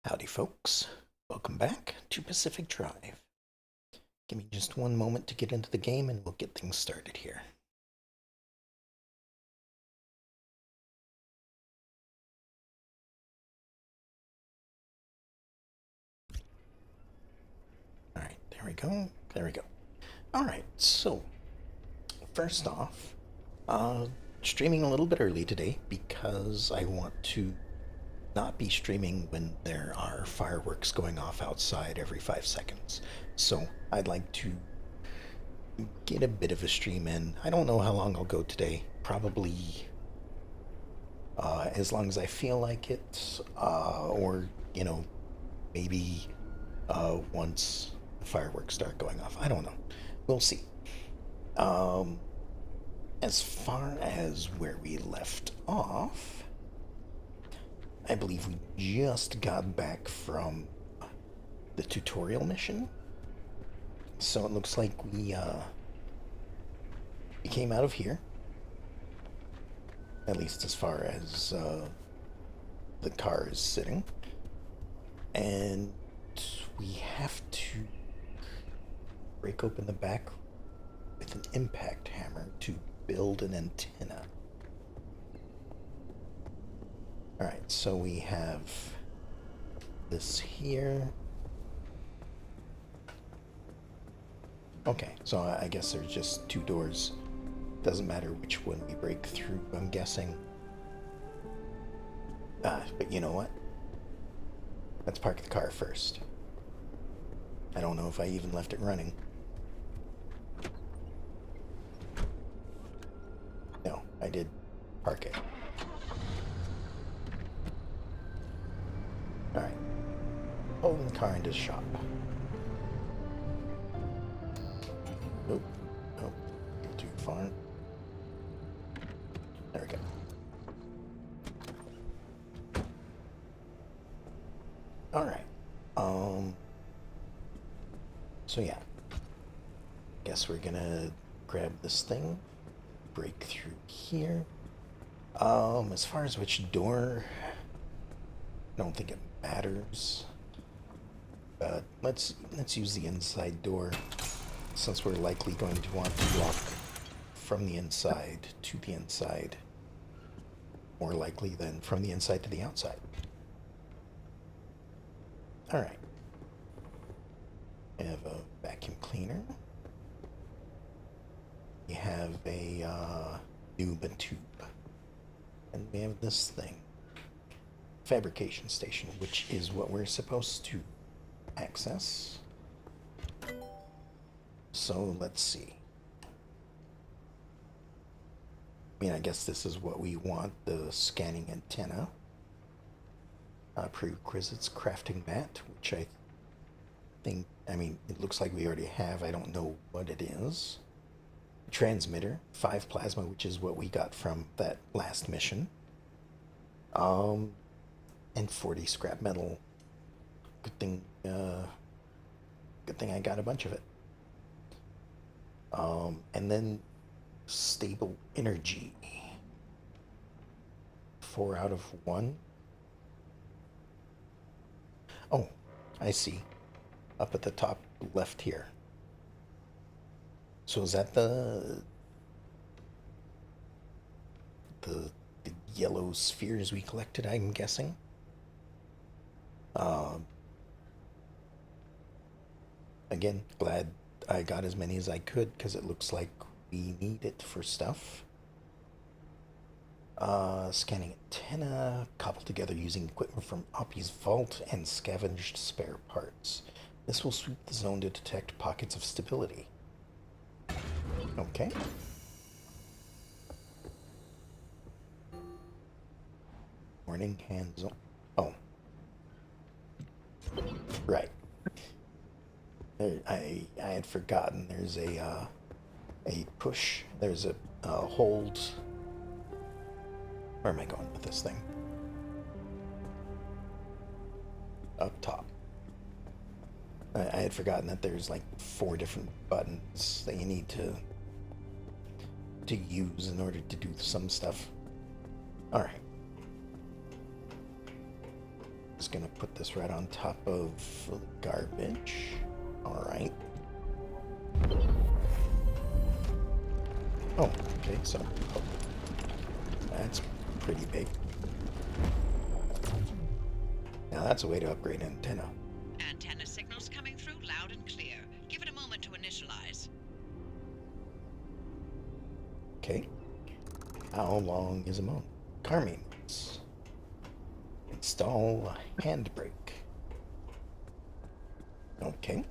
Howdy, folks. Welcome back to Pacific Drive. Give me just one moment to get into the game and we'll get things started here. Alright, there we go. There we go. Alright, so first off, uh, streaming a little bit early today because I want to not be streaming when there are fireworks going off outside every 5 seconds. So I'd like to get a bit of a stream in. I don't know how long I'll go today. Probably as long as I feel like it, or maybe once the fireworks start going off. I don't know. We'll see. Um, as far as where we left off, I believe we just got back from the tutorial mission. So it looks like we came out of here, at least as far as the car is sitting, and we have to break open the back with an impact hammer to build an antenna. Alright, so we have this here. Okay, so I guess there's just two doors. Doesn't matter which one we break through, I'm guessing. But you know what? Let's park the car first. I don't know if I even left it running. No, I did park it. Alright. Pulling the car into the shop. Nope. Nope. Too far. There we go. Alright. So yeah. Guess we're gonna grab this thing. Break through here. As far as which door, I don't think it matters. But let's use the inside door, since we're likely going to want to walk from the inside to the inside. More likely than from the inside to the outside. Alright. We have a vacuum cleaner. We have a noob and tube. And we have this thing. Fabrication station, which is what we're supposed to access. So let's see. I mean, I guess this is what we want, the scanning antenna. Prerequisites crafting mat, which I think, I mean, it looks like we already have. I don't know what it is. Transmitter, 5 plasma, which is what we got from that last mission. And 40 scrap metal. Good thing I got a bunch of it. And then stable energy. 4 out of 1. Oh, I see. Up at the top left here. So is that the yellow spheres we collected, I'm guessing? Um, Again, glad I got as many as I could because it looks like we need it for stuff. Scanning antenna, cobbled together using equipment from Oppie's vault and scavenged spare parts. This will sweep the zone to detect pockets of stability. Okay. Warning, hands on. Oh. Right. I had forgotten there's a push. There's a hold. Where am I going with this thing? Up top. I had forgotten that there's like 4 different buttons that you need to use in order to do some stuff. All right. Just gonna put this right on top of the garbage. Alright. Oh, okay, so that's pretty big. Now that's a way to upgrade an antenna. Antenna signals coming through loud and clear. Give it a moment to initialize. Okay. How long is a moment? Car maintenance. Install handbrake. Okay.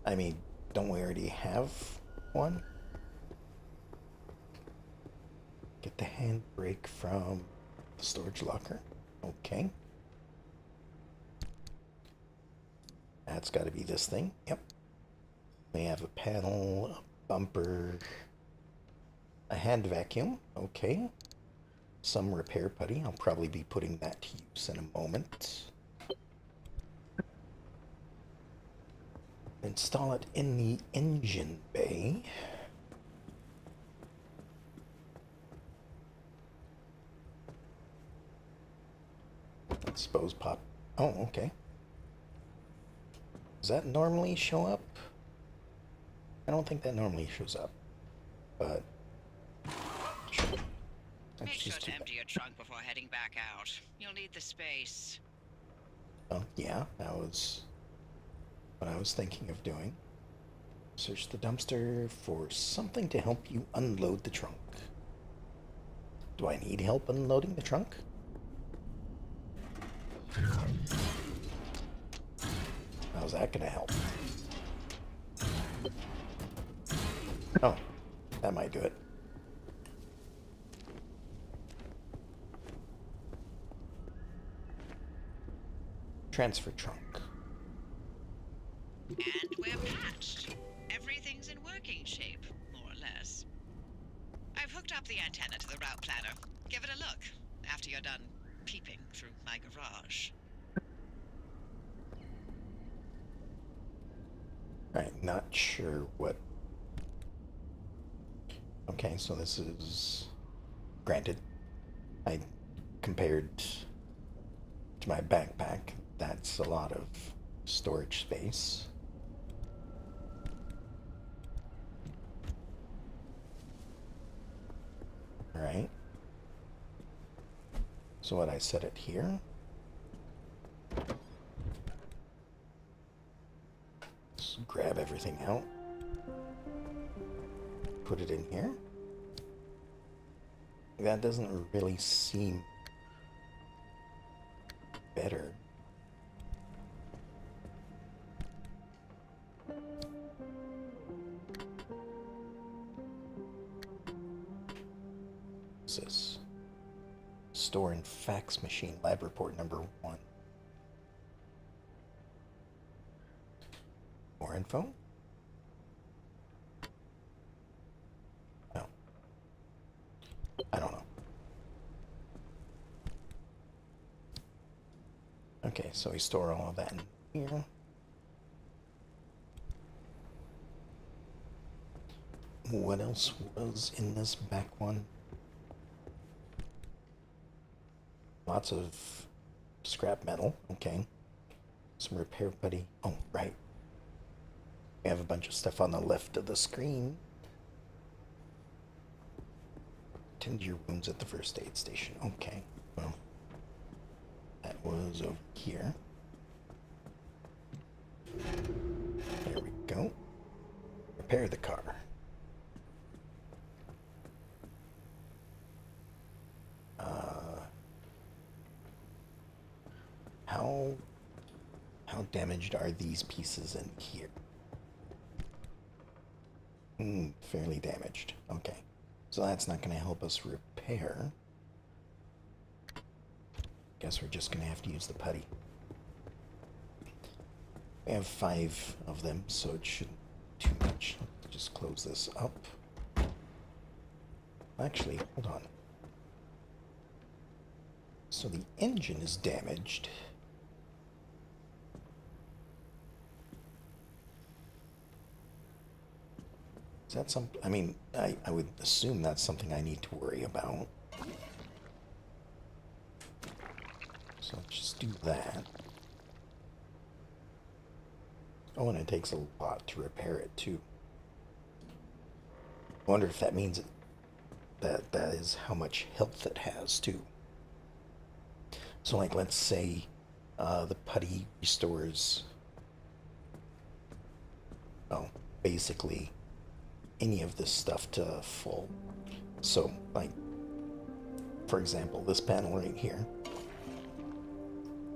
I mean, don't we already have one? Get the handbrake from the storage locker. Okay. That's got to be this thing. Yep. We have a panel, a bumper, a hand vacuum. Okay. Some repair putty. I'll probably be putting that to use in a moment. Install it in the engine bay. I suppose pop. Oh, okay. Does that normally show up? I don't think that normally shows up, but sure. Make sure to empty your trunk before heading back out. You'll need the space. Well, yeah, that was what I was thinking of doing. Search the dumpster for something to help you unload the trunk. Do I need help unloading the trunk? How's that gonna help? Oh, that might do it. Transfer trunk. And we're patched. Everything's in working shape, more or less. I've hooked up the antenna to the route planner. Give it a look after you're done peeping through my garage. Alright, not sure what... Okay, so this is... Granted, I compared to my backpack. That's a lot of storage space. Alright. So what, I set it here? Just grab everything out. Put it in here. That doesn't really seem better. What's this? Store and fax machine, lab report number 1. More info? No. I don't know. Okay, so we store all of that in here. What else was in this back one? Lots of scrap metal, okay. Some repair putty. Oh, right. We have a bunch of stuff on the left of the screen. Tend to your wounds at the first aid station. Okay, well, that was over here. There we go. Repair the car. How damaged are these pieces in here? Fairly damaged. Okay. So that's not going to help us repair. Guess we're just going to have to use the putty. We have 5 of them, so it shouldn't be too much. Let's just close this up. Actually, hold on. So the engine is damaged. Is that something? I mean, I would assume that's something I need to worry about. So let's just do that. Oh, and it takes a lot to repair it too. I wonder if that means that that is how much health it has too. So like let's say the putty restores, oh, basically any of this stuff to full. So like, for example, this panel right here,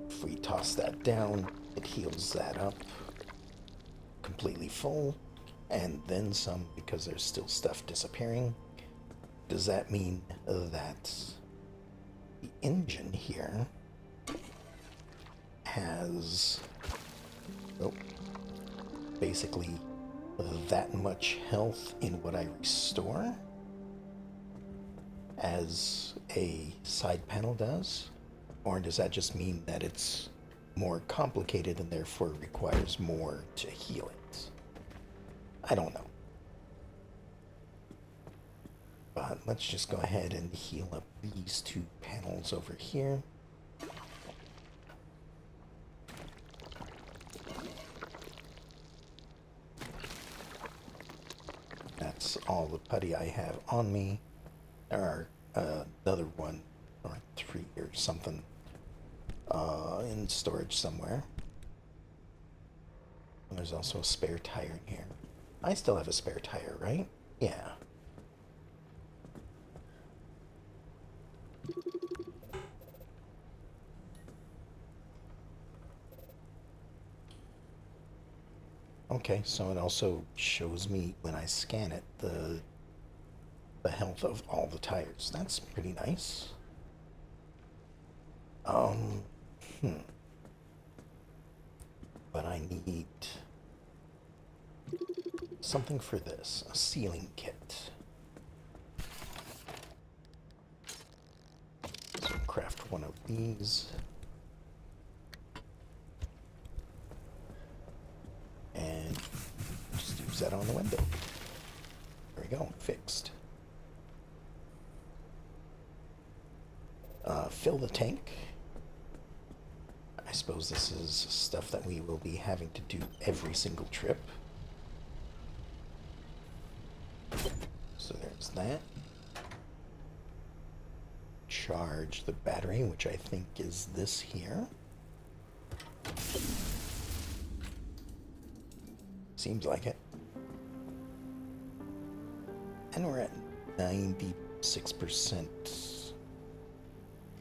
if we toss that down, it heals that up completely full, and then some because there's still stuff disappearing. Does that mean that the engine here has, oh, basically that much health in what I restore as a side panel does? Or does that just mean that it's more complicated and therefore requires more to heal it? I don't know. But let's just go ahead and heal up these two panels over here. That's all the putty I have on me. There are another one or three or something in storage somewhere. And there's also a spare tire in here. I still have a spare tire, right? Yeah. Okay, so it also shows me when I scan it the health of all the tires. That's pretty nice. Um, But I need something for this, a sealing kit. So craft one of these. And just use that on the window. There we go, fixed. Fill the tank. I suppose this is stuff that we will be having to do every single trip. So there's that. Charge the battery, which I think is this here. Seems like it. And we're at 96%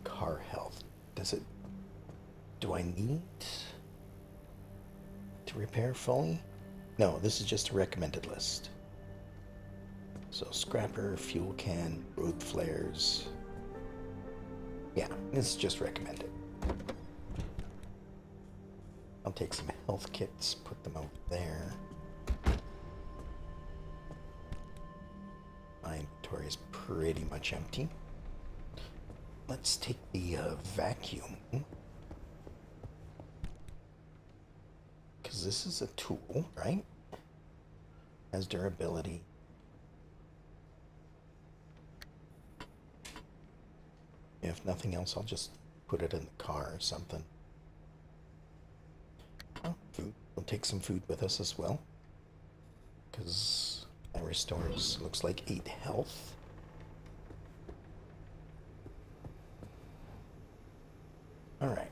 car health. Do I need to repair fully? No, this is just a recommended list. So scrapper, fuel can, road flares. Yeah, this is just recommended. I'll take some health kits, put them over there. My inventory is pretty much empty. Let's take the vacuum. Because this is a tool, right? Has durability. If nothing else, I'll just put it in the car or something. Oh, food. We'll take some food with us as well. Because that restores, looks like 8 health. Alright.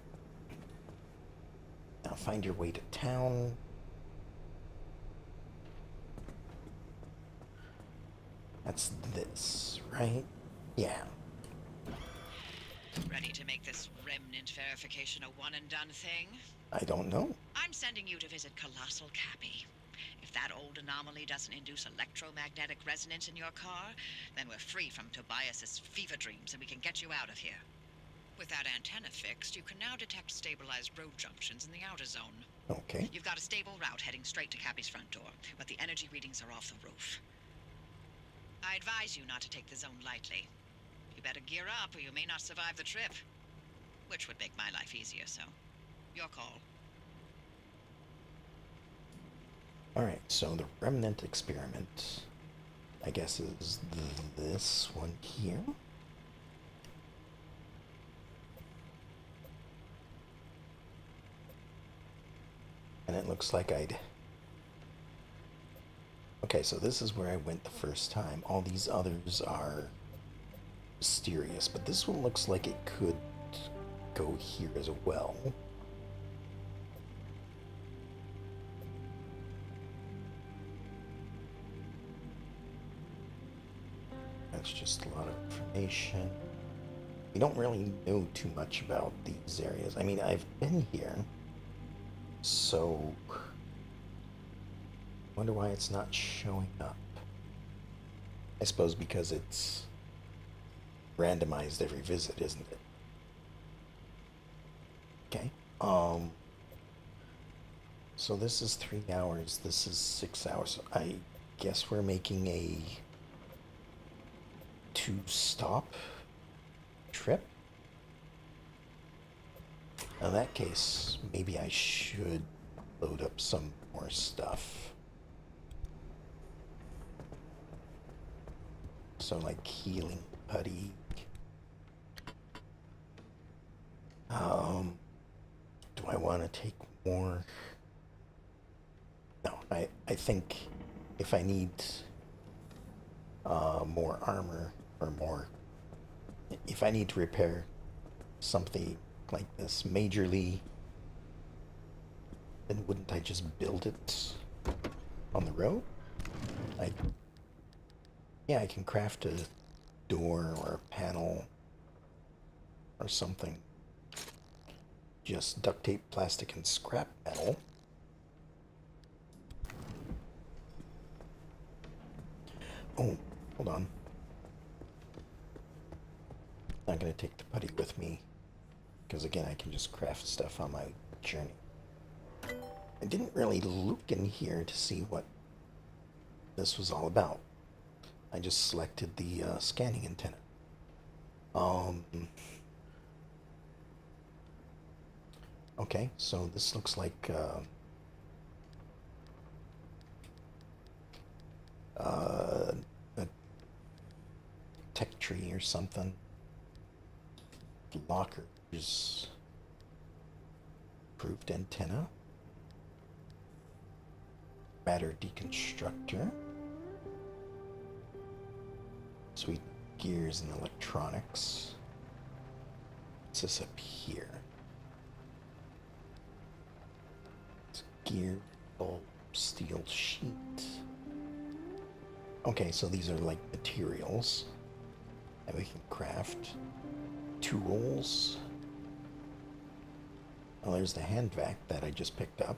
Now find your way to town. That's this, right? Yeah. Ready to make this remnant verification a one-and-done thing? I don't know. I'm sending you to visit Colossal Cappy. If that old anomaly doesn't induce electromagnetic resonance in your car, then we're free from Tobias's fever dreams and we can get you out of here. With that antenna fixed, you can now detect stabilized road junctions in the outer zone. Okay. You've got a stable route heading straight to Cappy's front door, but the energy readings are off the roof. I advise you not to take the zone lightly. You better gear up or you may not survive the trip. Which would make my life easier, so your call. Alright, so the remnant experiment, I guess, is this one here. And it looks like I'd... Okay, so this is where I went the first time. All these others are mysterious, but this one looks like it could go here as well. That's just a lot of information. We don't really know too much about these areas. I mean, I've been here, so wonder why it's not showing up. I suppose because it's randomized every visit, isn't it? Okay. So this is 3 hours. This is 6 hours. I guess we're making a 2-stop trip. In that case, maybe I should load up some more stuff. So like healing putty. Do I want to take more? No, I think if I need more armor or more, if I need to repair something like this majorly, then wouldn't I just build it on the road? Yeah, I can craft a door or a panel or something. Just duct tape, plastic, and scrap metal. Oh, hold on. Not gonna take the putty with me, because again, I can just craft stuff on my journey. I didn't really look in here to see what this was all about. I just selected the scanning antenna. Okay, so this looks like a tech tree or something. Lockers. Approved antenna. Matter deconstructor. Sweet gears and electronics. What's this up here? It's gear, bulb, steel sheet. Okay, so these are like materials that we can craft. Tools. Oh, there's the hand vac that I just picked up.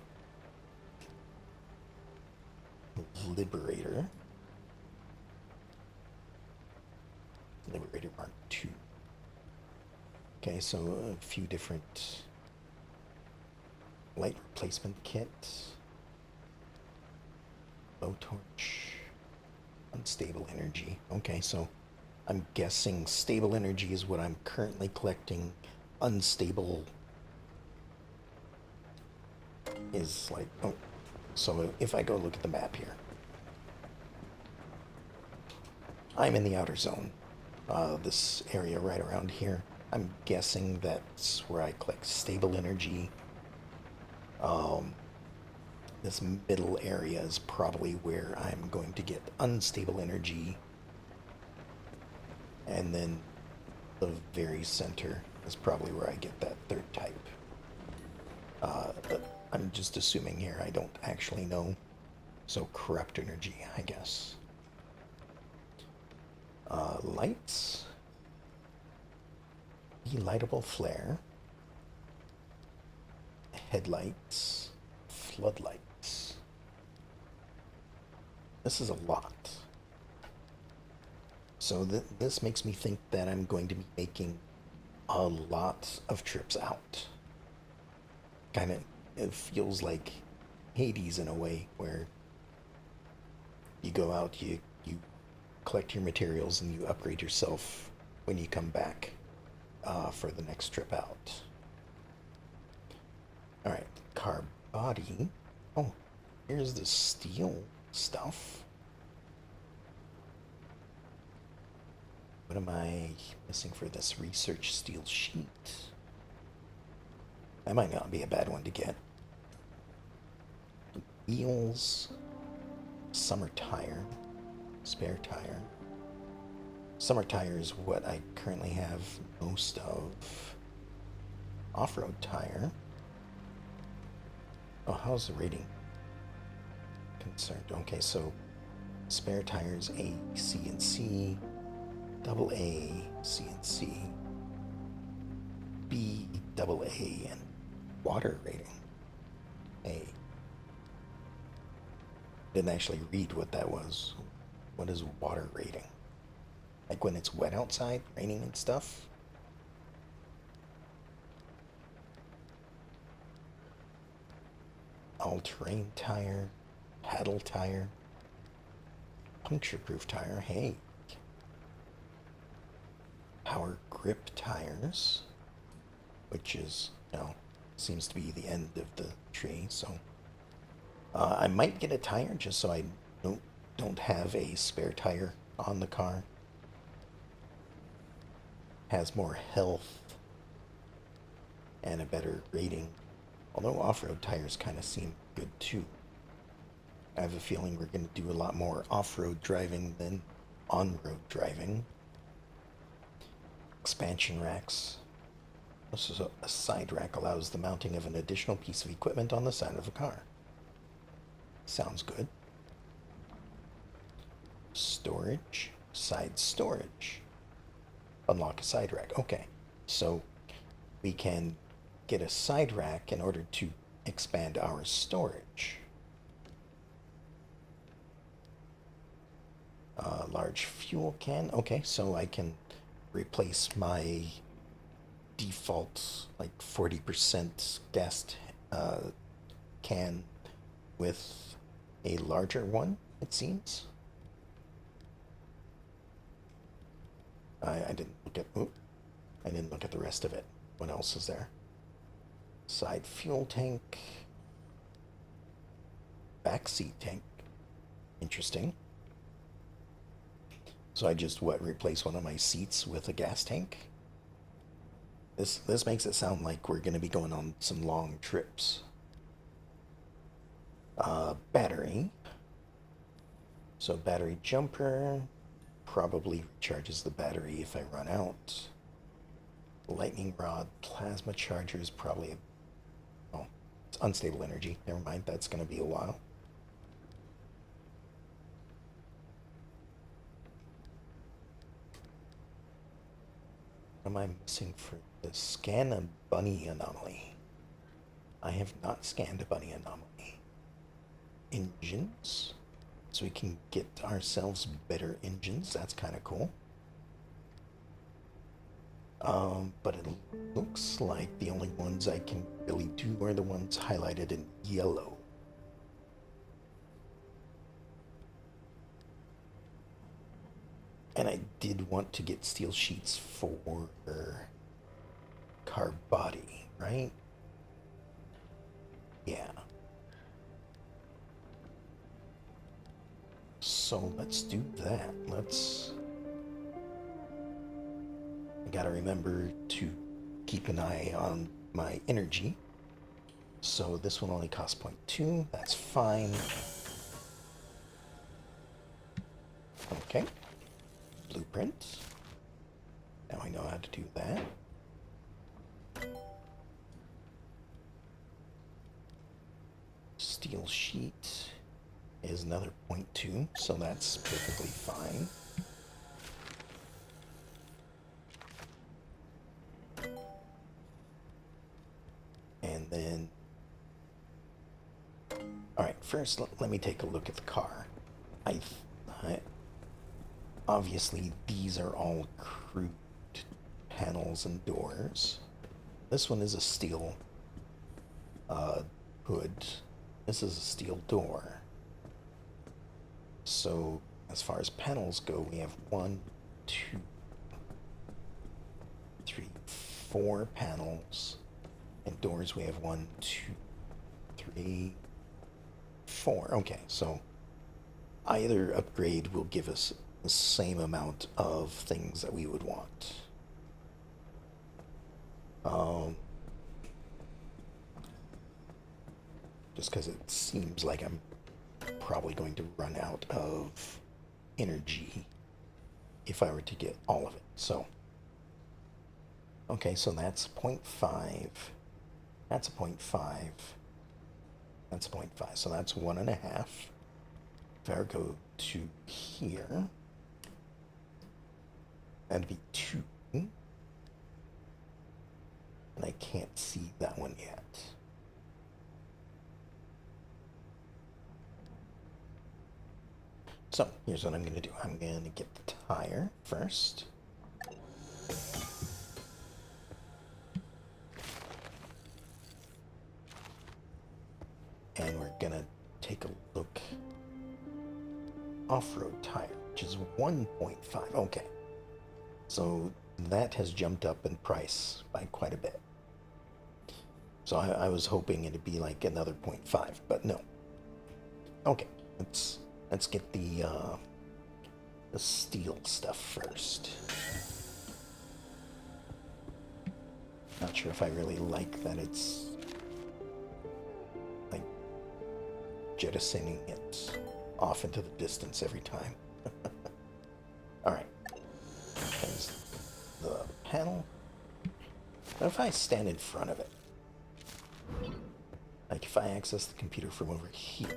Liberator. Liberator Mark II. Okay, so a few different light replacement kit. Blowtorch. Unstable energy. Okay, so I'm guessing stable energy is what I'm currently collecting. Unstable is like, oh, so if I go look at the map here, I'm in the outer zone. This area right around here. I'm guessing that's where I collect stable energy. This middle area is probably where I'm going to get unstable energy. And then the very center is probably where I get that third type. But I'm just assuming here, I don't actually know. So corrupt energy, I guess. Lights. Delightable flare. Headlights. Floodlights. This is a lot. So this makes me think that I'm going to be making a lot of trips out. Kind of, it feels like Hades in a way, where you go out, you collect your materials, and you upgrade yourself when you come back for the next trip out. Alright, car body. Oh, here's the steel stuff. What am I missing for this research steel sheet? That might not be a bad one to get. wheels, summer tire, spare tire. Summer tire is what I currently have most of. Off-road tire. Oh, how's the rating concerned? Okay, so spare tires A, C, and C, double A, C, and C, B, double A, and water rating A. Didn't actually read what that was. What is water rating? Like when it's wet outside, raining and stuff? All-terrain tire, paddle tire, puncture-proof tire, hey. Power grip tires, which is, seems to be the end of the tree, so I might get a tire just so I don't have a spare tire on the car. Has more health and a better rating. Although off-road tires kind of seem good too. I have a feeling we're going to do a lot more off-road driving than on-road driving. Expansion racks. This is a side rack allows the mounting of an additional piece of equipment on the side of a car. Sounds good. Storage. Side storage. Unlock a side rack. Okay. So we can get a side rack in order to expand our storage. Large fuel can. Okay, so I can replace my default like 40% gas can with a larger one, it seems. I didn't look at. I didn't look at the rest of it. What else is there? Side fuel tank. Backseat tank. Interesting. So I just replace one of my seats with a gas tank. This makes it sound like we're going to be going on some long trips. Battery. So battery jumper probably recharges the battery if I run out. Lightning rod, plasma charger is probably it's unstable energy. Never mind, that's going to be a while. What am I missing for this? Scan a bunny anomaly. I have not scanned a bunny anomaly. Engines. So we can get ourselves better engines. That's kind of cool. But it looks like the only ones I can really do are the ones highlighted in yellow. And I did want to get steel sheets for car body, right? Yeah. So let's do that. I gotta remember to keep an eye on my energy. So this one only costs 0.2. That's fine. Okay. Blueprint. Now I know how to do that. Steel sheet is another 0.2, so that's perfectly fine. And then, all right, first let me take a look at the car. Obviously, these are all crude panels and doors. This one is a steel hood. This is a steel door. So, as far as panels go, we have 1, 2, 3, 4 panels. And doors, we have 1, 2, 3, 4. Okay, so either upgrade will give us the same amount of things that we would want. just because it seems like I'm probably going to run out of energy if I were to get all of it. So, okay, so that's 0.5. That's a 0.5. That's a 0.5. So that's 1.5. If I were to go to here, that'd be 2. And I can't see that one yet. So here's what I'm going to do. I'm going to get the tire first. And we're going to take a look. Off-road tire, which is 1.5. Okay. So that has jumped up in price by quite a bit. So I was hoping it'd be like another 0.5, but no. Okay, let's get the steel stuff first. Not sure if I really like that it's like jettisoning it off into the distance every time. Alright. There's the panel. What if I stand in front of it? Like if I access the computer from over here.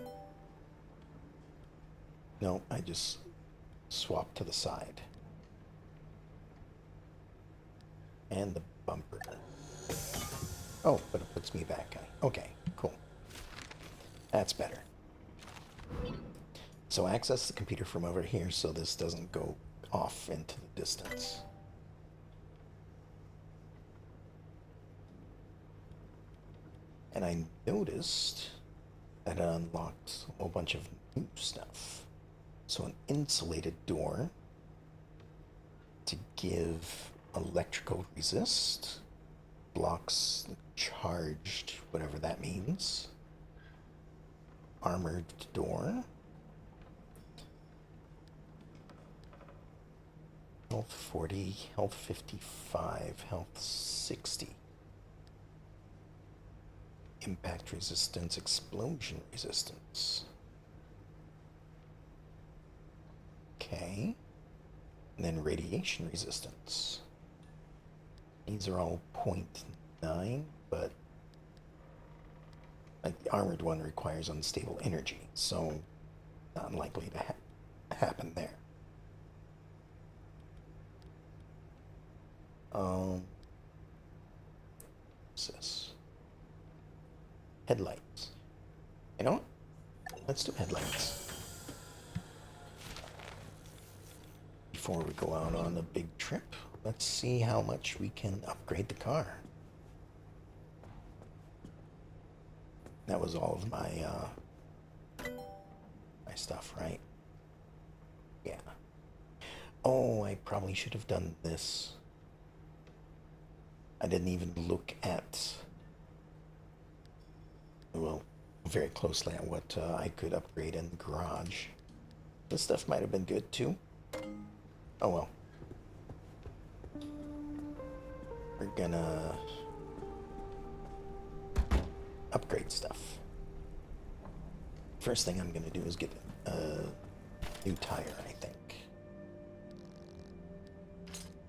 No, I just swap to the side. And the bumper. Oh, but it puts me back. Okay, cool. That's better. So access the computer from over here so this doesn't go off into the distance. And I noticed that it unlocked a whole bunch of new stuff. So an insulated door to give electrical resist, blocks charged, whatever that means. Armored door. Health 40, health 55, health 60. Impact resistance, explosion resistance. Okay. And then radiation resistance. These are all 0.9, but like the armored one requires unstable energy, so not likely to happen there. What's this? Headlights. You know what? Let's do headlights. Before we go out on a big trip, let's see how much we can upgrade the car. That was all of my my stuff, right? Yeah. Oh, I probably should have done this. I didn't even look at, well, very closely at what I could upgrade in the garage. This stuff might have been good too. Oh well. We're gonna upgrade stuff. First thing I'm gonna do is get a new tire, I think.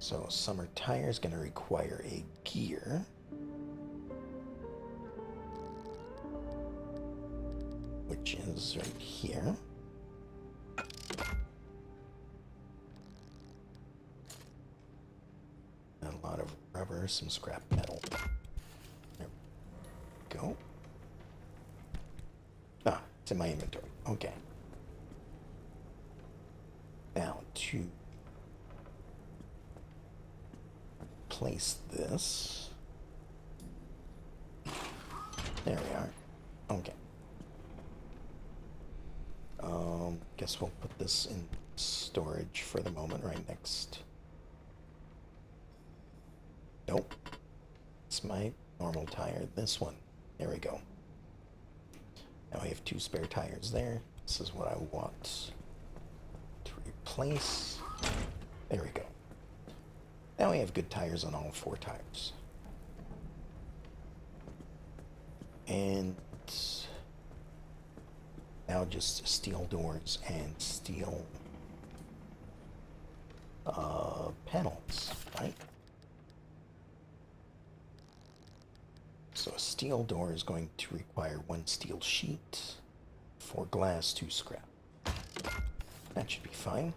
So summer tire is gonna require a gear. Which is right here. A lot of rubber, some scrap metal. There we go. Ah, it's in my inventory. Okay. Now to place this. There we are. Okay. Guess we'll put this in storage for the moment right next. Nope. It's my normal tire. This one. There we go. Now we have 2 spare tires there. This is what I want to replace. There we go. Now we have good tires on all 4 tires. And now just steel doors and steel panels, right? So a steel door is going to require 1 steel sheet, 4 glass, 2 scrap. That should be fine.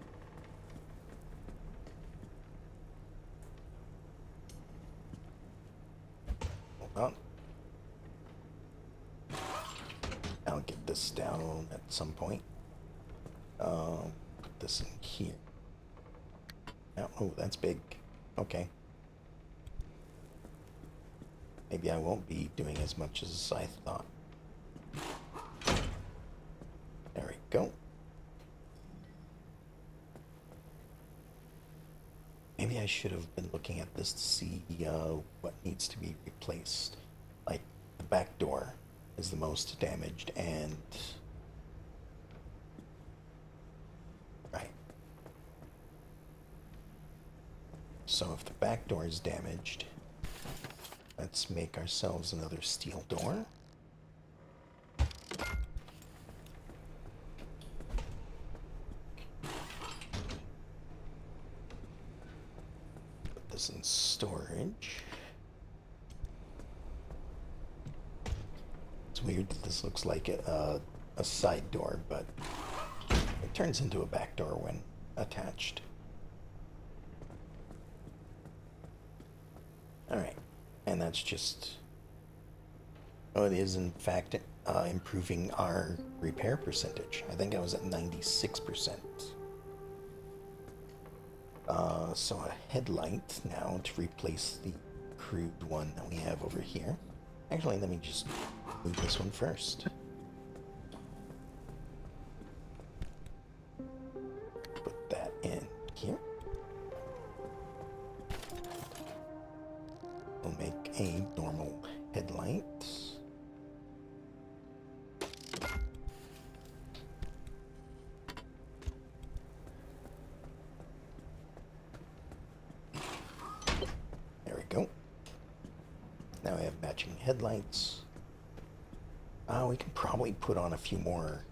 Hold on. I'll get this down at some point. Put this in here. Oh, that's big. Okay. Maybe I won't be doing as much as I thought. There we go. Maybe I should have been looking at this to see what needs to be replaced. Like, the back door is the most damaged, and... Right. So if the back door is damaged, let's make ourselves another steel door. Put this in storage. It's weird that this looks like a side door, but it turns into a back door when attached. Alright, and that's just... Oh, it is in fact improving our repair percentage. I think I was at 96%. So a headlight now to replace the crude one that we have over here. Actually, let me just move this one first. Put that in here. We'll make a normal headlight. There we go. Now we have matching headlights. We can probably put on a few more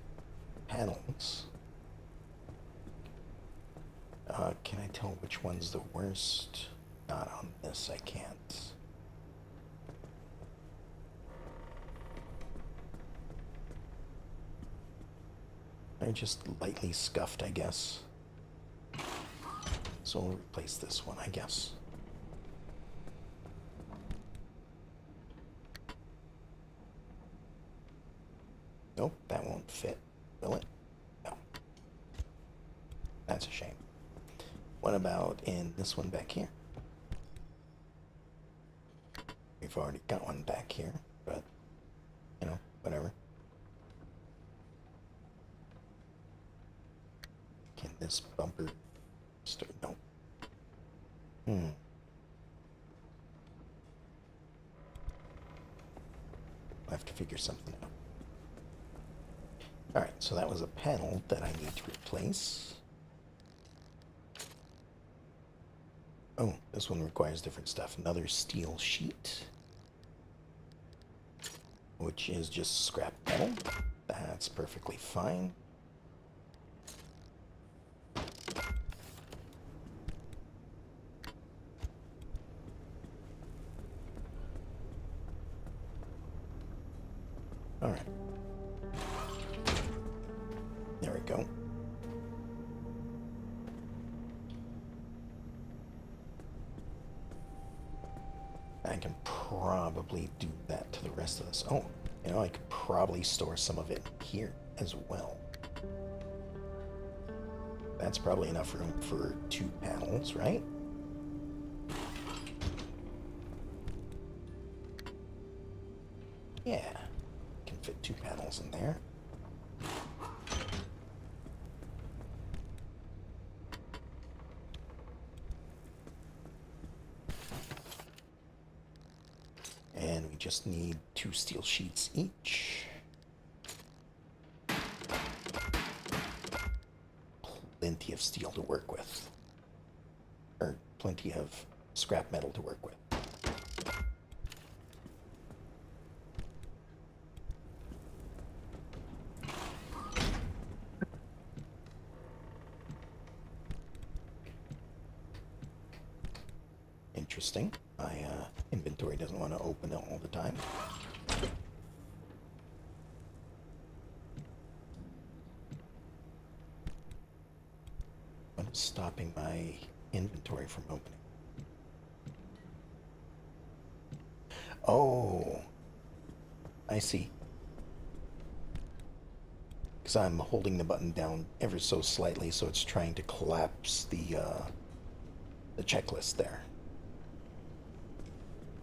panels. Can I tell which one's the worst? Not on this, I can't. They're just lightly scuffed, I guess. So we'll replace this one, I guess. Nope, that won't fit, will it? No. That's a shame. What about in this one back here? We've already got one back here, but, you know, whatever. Can this bumper start? No. I'll have to figure something out. Alright, so that was a panel that I need to replace. Oh, this one requires different stuff. Another steel sheet, which is just scrap metal. That's perfectly fine. All right. There we go. I can probably do that to the rest of this. Oh, you know, I could probably store some of it here as well. That's probably enough room for 2 panels, right? Yeah, can fit 2 panels in there. And we just need 2 steel sheets each. Plenty of steel to work with. Or plenty of scrap metal to work with. interesting. My inventory doesn't want to open all the time. What is stopping my inventory from opening? Oh, I see. Because I'm holding the button down ever so slightly, so it's trying to collapse the checklist there.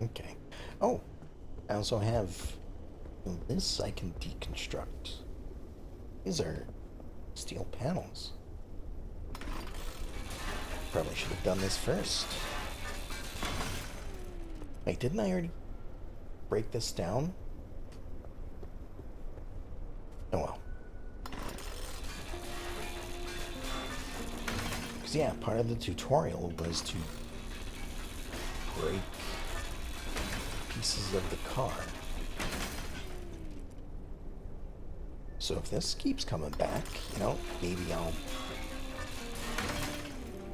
Okay. Oh, I also have this I can deconstruct. These are steel panels. Probably should have done this first. Wait, didn't I already break this down? Oh well. Because yeah, part of the tutorial was to break pieces of the car. So if this keeps coming back, you know, maybe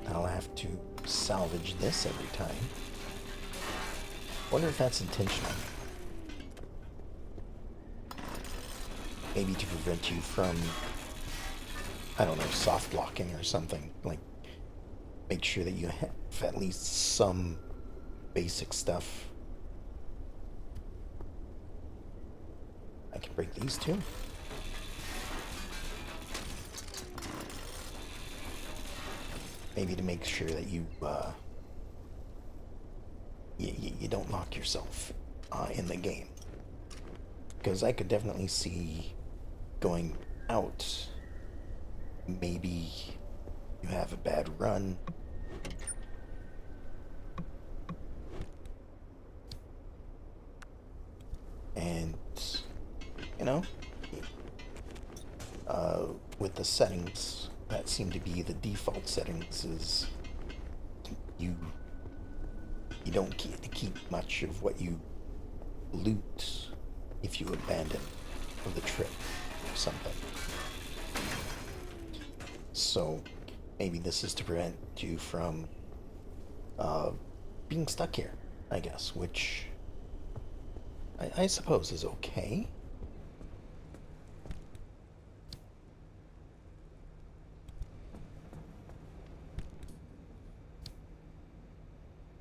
I'll have to salvage this every time. Wonder if that's intentional. Maybe to prevent you from, I don't know, soft blocking or something. Like, make sure that you have at least some basic stuff. I can break these too. Maybe to make sure that you don't lock yourself in the game. Because I could definitely see going out. Maybe you have a bad run. And, you know, with the settings that seem to be the default settings, is you don't get to keep much of what you loot if you abandon the trip or something. So maybe this is to prevent you from being stuck here, I guess, which I suppose is okay.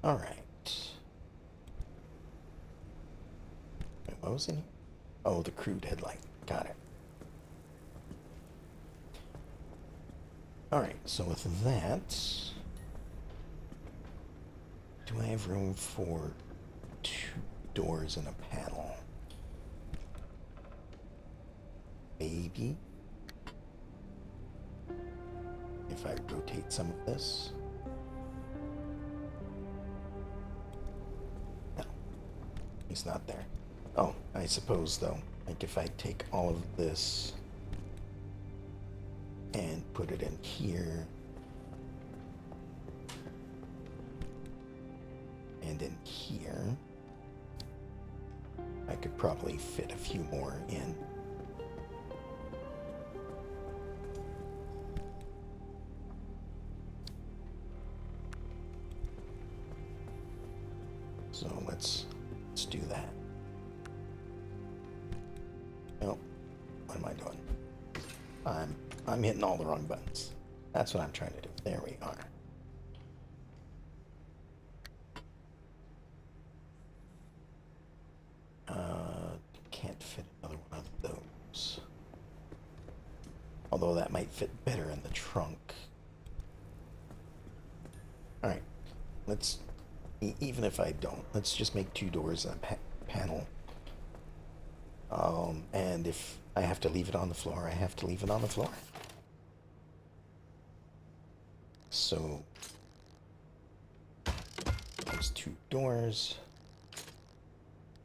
Alright. Wait, what was in here? Oh, the crude headlight. Got it. Alright, so with that, do I have room for 2 doors and a panel? Maybe. If I rotate some of this. No, he's not there. Oh, I suppose though, like if I take all of this and put it in here and in here, I could probably fit a few more in. So let's do that. Oh, what am I doing? I'm hitting all the wrong buttons. That's what I'm trying to do. There we are. Can't fit another one of those. Although that might fit better in the trunk. Alright, let's, even if I don't, let's just make 2 doors and a panel. And if I have to leave it on the floor, I have to leave it on the floor. So, there's 2 doors.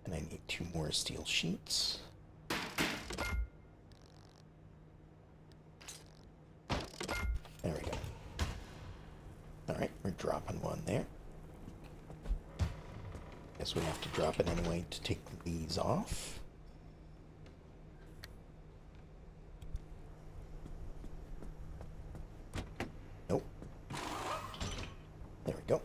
And I need 2 more steel sheets. There we go. Alright, we're dropping one there. Guess we have to drop it anyway to take these off. Nope. There we go.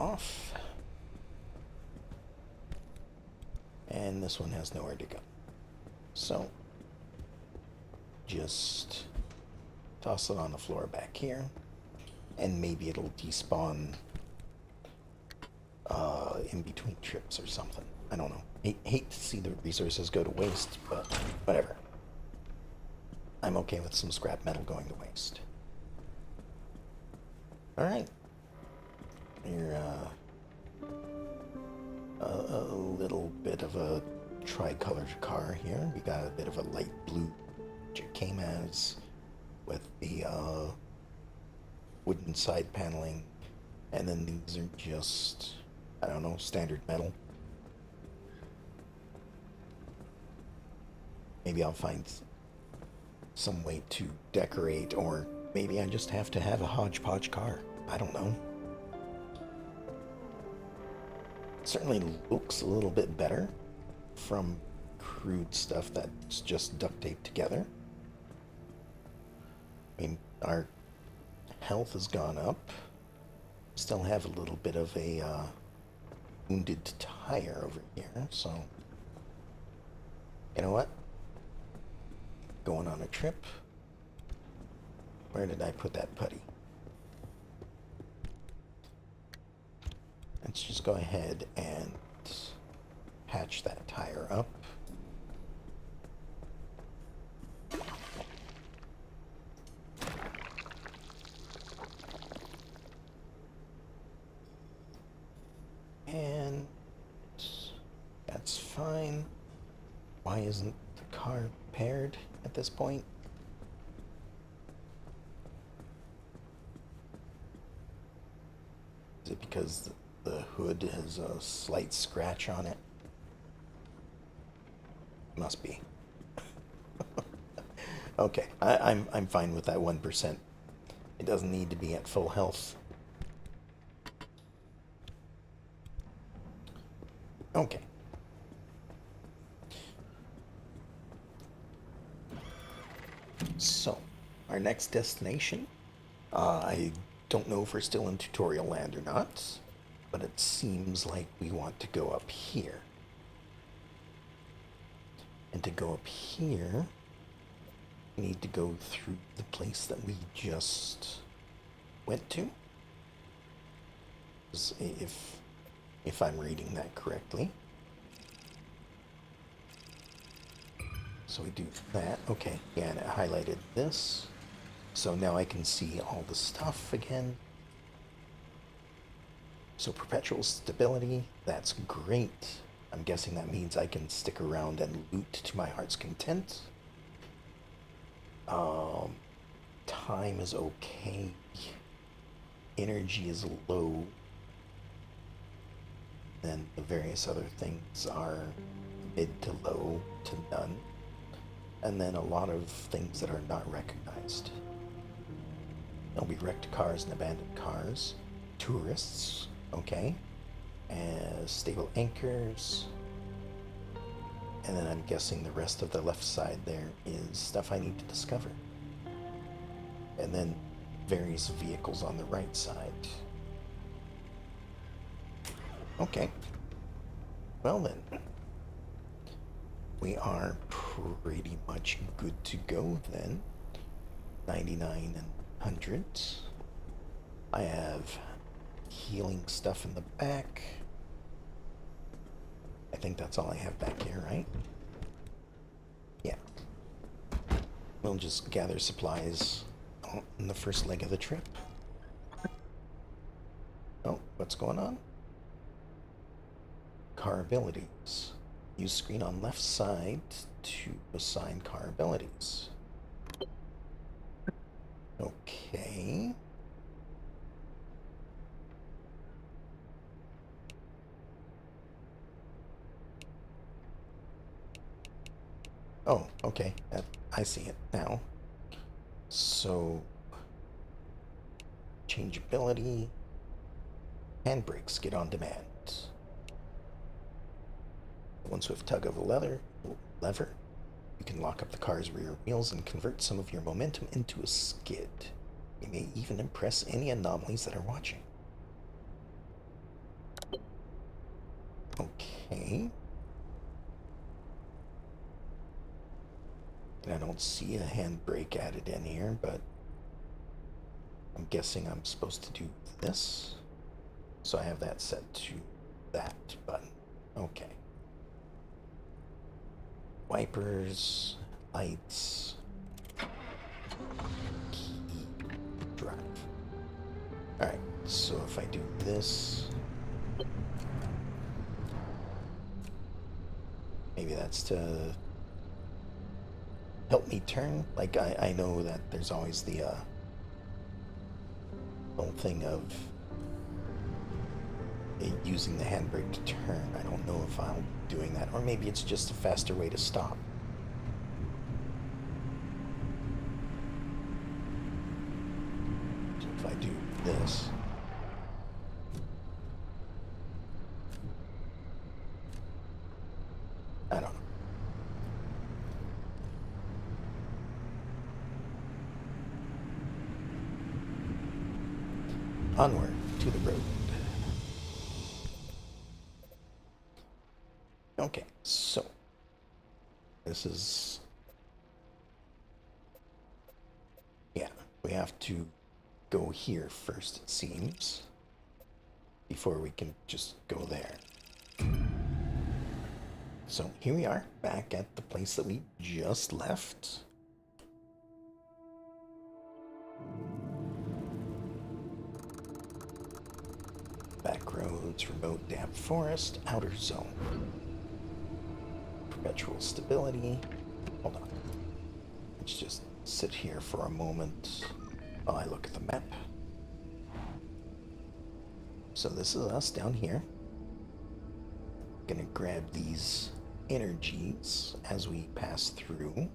off. And this one has nowhere to go. So, just toss it on the floor back here. And maybe it'll despawn in between trips or something. I don't know. Hate to see the resources go to waste, but whatever. I'm okay with some scrap metal going to waste. Alright. You're a little bit of a tricolored car here. We got a bit of a light blue Jaquemas with the wooden side paneling, and then these are just, I don't know, standard metal. Maybe I'll find some way to decorate, or maybe I just have to have a hodgepodge car. I don't know. Certainly looks a little bit better from crude stuff that's just duct taped together. I mean, our health has gone up. Still have a little bit of a wounded tire over here, so you know what? Going on a trip. Where did I put that putty? Let's just go ahead and patch that tire up. And that's fine. Why isn't the car paired at this point? Is it because the hood has a slight scratch on it? Must be. Okay, I'm fine with that 1%. It doesn't need to be at full health. Okay. So, our next destination, I don't know if we're still in tutorial land or not, but it seems like we want to go up here. And to go up here, we need to go through the place that we just went to. If I'm reading that correctly. So we do that. Okay, yeah, and it highlighted this. So now I can see all the stuff again. So perpetual stability, that's great. I'm guessing that means I can stick around and loot to my heart's content. Time is okay. Energy is low. Then the various other things are mid to low to none. And then a lot of things that are not recognized. There'll be wrecked cars and abandoned cars. Tourists, okay. Stable anchors. And then I'm guessing the rest of the left side there is stuff I need to discover. And then various vehicles on the right side. Okay. Well then. We are pretty much good to go then. 99 and 100. I have healing stuff in the back. I think that's all I have back here, right? Yeah. We'll just gather supplies in the first leg of the trip. Oh, what's going on? Car abilities. Use screen on left side to assign car abilities. Okay. Oh, okay. I see it now. So, changeability, handbrakes get on demand. One swift tug of a lever, you can lock up the car's rear wheels and convert some of your momentum into a skid. You may even impress any anomalies that are watching. Okay. And I don't see a handbrake added in here, but I'm guessing I'm supposed to do this. So I have that set to that button. Okay. Wipers, lights, key, drive. Alright, so if I do this, maybe that's to help me turn. Like, I know that there's always the whole thing of using the handbrake to turn. I don't know if I'll be doing that, or maybe it's just a faster way to stop. So if I do this, I don't know. Onward to the road. Okay, so this is, yeah, we have to go here first, it seems, before we can just go there. So here we are, back at the place that we just left. Back roads, remote damp forest, outer zone. Perpetual stability. Hold on. Let's just sit here for a moment while I look at the map. So this is us down here. Gonna grab these energies as we pass through.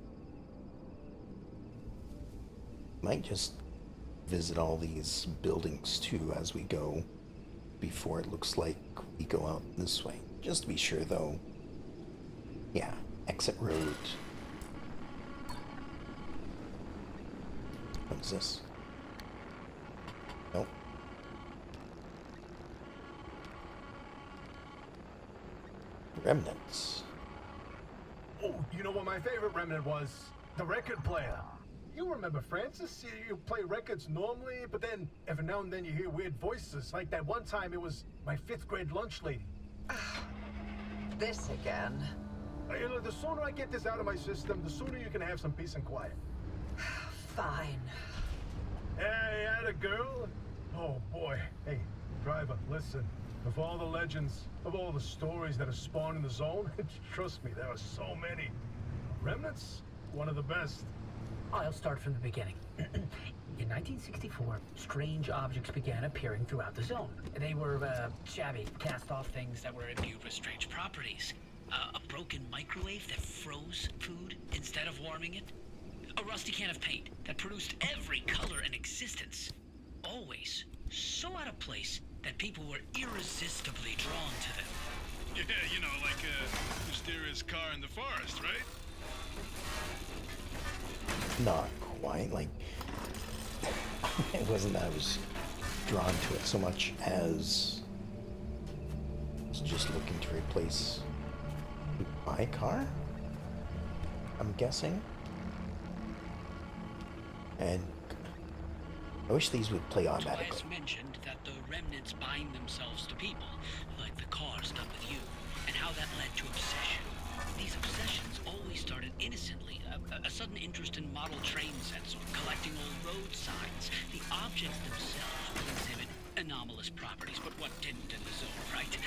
Might just visit all these buildings too as we go before it looks like we go out this way. Just to be sure though. Yeah, exit road. What is this? Nope. Remnants. Oh, you know what my favorite remnant was? The record player. You remember Francis? You play records normally, but then every now and then you hear weird voices. Like that one time it was my 5th grade lunch lady. This again. You know, the sooner I get this out of my system, the sooner you can have some peace and quiet. Fine. Hey, atta girl. Oh boy. Hey, driver, listen. Of all the legends, of all the stories that have spawned in the zone, trust me, there are so many. Remnants, one of the best. I'll start from the beginning. In 1964, strange objects began appearing throughout the zone. They were shabby, cast-off things that were imbued with strange properties. A broken microwave that froze food instead of warming it. A rusty can of paint that produced every color in existence. Always so out of place that people were irresistibly drawn to them. Yeah, you know, like a mysterious car in the forest, right? Not quite. Like, it wasn't that I was drawn to it so much as I was just looking to replace my car, I'm guessing. And I wish these would play automatically. Tobias mentioned that the remnants bind themselves to people, like the cars done with you, and how that led to obsession. These obsessions always started innocently, a sudden interest in model train sets or collecting old road signs. The objects themselves would exhibit anomalous properties, but what didn't in the zone, right?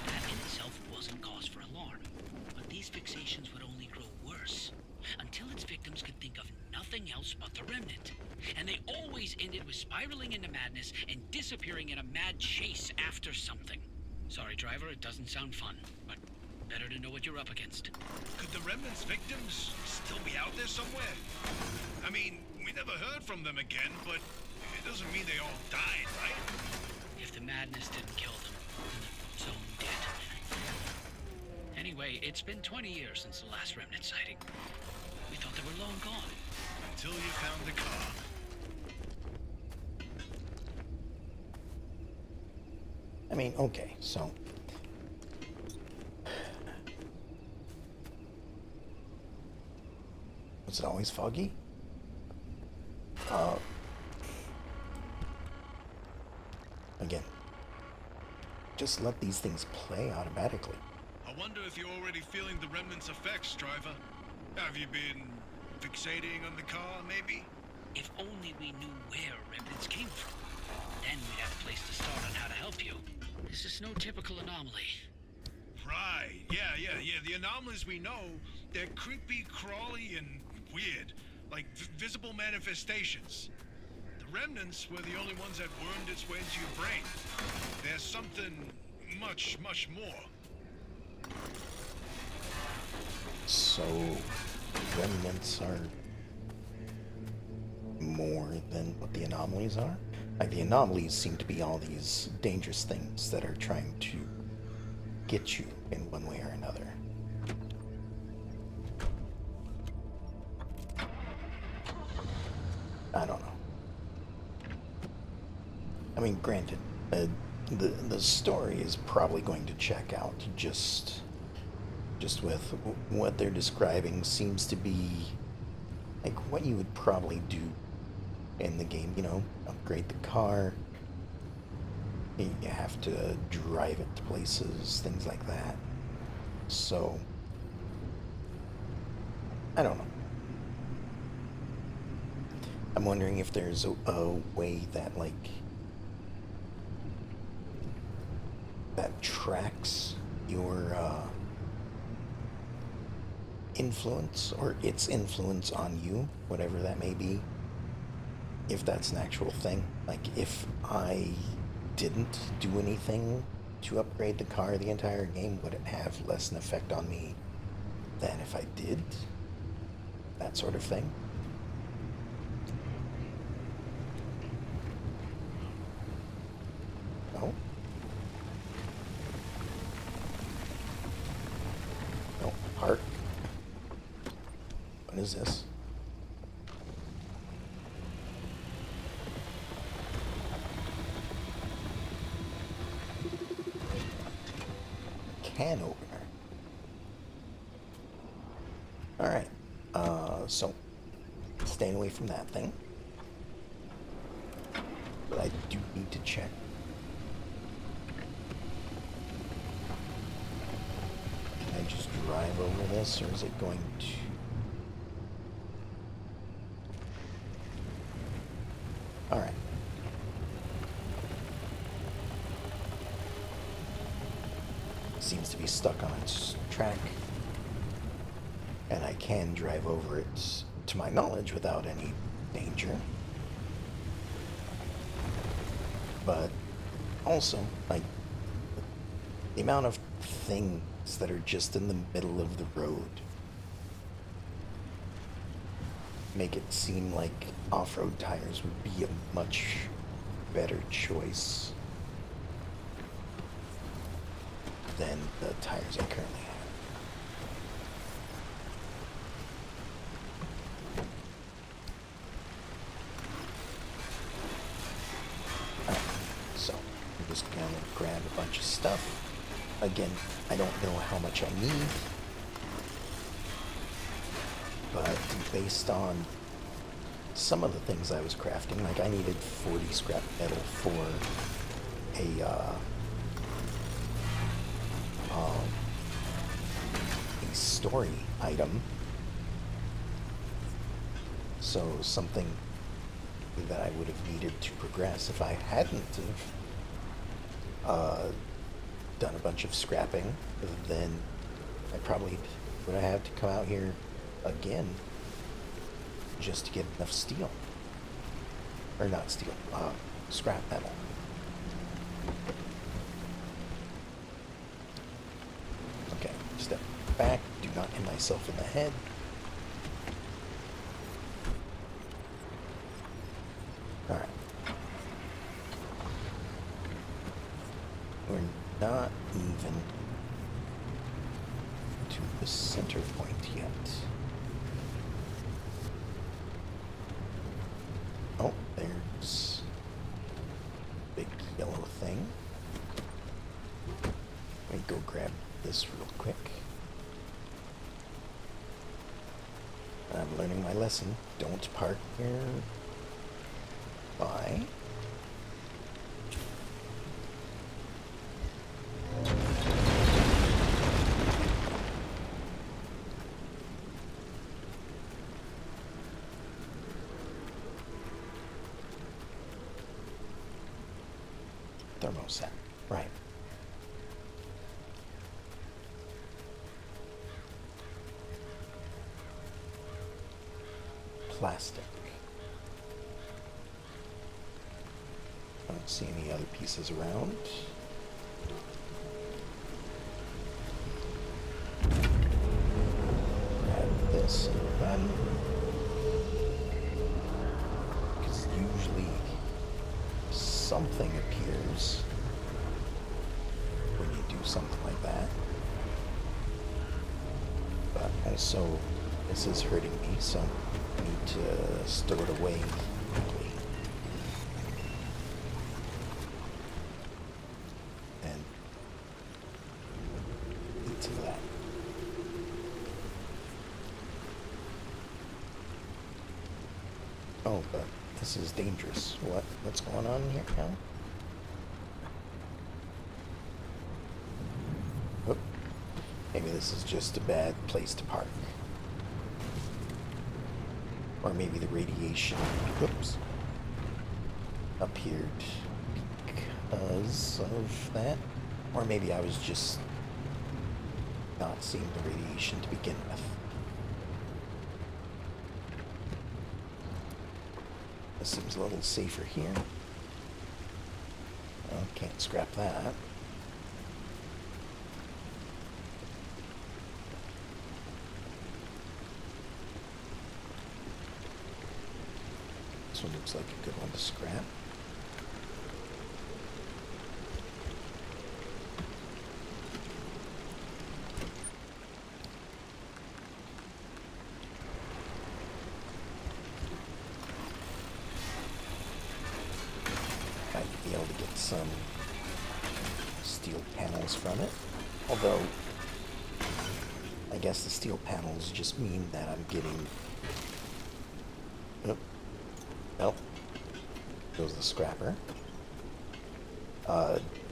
That in itself wasn't cause for alarm. But these fixations would only grow worse, until its victims could think of nothing else but the remnant. And they always ended with spiraling into madness and disappearing in a mad chase after something. Sorry, driver, it doesn't sound fun, but better to know what you're up against. Could the remnants' victims still be out there somewhere? I mean, we never heard from them again, but it doesn't mean they all died, right? If the madness didn't kill them, then the zone did. Anyway, it's been 20 years since the last remnant sighting. We thought they were long gone. Until you found the car. I mean, okay, so Is it always foggy? Again, just let these things play automatically. I wonder if you're already feeling the remnants' effects, driver. Have you been fixating on the car, maybe? If only we knew where remnants came from. Then we'd have a place to start on how to help you. This is no typical anomaly. Right, yeah. The anomalies we know, they're creepy, crawly, and weird. Like visible manifestations. The remnants were the only ones that wormed its way into your brain. There's something much, much more. So, remnants are more than what the anomalies are? Like, the anomalies seem to be all these dangerous things that are trying to get you in one way or another. I don't know. I mean, granted, the story is probably going to check out just with what they're describing. Seems to be like what you would probably do in the game, you know, upgrade the car, you have to drive it to places, things like that. So I don't know. I'm wondering if there's a way that, like, that tracks your influence, or its influence on you, whatever that may be. If that's an actual thing. Like, if I didn't do anything to upgrade the car the entire game, would it have less an effect on me than if I did? That sort of thing. No? No, park. What is this? Can opener. Alright, so staying away from that thing. But I do need to check. Can I just drive over this, or is it going to... Alright. Seems to be stuck on its track, and I can drive over it, to my knowledge, without any danger. But also, like, the amount of things that are just in the middle of the road make it seem like off-road tires would be a much better choice than the tires I currently have. Alright, so I'm just gonna grab a bunch of stuff. Again, I don't know how much I need, but based on some of the things I was crafting, like I needed 40 scrap metal for a story item. So something that I would have needed to progress if I hadn't have done a bunch of scrapping, then I probably would have had to come out here again just to get enough steel. Or not steel, scrap metal. Okay, step back, do not hit myself in the head. Alright. We're not even to the center point yet. Oh, there's a big yellow thing. Let me go grab this real quick. I'm learning my lesson. Don't park here. Bye. Thermostat. Right. Plastic. I don't see any other pieces around. Grab this and run. Because usually something appears when you do something like that. But also, this is hurting me, so I need to store it away quickly. And eat some of that. Oh, but this is dangerous. What's going on here now? Oh, maybe this is just a bad place to park. Or maybe the radiation, whoops, appeared because of that. Or maybe I was just not seeing the radiation to begin with. This seems a little safer here. Oh, can't scrap that. This one looks like a good one to scrap. Might be able to get some steel panels from it. Although, I guess the steel panels just mean that I'm getting... Nope. Goes the scrapper.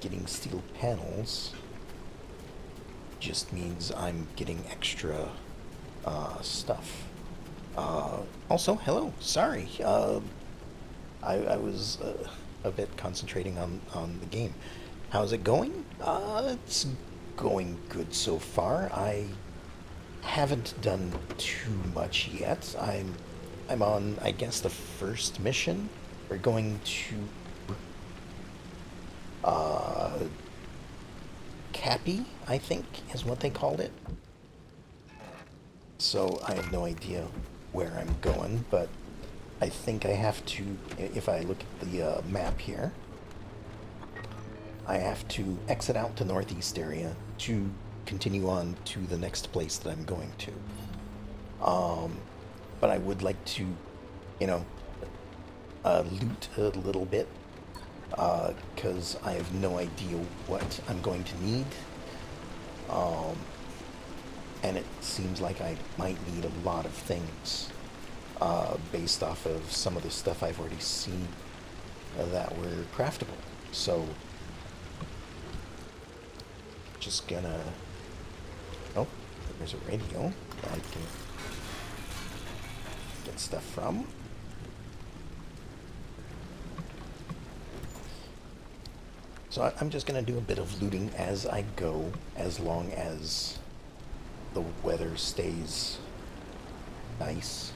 Getting steel panels just means I'm getting extra stuff. Also, hello. Sorry. I was a bit concentrating on the game. How's it going? It's going good so far. I haven't done too much yet. I'm on, I guess, the first mission. We're going to Cappy, I think, is what they called it. So I have no idea where I'm going, but I think I have to, if I look at the map here, I have to exit out to northeast area to continue on to the next place that I'm going to. But I would like to, loot a little bit, because I have no idea what I'm going to need. And it seems like I might need a lot of things, based off of some of the stuff I've already seen that were craftable. So, just gonna... Oh, there's a radio that I can get stuff from. So I'm just gonna do a bit of looting as I go, as long as the weather stays nice.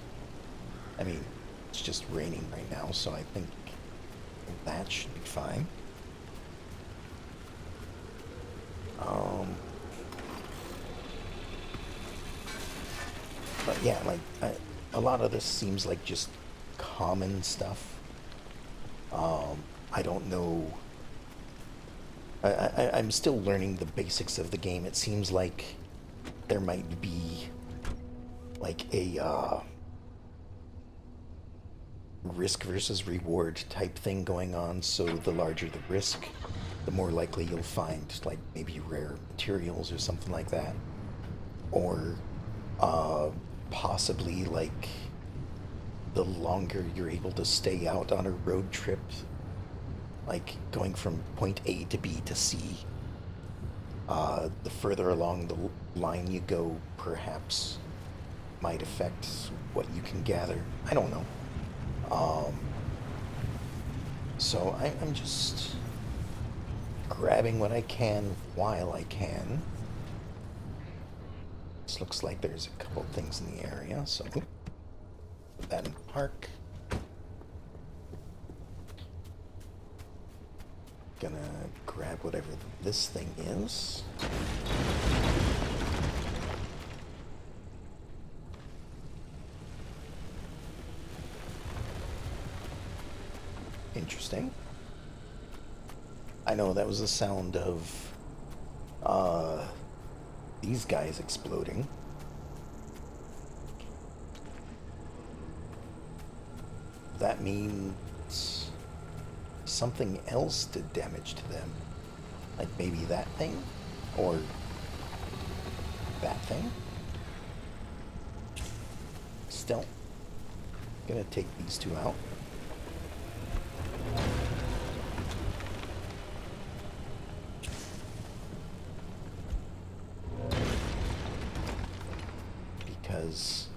I mean, it's just raining right now, so I think that should be fine. But yeah, like, a lot of this seems like just common stuff. I don't know. I'm still learning the basics of the game. It seems like there might be like a risk versus reward type thing going on. So the larger the risk, the more likely you'll find like maybe rare materials or something like that. Or possibly like the longer you're able to stay out on a road trip, like going from point A to B to C, the further along the line you go, perhaps might affect what you can gather. I don't know. So I'm just grabbing what I can while I can. This looks like there's a couple things in the area, so put that in park. Gonna grab whatever this thing is. Interesting. I know that was the sound of these guys exploding. That means something else did damage to them. Like maybe that thing? Or that thing? Still, gonna take these two out. Because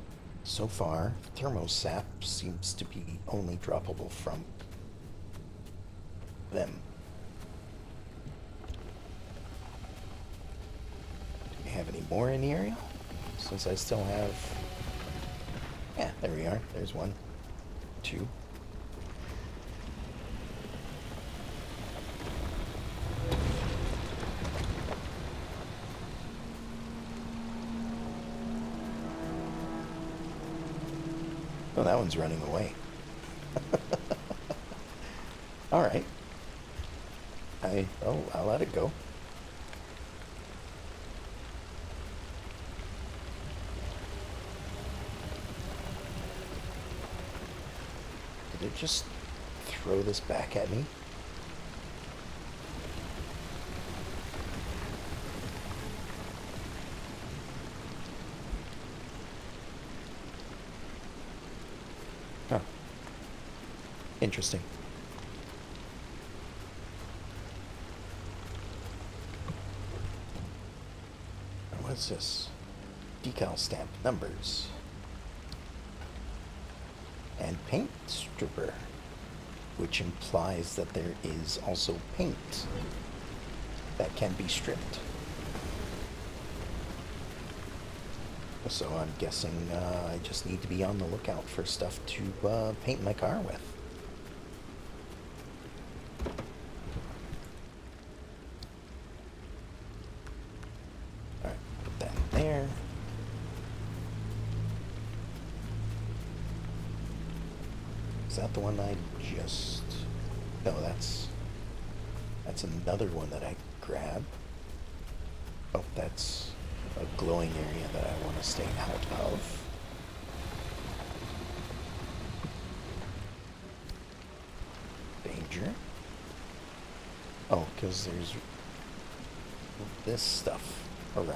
so far, thermosap seems to be only droppable from them. Do we have any more in the area? Since I still have... Yeah, there we are. There's one. Two. Oh, that one's running away. Alright. I'll let it go. Did it just throw this back at me? Huh. Interesting. What's this? Decal stamp numbers. And paint stripper, which implies that there is also paint that can be stripped. So I'm guessing I just need to be on the lookout for stuff to paint my car with. Alright, put that in there. Is that the one I just... No, that's another one that I grabbed. Oh, that's a glowing area that I want to stay out of. Danger. Oh, because there's this stuff around.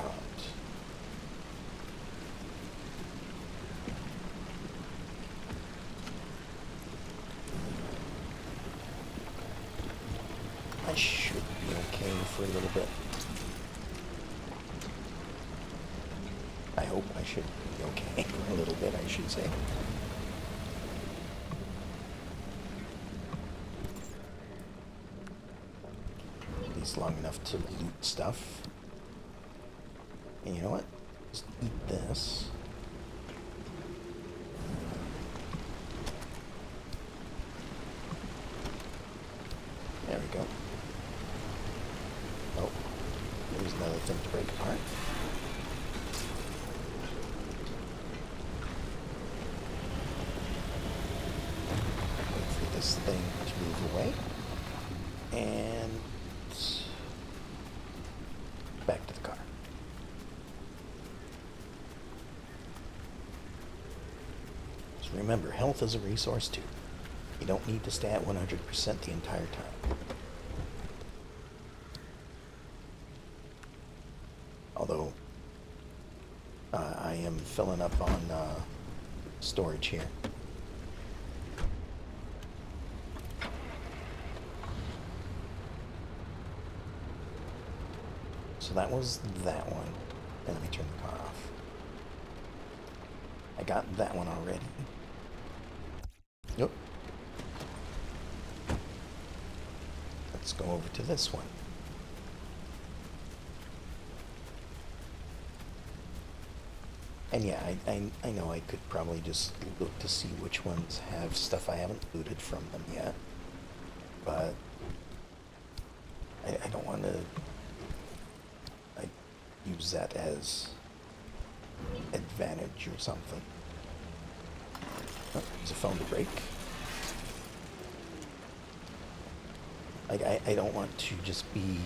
I should be okay for a little bit. I hope I should be okay for a little bit, I should say. At least long enough to loot stuff. And you know what? Just eat this. There we go. Oh, there's another thing to break apart. Wait for this thing to move away. And back to the car. Just remember, health is a resource too. You don't need to stay at 100% the entire time. Although, I am filling up on storage here. So that was that one. And let me turn the car off. I got that one already. Nope. Let's go over to this one. And yeah, I know I could probably just look to see which ones have stuff I haven't looted from them yet. But I don't want to use that as advantage or something. Oh, there's a phone to break. I don't want to just be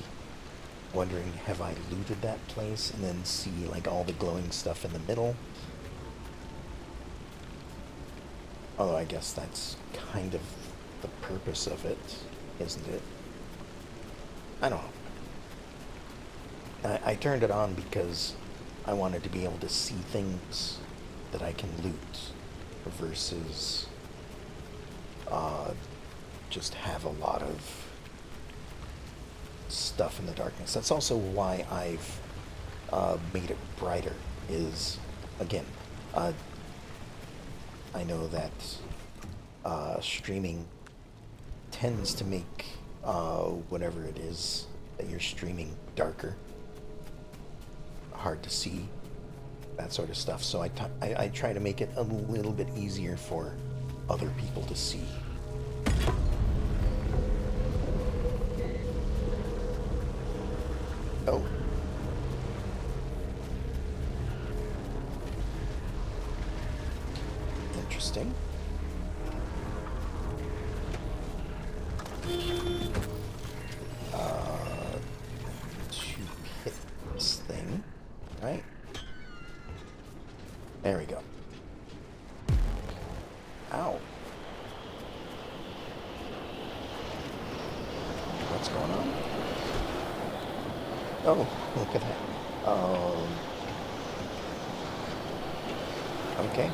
wondering, have I looted that place, and then see like all the glowing stuff in the middle. Although I guess that's kind of the purpose of it, isn't it? I don't know. I turned it on because I wanted to be able to see things that I can loot versus just have a lot of stuff in the darkness. That's also why I've made it brighter, is, again, I know that streaming tends to make whatever it is that you're streaming darker, hard to see, that sort of stuff. So I try to make it a little bit easier for other people to see. Oh. Interesting. To hit this thing, right? There we go. Ow. What's going on? Oh, look at that. Okay.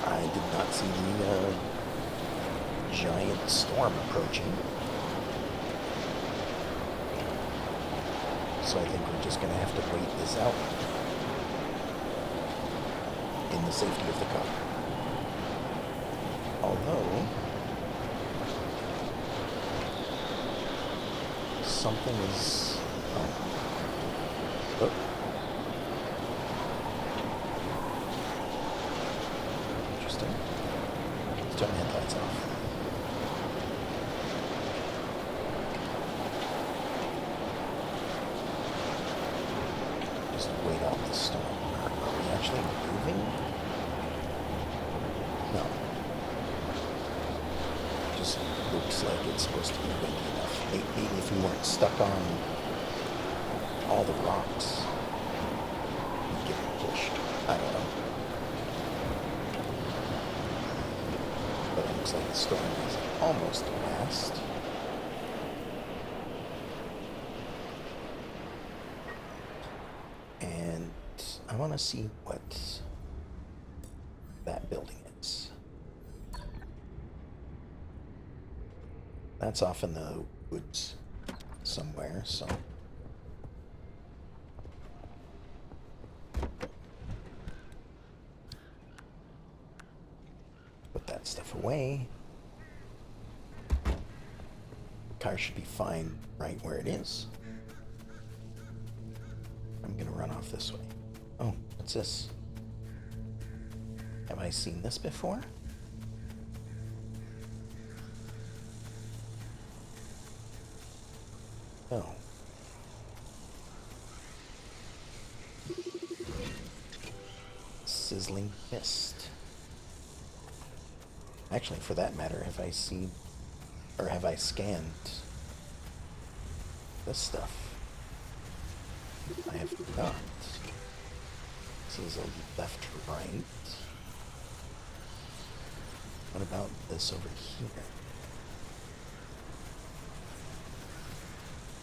I did not see the giant storm approaching. So I think we're just going to have to wait this out in the safety of the car. Although something is... Oh. Interesting. Let's turn the headlights off. Just wait out the storm. Are we actually moving? No. Just looks like it's supposed to be windy enough. Maybe if we weren't stuck on all the rocks, we'd get pushed. I don't know. But it looks like the storm is almost past. And I want to see what that building is. That's off in the woods somewhere, so... Put that stuff away. Car should be fine right where it is. I'm gonna run off this way. Oh, what's this? Have I seen this before? Oh. Sizzling mist. Actually, for that matter, have I seen, or have I scanned this stuff? I have not. This is a left right. What about this over here?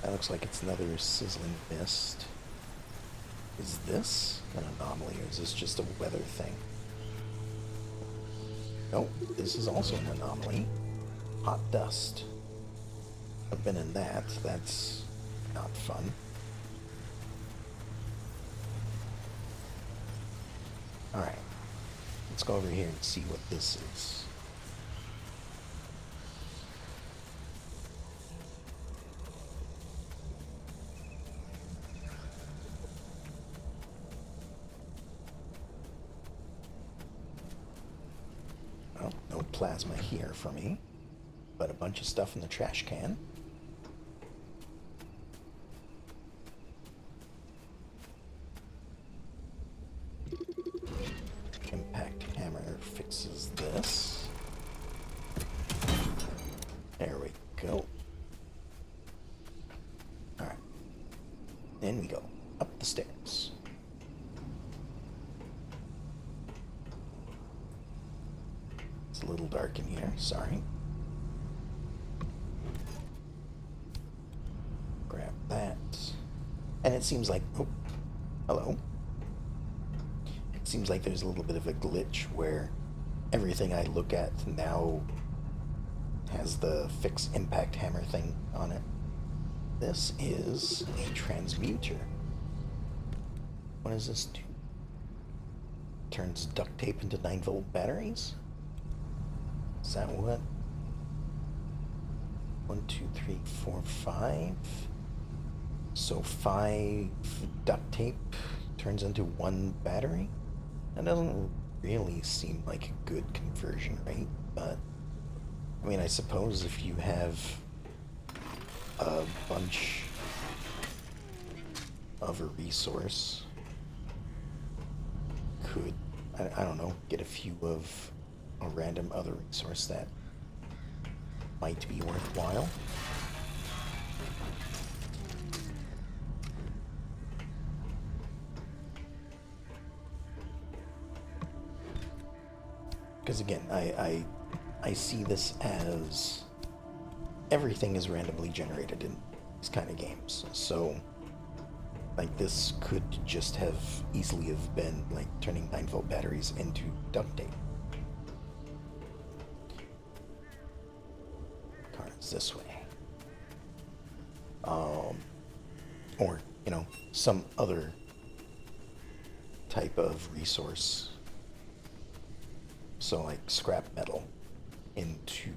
That looks like it's another sizzling mist. Is this an anomaly, or is this just a weather thing? Nope, this is also an anomaly. Hot dust. I've been in that. That's not fun. Alright. Let's go over here and see what this is. Well, no plasma here for me, but a bunch of stuff in the trash can. Impact hammer fixes this. There we go. Alright. Then we go up the stairs. It's a little dark in here, sorry. Grab that. And it seems like... Oh, hello. It seems like there's a little bit of a glitch where everything I look at now has the fix impact hammer thing on it. This is a transmuter. What does this do? Turns duct tape into 9-volt batteries? Is that what? 1, 2, 3, 4, 5. So 5 duct tape turns into 1 battery? That doesn't really seem like a good conversion rate, but I mean, I suppose if you have a bunch of a resource, could, I don't know, get a few of a random other resource that might be worthwhile. Because again, I see this as everything is randomly generated in these kind of games. So, like, this could just have easily have been like turning 9-volt batteries into duct tape. Cards this way. Or, you know, some other type of resource. So, like, scrap metal into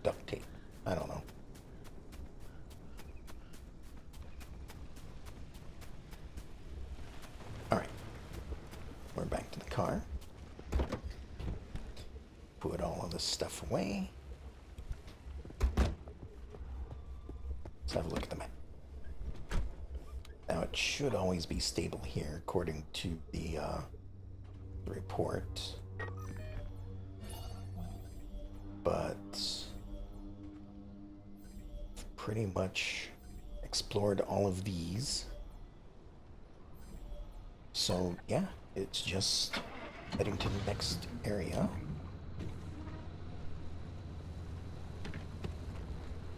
duct tape. I don't know. Alright. We're back to the car. Put all of this stuff away. Let's have a look at the map. Now, it should always be stable here, according to the report. But pretty much explored all of these. So yeah, it's just heading to the next area.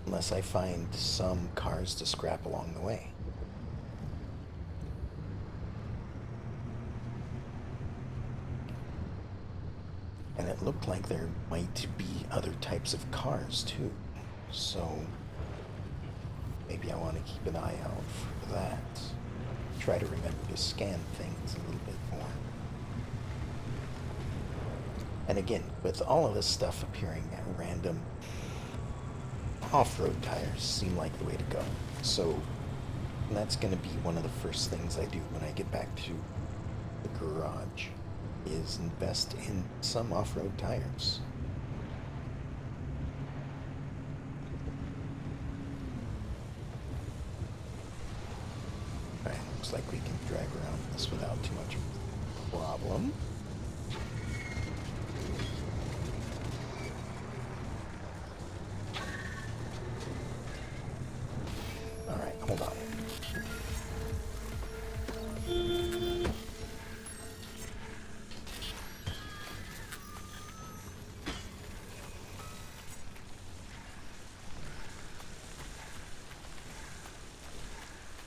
Unless I find some cars to scrap along the way. And it looked like there might be other types of cars too. So maybe I want to keep an eye out for that. Try to remember to scan things a little bit more. And again, with all of this stuff appearing at random, off-road tires seem like the way to go. So that's going to be one of the first things I do when I get back to the garage, is invest in some off-road tires. Alright, looks like we can drag around this without too much problem. Alright, hold on.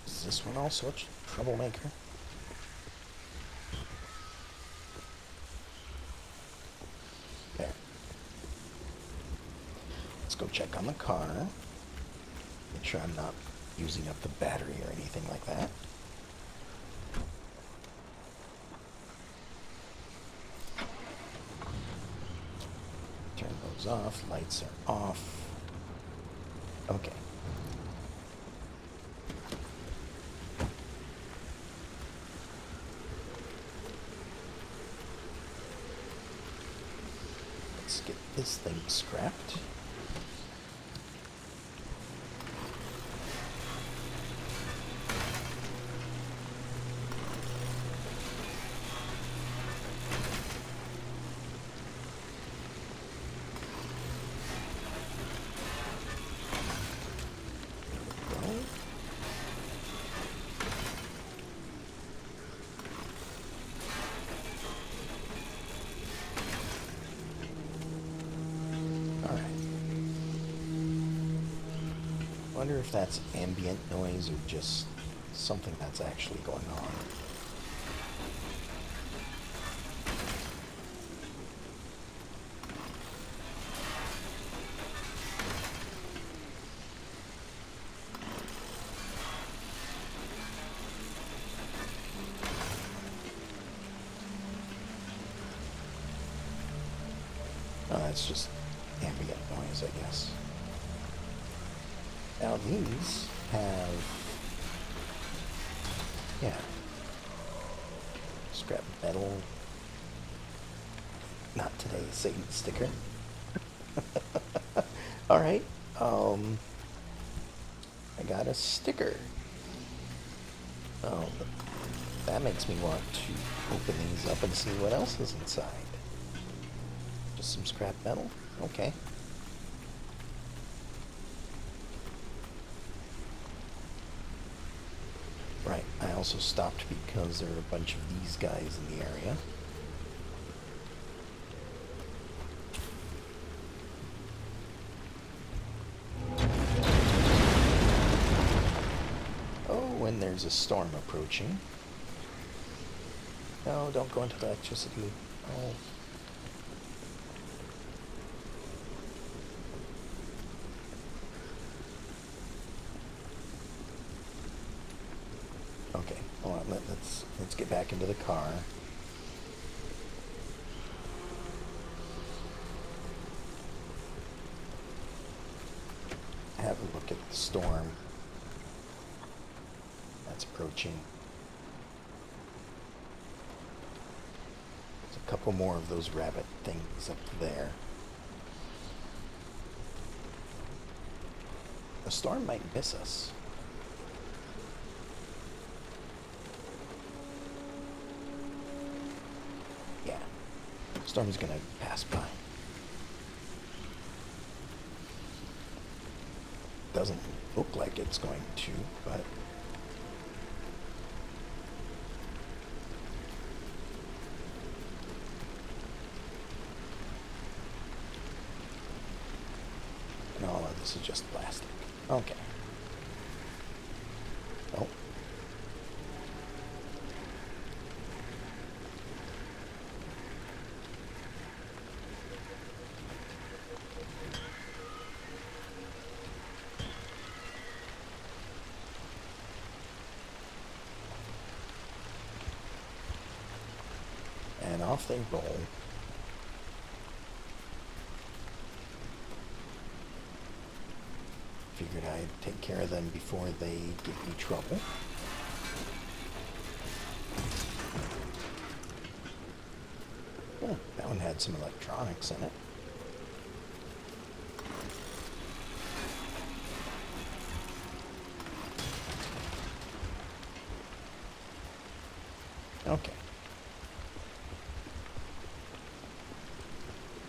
Is this one also a troublemaker? There. Let's go check on the car. Make sure I'm not using up the battery or anything like that. Turn those off. Lights are off. Okay. Let's get this thing scrapped. I wonder if that's ambient noise or just something that's actually going on. Oh, it's just ambient noise, I guess. Now these have, yeah, scrap metal, not today, Satan sticker. Alright, I got a sticker. Oh, that makes me want to open these up and see what else is inside. Just some scrap metal? Okay. Right, I also stopped because there are a bunch of these guys in the area. Oh, and there's a storm approaching. No, don't go into electricity. Oh. Okay, hold on, let's get back into the car. Have a look at the storm that's approaching. There's a couple more of those rabbit things up there. The storm might miss us. Yeah, storm's gonna pass by. Doesn't look like it's going to, but and all of this is just plastic. Okay. Oh. And off they roll. Figured I'd take care of them before they give me trouble. Oh, that one had some electronics in it. Okay.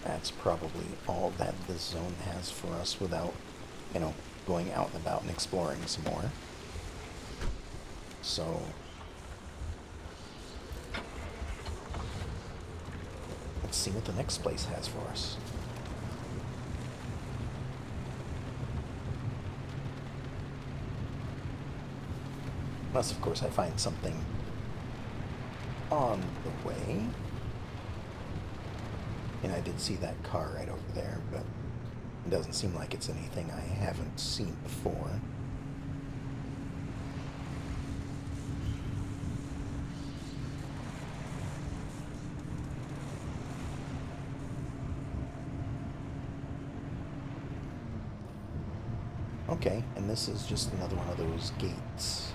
That's probably all that this zone has for us without, you know, going out and about and exploring some more. So let's see what the next place has for us. Unless, of course, I find something on the way. And I did see that car right over there, but it doesn't seem like it's anything I haven't seen before. Okay, and this is just another one of those gates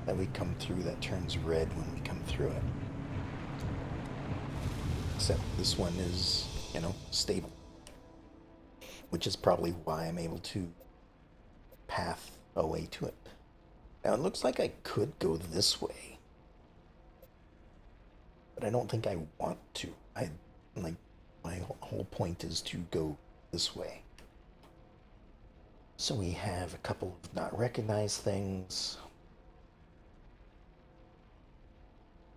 that we come through that turns red when we come through it. Except this one is, you know, stable. Which is probably why I'm able to path a way to it. Now it looks like I could go this way. But I don't think I want to. My whole point is to go this way. So we have a couple of not recognized things.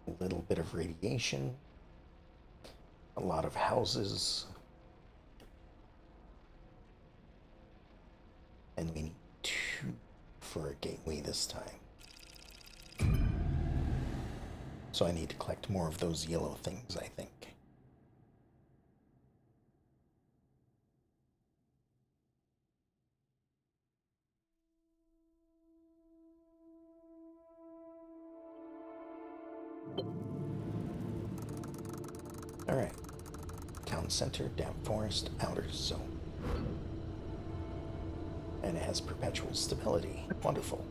A little bit of radiation. A lot of houses. And we need 2 for a gateway this time. So I need to collect more of those yellow things, I think. Alright. Town center, damp forest, outer zone. And it has perpetual stability. Wonderful.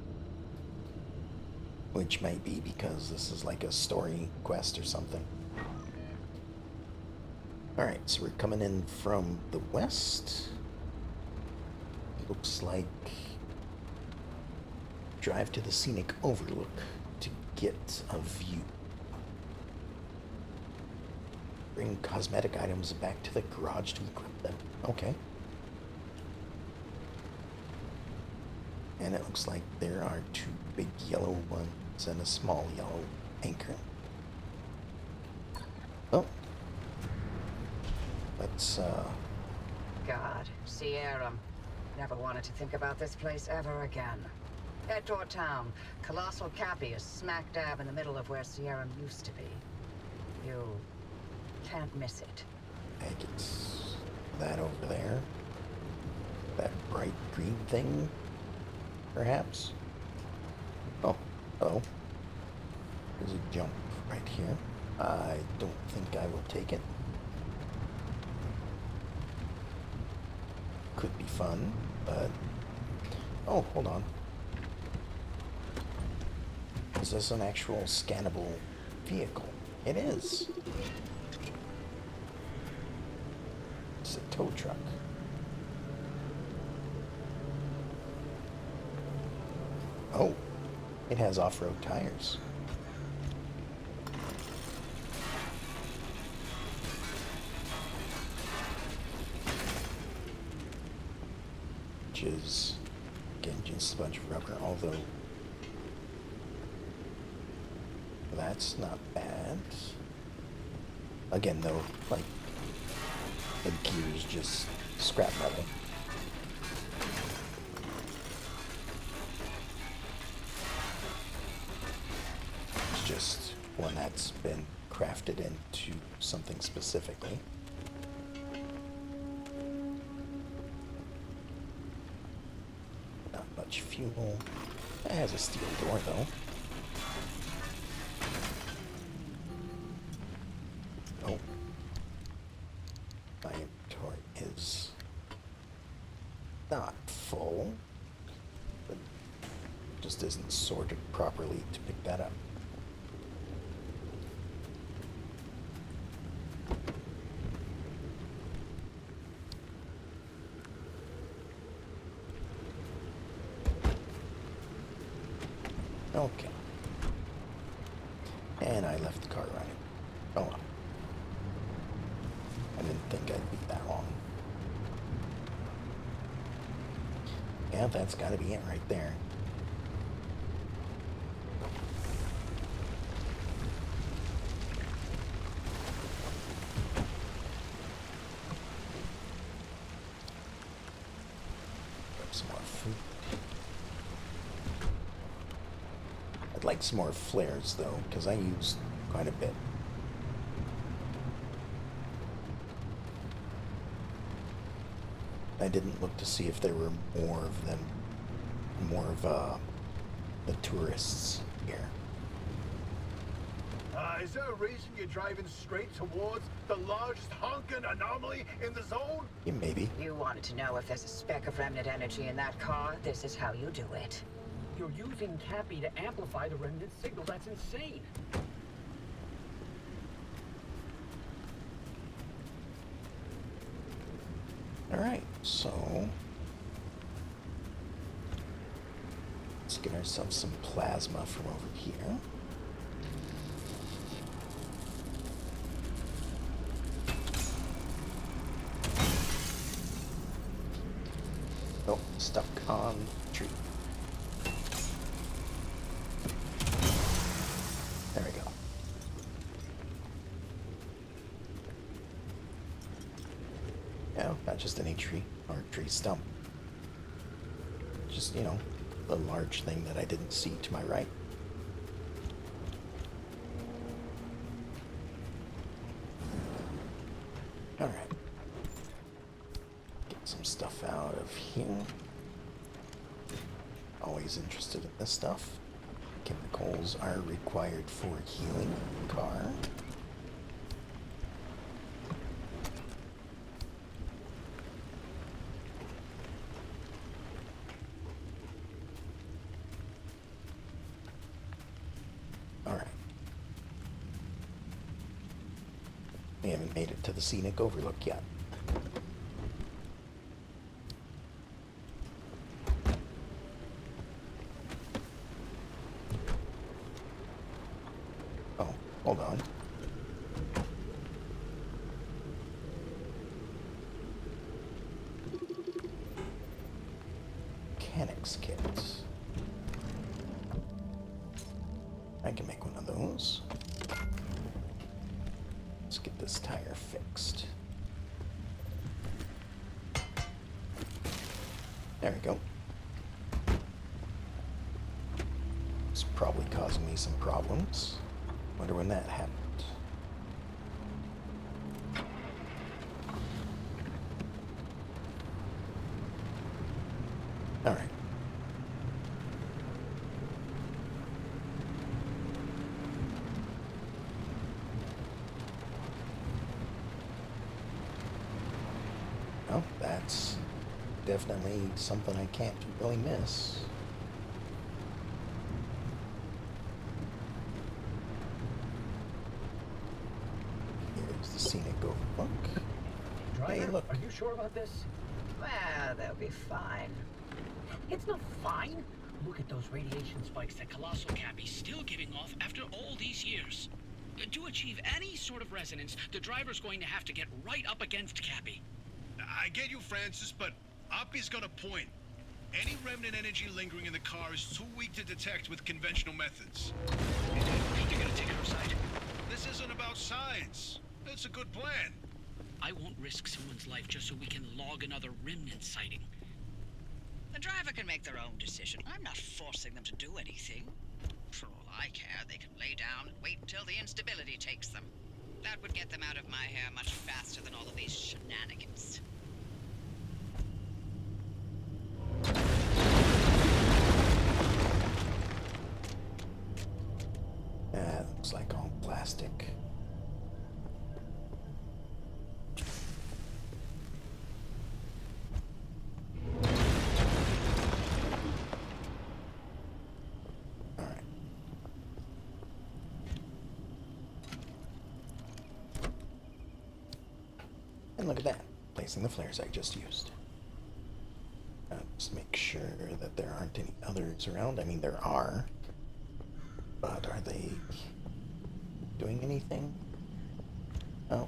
Which might be because this is like a story quest or something. Alright, so we're coming in from the west. Looks like drive to the scenic overlook to get a view. Bring cosmetic items back to the garage to equip them. Okay. And it looks like there are 2 big yellow ones and a small yellow anchor. Oh. Let's, God, Sierra. Never wanted to think about this place ever again. Head toward town. Colossal Cappy is smack dab in the middle of where Sierra used to be. You can't miss it. I think it's that over there. That bright green thing, perhaps? Oh, hello. There's a jump right here. I don't think I will take it. Could be fun, but... Oh, hold on. Is this an actual scannable vehicle? It is. It's a tow truck. Oh, it has off-road tires. Which is, again, just a bunch of rubber, although that's not bad. Again, though, like, the gear's just scrap metal. It's just one that's been crafted into something specifically. Not much fuel. It has a steel door, though. Oh. My inventory is not full, but just isn't sorted properly to pick that up. Okay. And I left the car running. Oh well. I didn't think I'd be that long. Yeah, that's gotta be it right there. Grab some more food. I'd like some more flares though, because I used quite a bit. I didn't look to see if there were more of them, more of the tourists here. Is there a reason you're driving straight towards the largest honking anomaly in the zone? Yeah, maybe. You wanted to know if there's a speck of remnant energy in that car? This is how you do it. You're using Cappy to amplify the remnant signal. That's insane. Alright, so let's get ourselves some plasma from over here. Oh, stuck on the tree. There we go. Yeah, not just any tree or tree stump. Just, you know, the large thing that I didn't see to my right. Alright. Get some stuff out of here. Always interested in this stuff. Chemicals are required for healing the car. Alright. We haven't made it to the scenic overlook yet. Oh, hold on. Mechanics kits. I can make one of those. Let's get this tire fixed. There we go. It's probably causing me some problems. Wonder when that happened. All right. Well, that's definitely something I can't really miss. Here's the scenic overlook. Hey, Driver, look. are you sure about this? Well, they'll be fine. It's not fine. Look at those radiation spikes that Colossal Cappy's still giving off after all these years. To achieve any sort of resonance, the driver's going to have to get right up against Cappy. I get you, Francis, but Oppie's got a point. Any remnant energy lingering in the car is too weak to detect with conventional methods. You're gonna take her side? This isn't about science. It's a good plan. I won't risk someone's life just so we can log another remnant sighting. The driver can make their own decision. I'm not forcing them to do anything. For all I care, they can lay down and wait until the instability takes them. That would get them out of my hair much faster than all of these shenanigans. Looks like all plastic. Alright. And look at that, placing the flares I just used. Just make sure that there aren't any others around. I mean, there are. But are they doing anything? Oh.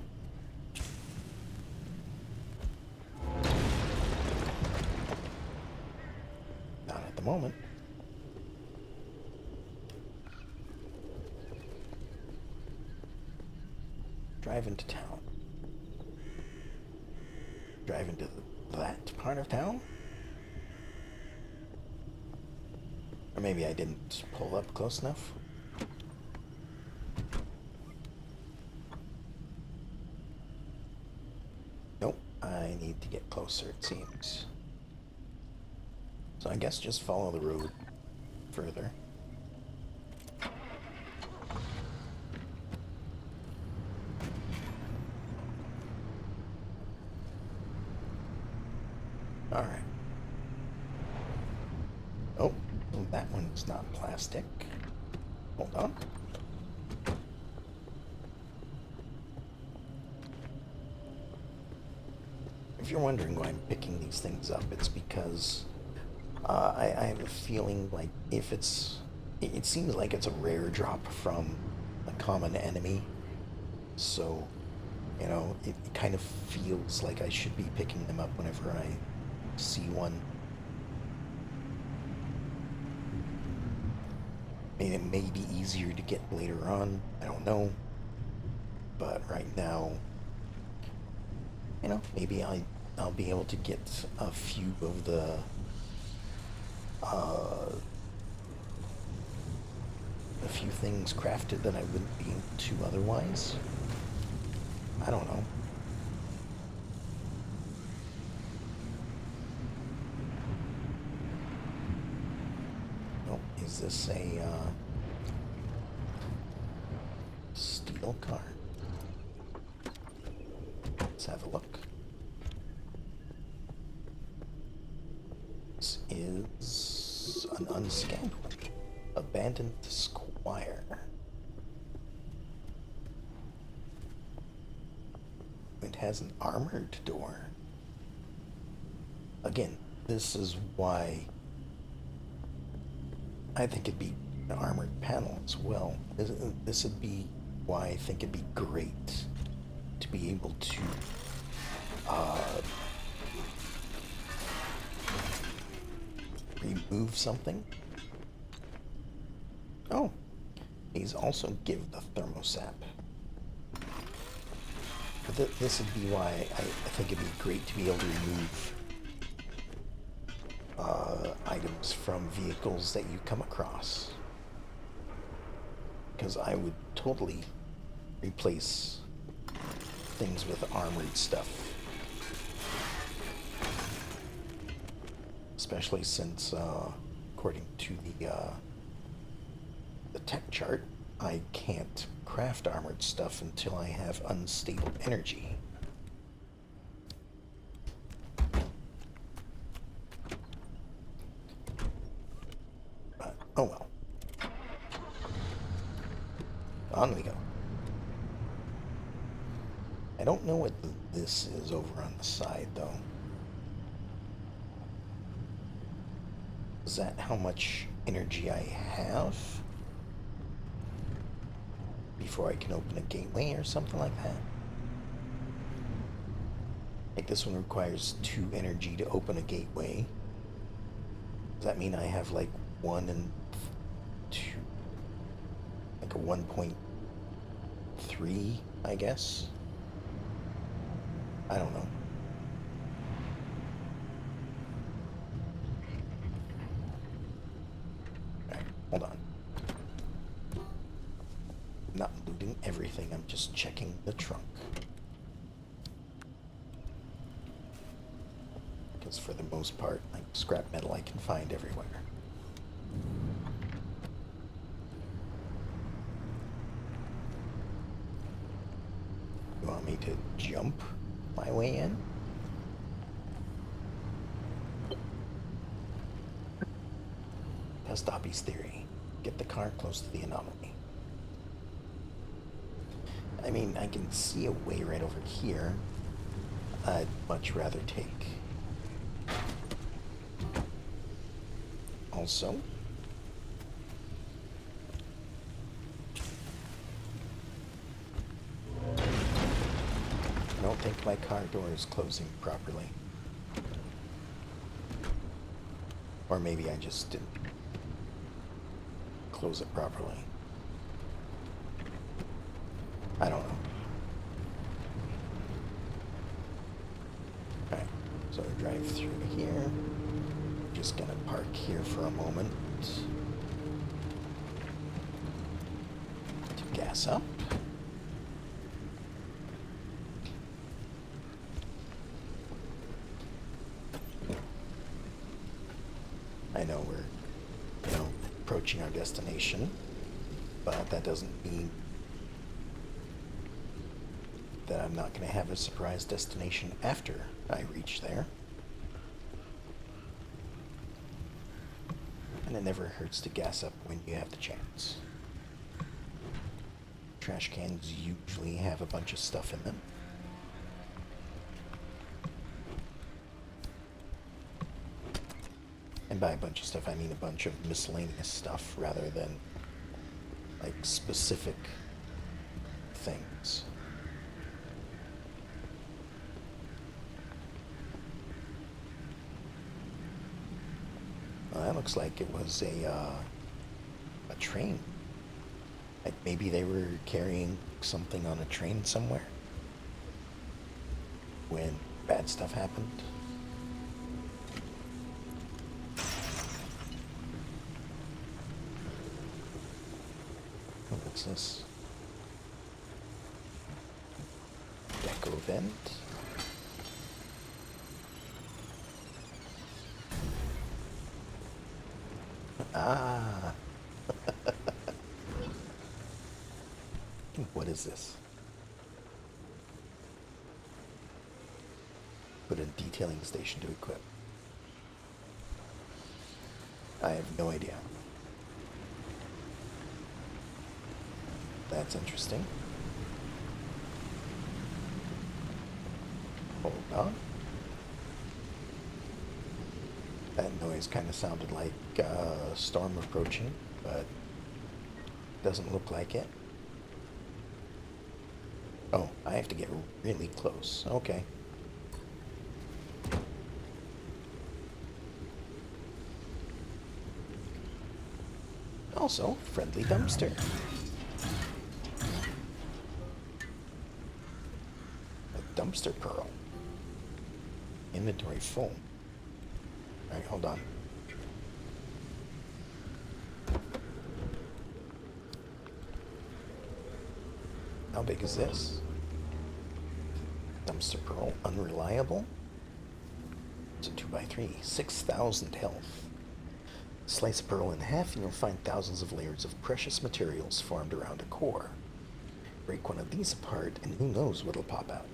Not at the moment. Drive into town. Drive into that part of town? Or maybe I didn't pull up close enough. Nope, I need to get closer, it seems. So I guess just follow the road further. Alright. Oh, that one's not plastic. Hold on. If you're wondering why I'm picking these things up, it's because I have a feeling like if it's... It seems like it's a rare drop from a common enemy. So, you know, it kind of feels like I should be picking them up whenever I see one. I mean, it may be easier to get later on, I don't know. But right now, you know, maybe I'll be able to get a few of the a few things crafted that I wouldn't be able to otherwise. I don't know. Oh, is this a steel car? Let's have a look. This is an unscanned one. Abandoned Squire. It has an armored door. Again, this is why I think it'd be an armored panel as well. This would be why I think it'd be great to be able to remove something. Oh, these also give the thermosap. But this would be why I think it'd be great to be able to remove items from vehicles that you come across. Because I would totally replace things with armored stuff. Especially since, according to the tech chart, I can't craft armored stuff until I have unstable energy. But, oh well. On we go. I don't know what this is over on the side, though. Is that how much energy I have before I can open a gateway or something like that? Like this one requires 2 energy to open a gateway. Does that mean I have like 1 and 2? Like a 1.3, I guess? I don't know. Alright, hold on. Not looting everything, I'm just checking the trunk. Because for the most part, like scrap metal I can find everywhere. You want me to jump my way in? Pastapi's theory. Get the car close to the anomaly. I mean, I can see a way right over here. I'd much rather take. Also, I don't think my car door is closing properly. Or maybe I just didn't close it properly. I don't know. Alright, so drive through here. Just gonna park here for a moment to gas up. I know we're, approaching our destination, but that doesn't mean that I'm not going to have a surprise destination after I reach there. And it never hurts to gas up when you have the chance. Trash cans usually have a bunch of stuff in them. And by a bunch of stuff, I mean a bunch of miscellaneous stuff rather than like specific things. Well, that looks like it was a train. Like maybe they were carrying something on a train somewhere when bad stuff happened. What's this? Deco vent. Ah. What is this? Put a detailing station to equip. I have no idea. That's interesting. Hold on. That noise kind of sounded like a storm approaching, but doesn't look like it. Oh, I have to get really close. Okay. Also, friendly dumpster. A dumpster pearl. Inventory full. Alright, hold on. How big is this? Dumpster pearl, unreliable. It's a 2x3, 6,000 health. Slice a pearl in half and you'll find thousands of layers of precious materials formed around a core. Break one of these apart and who knows what'll pop out.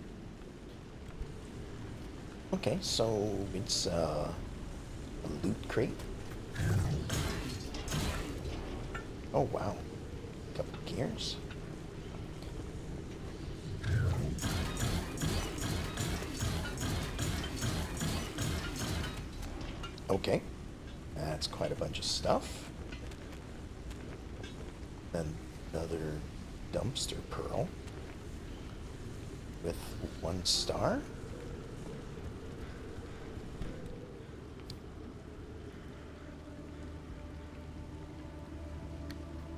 Okay, so it's a loot crate. Oh wow, couple gears. Okay, that's quite a bunch of stuff. Another dumpster pearl with 1 star.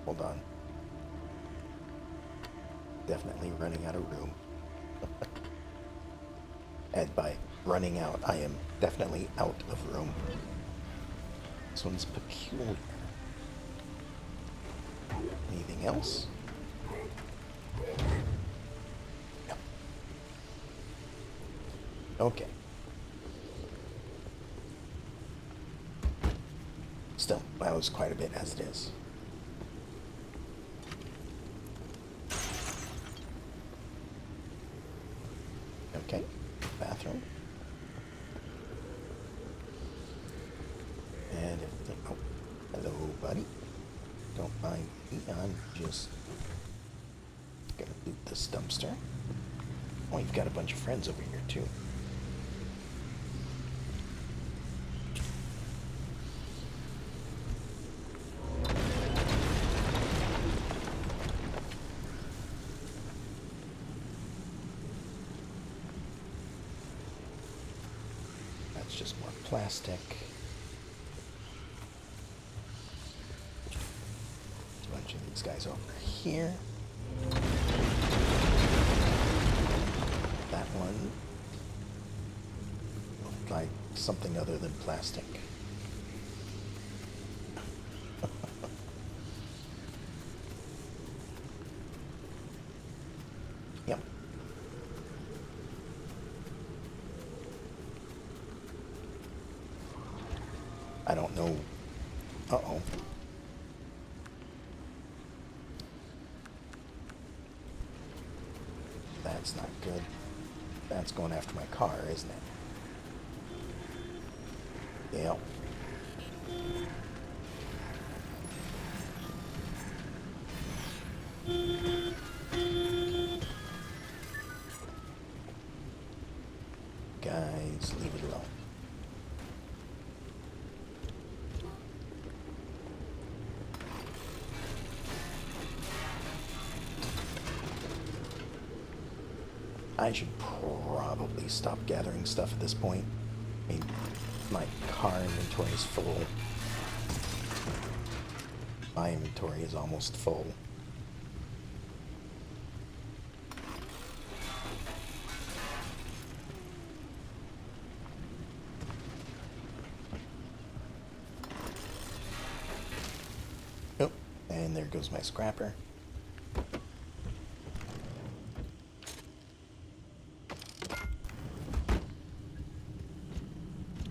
Hold on. Definitely running out of room. And by running out, I am definitely out of room. This one's peculiar. Anything else? No. Okay. Still, that was quite a bit as it is. Okay, bathroom. And everything. Oh, hello, buddy. Don't mind me. I'm just gonna loot this dumpster. Oh, you've got a bunch of friends over here, too. Just more plastic. A bunch of these guys over here. That one looked like something other than plastic. Yep. I don't know. Uh-oh. That's not good. That's going after my car, isn't it? Yep. Guys, leave it alone. I should probably stop gathering stuff at this point. I mean, my car inventory is full. My inventory is almost full. Oh, and there goes my scrapper.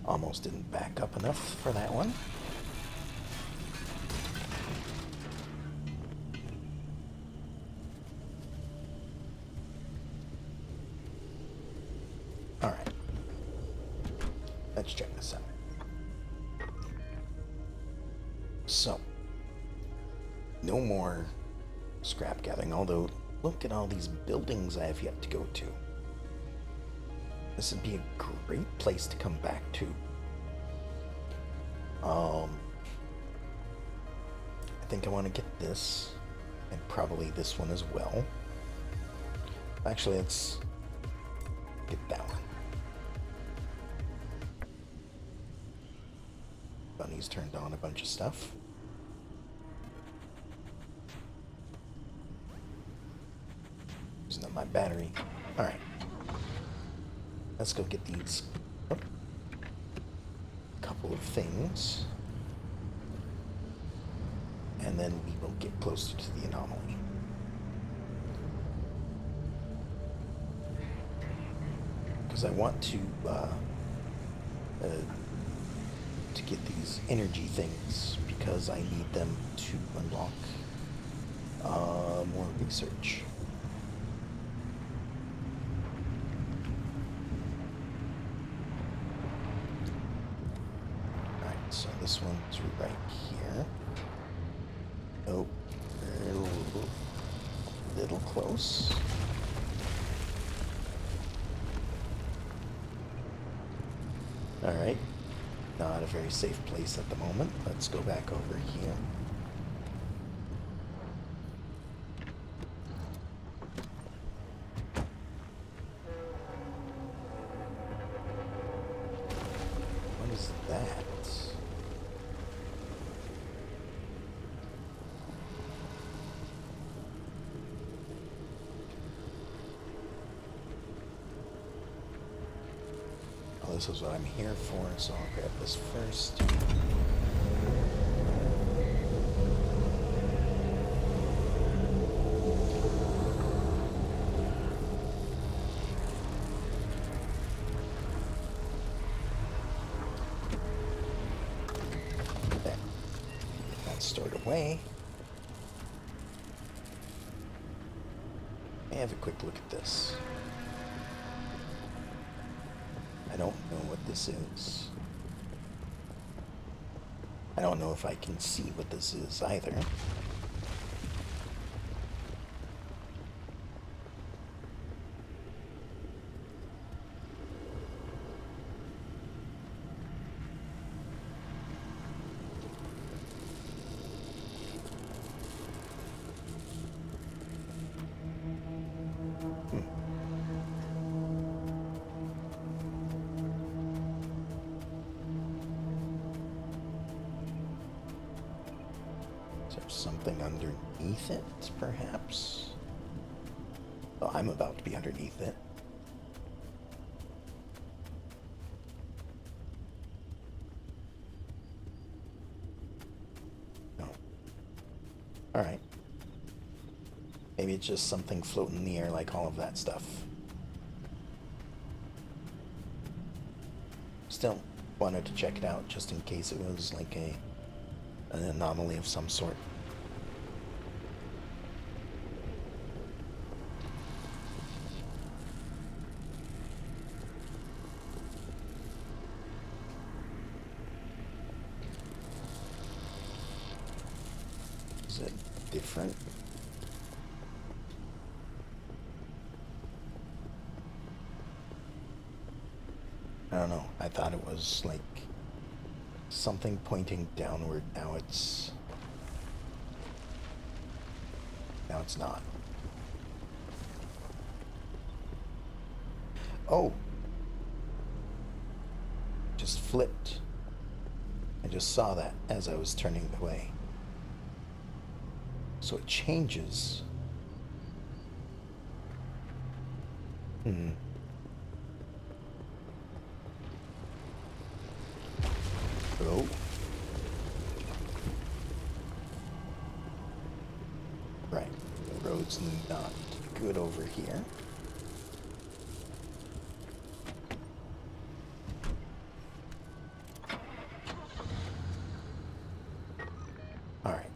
Almost didn't back up enough for that one. All right. Let's check this out. So, no more scrap gathering, although look at all these buildings I have yet to go to. This would be a great place to come back to. I think I want to get this, and probably this one as well. Actually, let's get that one. Bunny's turned on a bunch of stuff. Using up my battery. Alright. Let's go get these couple of things. And then we will get closer to the anomaly. Because I want to get these energy things, because I need them to unlock more research. Alright, so this one's right here. Oh, a little close. Alright, not a very safe place at the moment. Let's go back over here. What is that? Oh, this is what I'm here for, so I'll grab this first. There. That's stored away. Have a quick look at this. I don't know what this is. I don't know if I can see what this is either. Is there something underneath it, perhaps? Oh, I'm about to be underneath it. No. Alright. Maybe it's just something floating in the air like all of that stuff. Still wanted to check it out just in case it was like an anomaly of some sort. Is it different? I don't know. I thought it was like something pointing downward. Now it's not. Oh. Just flipped. I just saw that as I was turning away. So it changes. Oh. Right. The road's not good over here. Alright.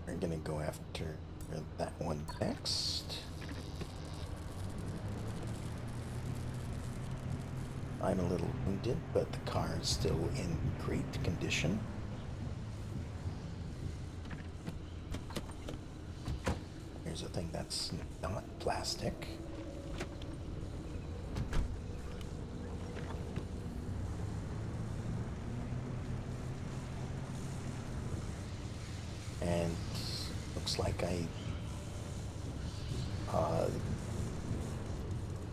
We're gonna go after that one next. I'm a little wounded, but the car is still in great condition. Here's a thing that's not plastic. And looks like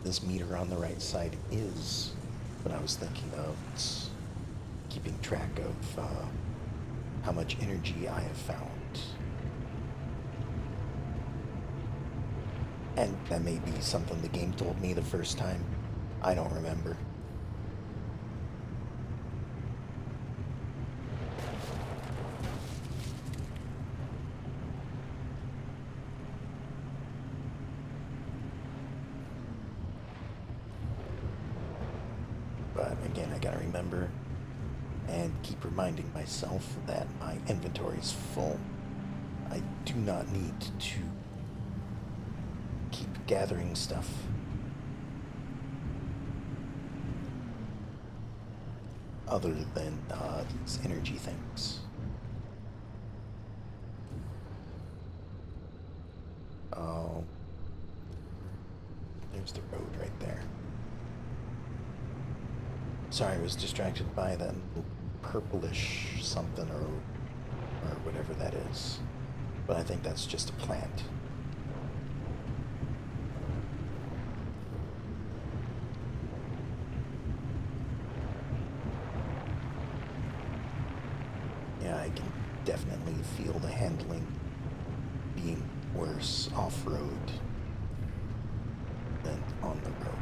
this meter on the right side is what I was thinking of. It's keeping track of how much energy I have found. And that may be something the game told me the first time. I don't remember. But again, I gotta remember and keep reminding myself that my inventory is full. I do not need to keep gathering stuff. Other than these energy things. Oh, there's the road right there. Sorry, I was distracted by that purplish something or whatever that is. But I think that's just a plant. Yeah, I can definitely feel the handling being worse off-road than on the road.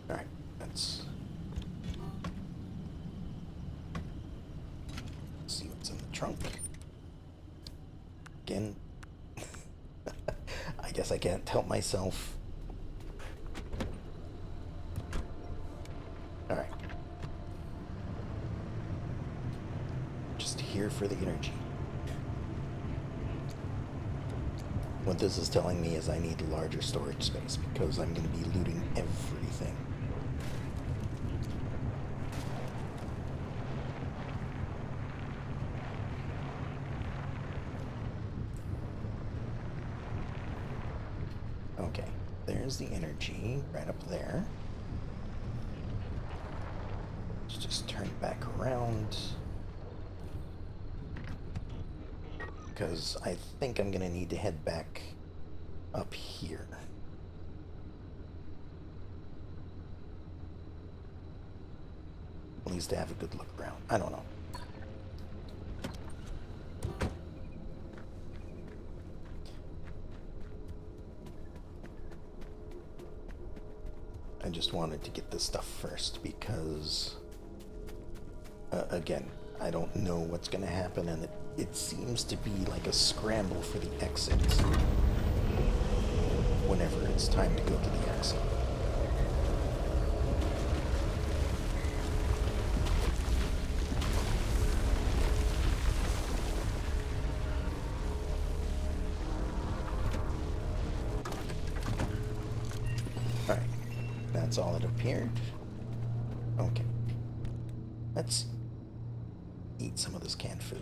Alright, let's see what's in the trunk. Again, I guess I can't help myself. Alright. Just here for the energy. What this is telling me is I need a larger storage space because I'm going to be looting everything. Okay, there's the energy right up there. Let's just turn back around. Because I think I'm going to need to head back up here. At least to have a good look around. I don't know. I just wanted to get this stuff first because, again, I don't know what's going to happen, and it seems to be like a scramble for the exit whenever it's time to go to the exit. Alright. That's all it appeared. Okay. Let's eat some of this canned food.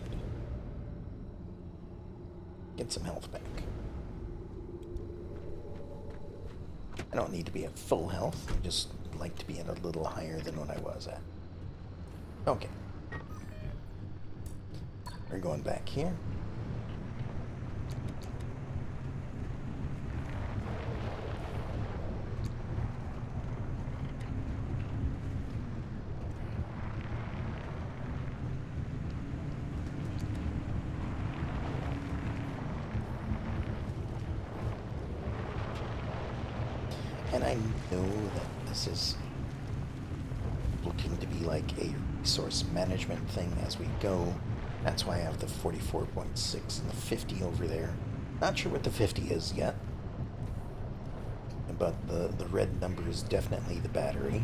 Get some health back. I don't need to be at full health. I just like to be at a little higher than what I was at. Okay. We're going back here. And I know that this is looking to be like a resource management thing as we go. That's why I have the 44.6 and the 50 over there. Not sure what the 50 is yet. But the red number is definitely the battery.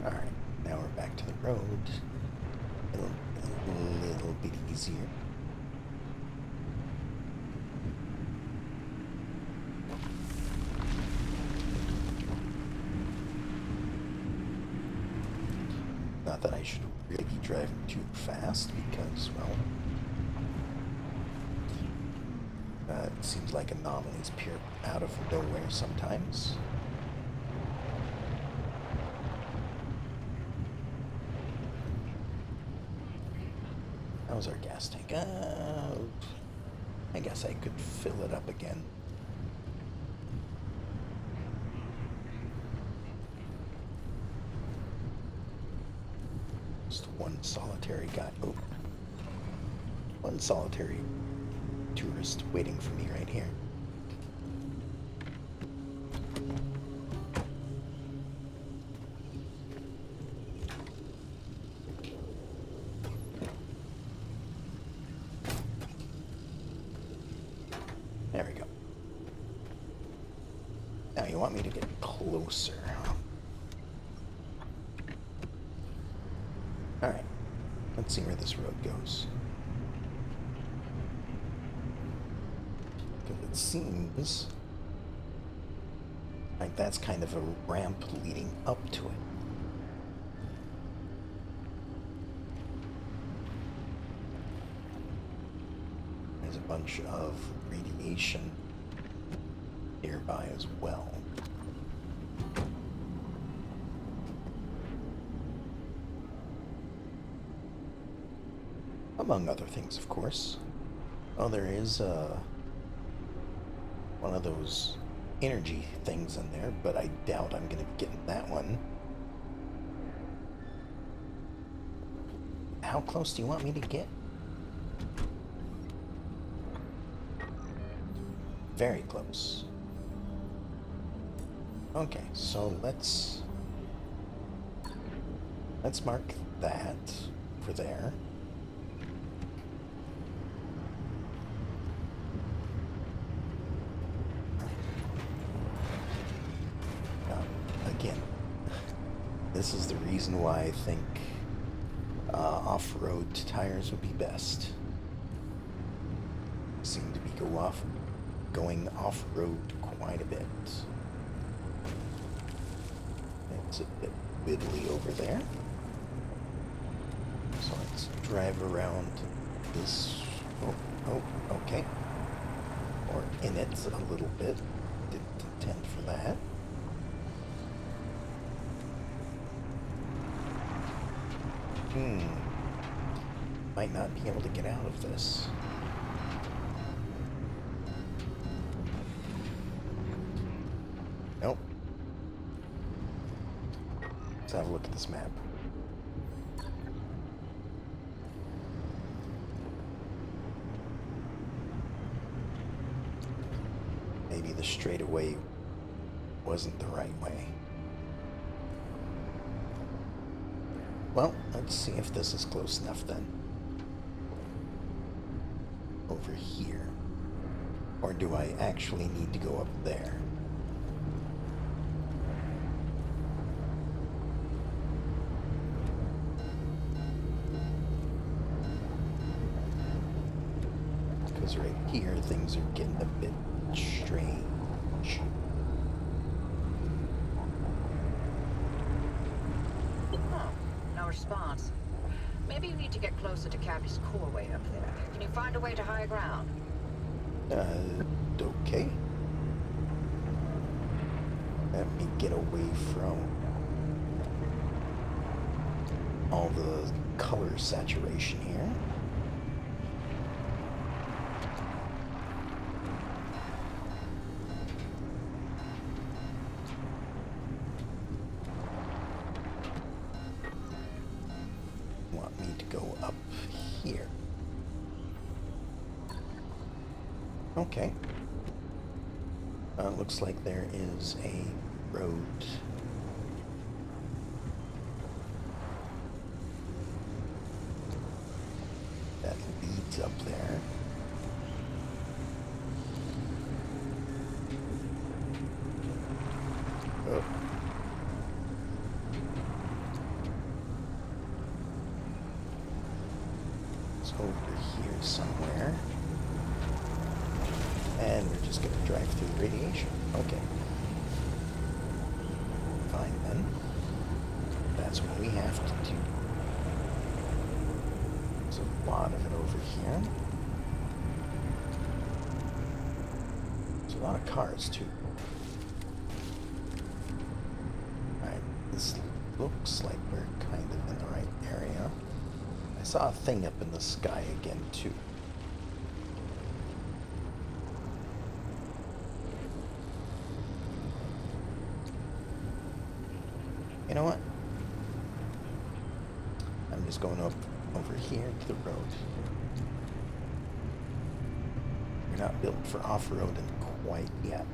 Alright, now we're back to the road. A little bit easier. Not that I should really be driving too fast because, well, it seems like anomalies appear out of nowhere sometimes. How's our gas tank? I guess I could fill it up again. Just one solitary guy. Oh, one solitary tourist waiting for me right here. There we go. Now you want me to get closer, huh? Alright. Let's see where this road goes. Because it seems like that's kind of a ramp leading up to it. There's a bunch of radiation nearby as well. Among other things, of course. Oh, there is one of those energy things in there, but I doubt I'm going to be getting that one. How close do you want me to get? Very close. Okay, so let's mark that for there. Again, this is the reason why I think off-road tires would be best. Seem to be going off-road quite a bit. It's a bit wibbly over there. So let's drive around this. Oh, okay. Or in it a little bit. Didn't intend for that. Might not be able to get out of this. Nope. Let's have a look at this map. Maybe the straightaway wasn't the right way. Well, let's see if this is close enough then. Over here. Or do I actually need to go up there? because right here things are getting a bit strange. Oh, no response. Maybe you need to get closer to Cappy's core way up there. Can you find a way to high ground? Okay. Let me get away from all the color saturation here. Want me to go up here. Okay. Looks like there is a road. That leads up there. Oh. It's over here somewhere. And we're just going to drive through radiation. Okay. Fine then. That's what we have to do. There's a lot of it over here. There's a lot of cars too. Alright, this looks like we're kind of in the right area. I saw a thing up in the sky again too. You know what? I'm just going up over here to the road. We're not built for off-roading quite yet.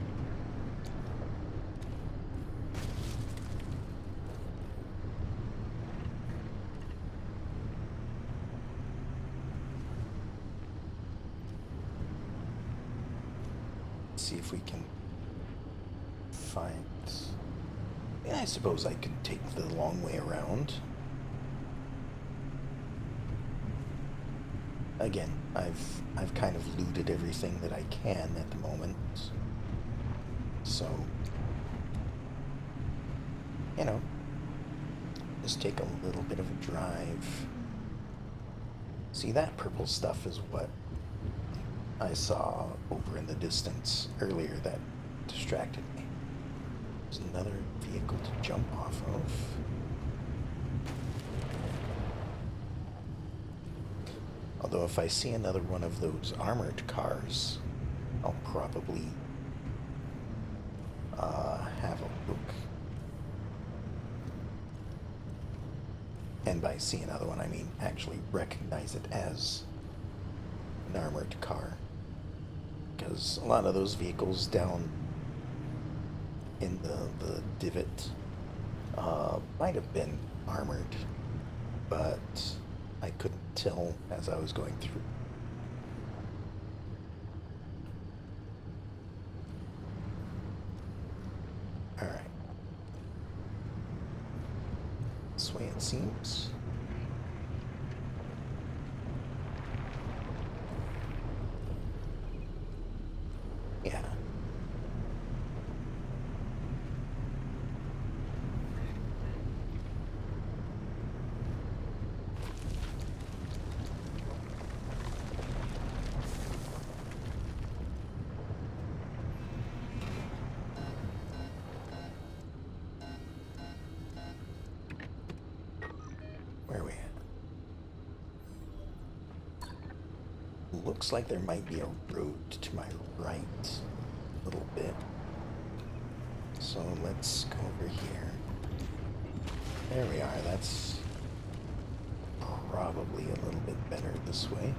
Let's see if we can find... Yeah, I suppose I could take the long way around. Again, I've kind of looted everything that I can at the moment. So, you know, just take a little bit of a drive. See, that purple stuff is what I saw over in the distance earlier that distracted me. There's another vehicle to jump off of. Although if I see another one of those armored cars, I'll probably have a look. And by see another one, I mean actually recognize it as an armored car. Because a lot of those vehicles down in the divot might have been armored, but I couldn't tell as I was going through. Alright. This way it seems. Yeah. Where are we at? Looks like there might be a road to my right a little bit. So let's go over here. There we are. That's probably a little bit better this way.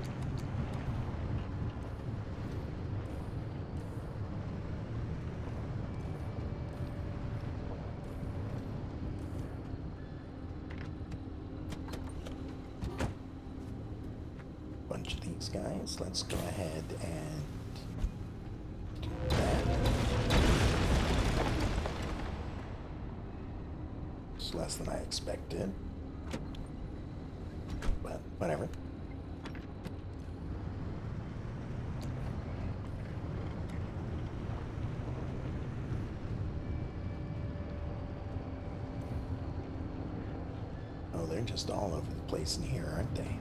Bunch of these guys. Let's go ahead and do that. It's less than I expected, but whatever. they're just all over the place in here, aren't they?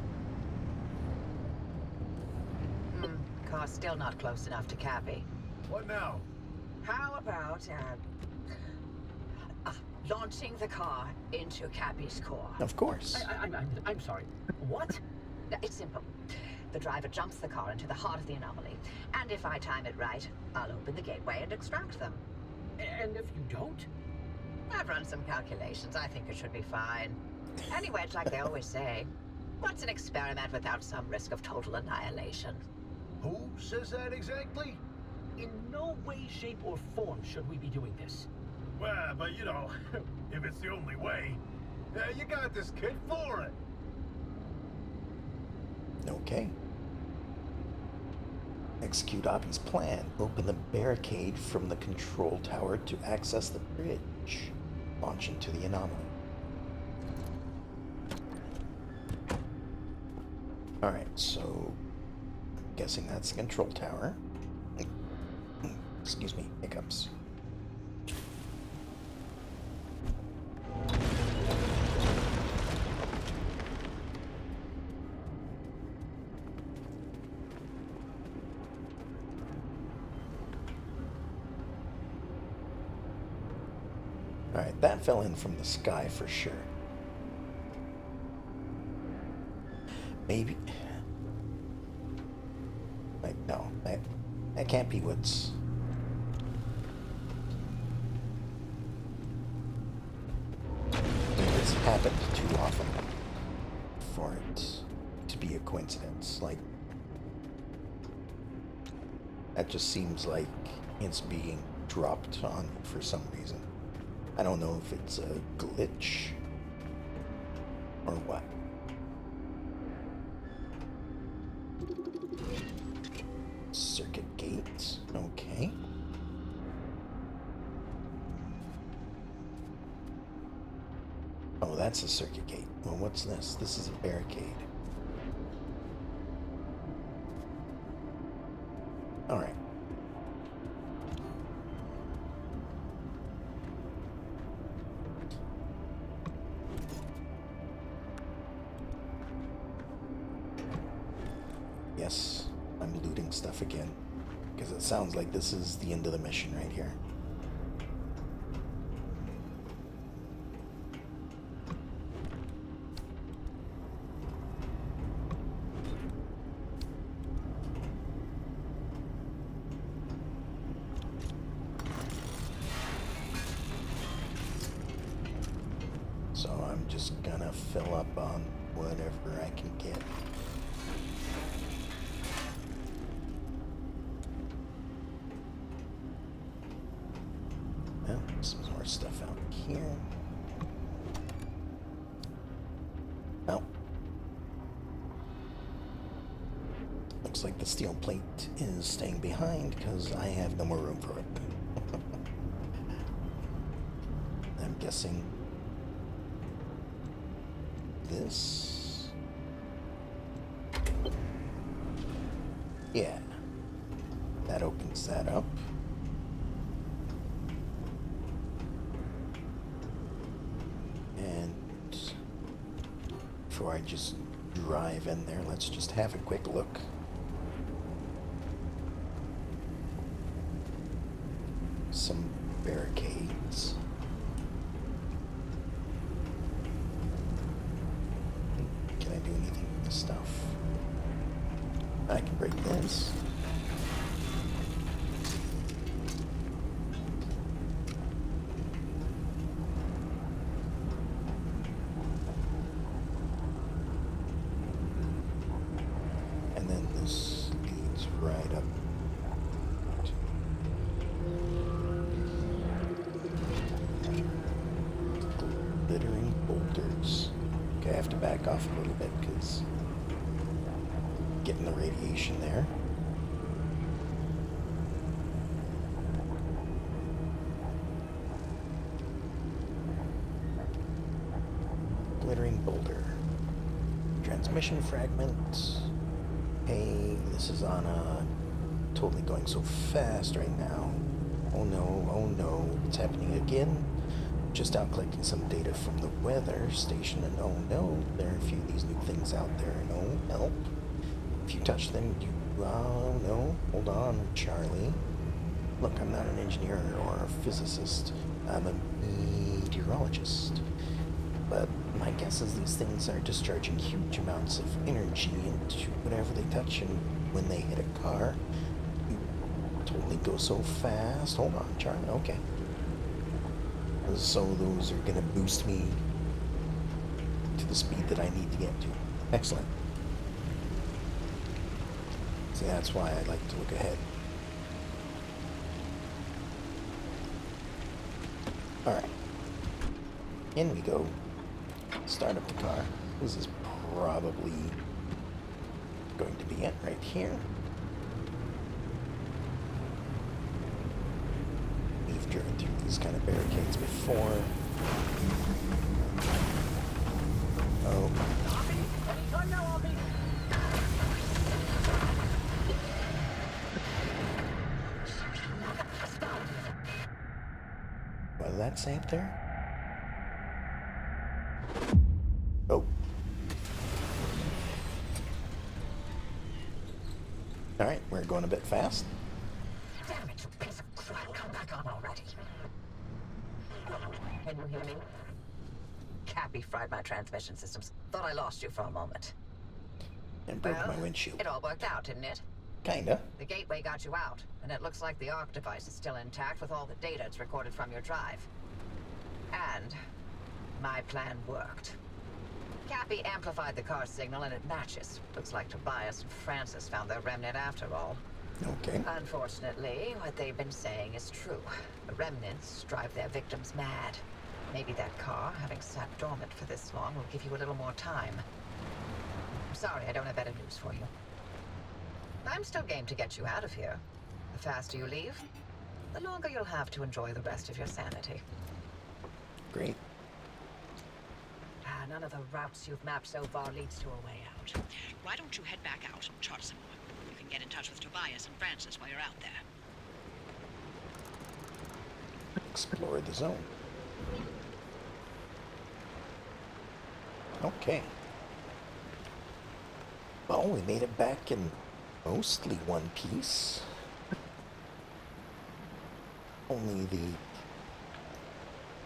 Car's still not close enough to Cappy. What now? How about, launching the car into Cappy's core? Of course. I'm sorry. What? It's simple. The driver jumps the car into the heart of the anomaly, and if I time it right, I'll open the gateway and extract them. And if you don't? I've run some calculations. I think it should be fine. Anyway, it's like they always say, what's an experiment without some risk of total annihilation? Who says that exactly? In no way, shape, or form should we be doing this. Well, but you know, if it's the only way, you got this kid for it. Okay. Execute Oppie's plan. Open the barricade from the control tower to access the bridge. Launch into the anomaly. Alright, so I'm guessing that's the control tower. Excuse me, hiccups. Alright, that fell in from the sky for sure. Maybe... Like, no, that can't be what's... It's happened too often for it to be a coincidence. Like, that just seems like it's being dropped on for some reason. I don't know if it's a glitch or what. Circuit gates, okay. Oh, that's a circuit gate. Well, what's this? This is a barricade. All right. Yes, I'm looting stuff again, because it sounds like this is the end of the mission right here. So I'm just gonna fill up on whatever I can get. Some more stuff out here. Oh. Looks like the steel plate is staying behind because I have no more room for it. I'm guessing this. Yeah. That opens that up. Before I just drive in there, let's just have a quick look. Some barricades. Can I do anything with this stuff? I can break this. Off a little bit because getting the radiation there. Glittering boulder. Transmission fragment. Hey, this is on a totally going so fast right now. Oh no, it's happening again. just out collecting some data from the weather station, and oh no, there are a few of these new things out there, and oh, help. If you touch them, you... Oh, no. Hold on, Charlie. Look, I'm not an engineer or a physicist. I'm a meteorologist. But my guess is these things are discharging huge amounts of energy into whatever they touch, and when they hit a car, you totally go so fast. Hold on, Charlie. Okay. So those are going to boost me to the speed that I need to get to. Excellent. See, that's why I like to look ahead. Alright. In we go. Start up the car. This is probably going to be it right here. We've driven through these kind of barricades before. Oh. What did that say up there? Oh. Alright, we're going a bit fast. Damn it, you piece of crap. Come back on already. Can you hear me? Cappy fried my transmission systems. Thought I lost you for a moment. And broke my windshield. It all worked out, didn't it? Kinda. The gateway got you out, and it looks like the ARC device is still intact with all the data it's recorded from your drive. And my plan worked. Cappy amplified the car signal and it matches. Looks like Tobias and Francis found their remnant after all. Okay. Unfortunately, what they've been saying is true. The remnants drive their victims mad. Maybe that car, having sat dormant for this long, will give you a little more time. I'm sorry, I don't have better news for you. I'm still game to get you out of here. The faster you leave, the longer you'll have to enjoy the rest of your sanity. Great. None of the routes you've mapped so far leads to a way out. Why don't you head back out and chart some more? You can get in touch with Tobias and Francis while you're out there. Explore the zone. Okay. Well, we made it back in mostly one piece. Only the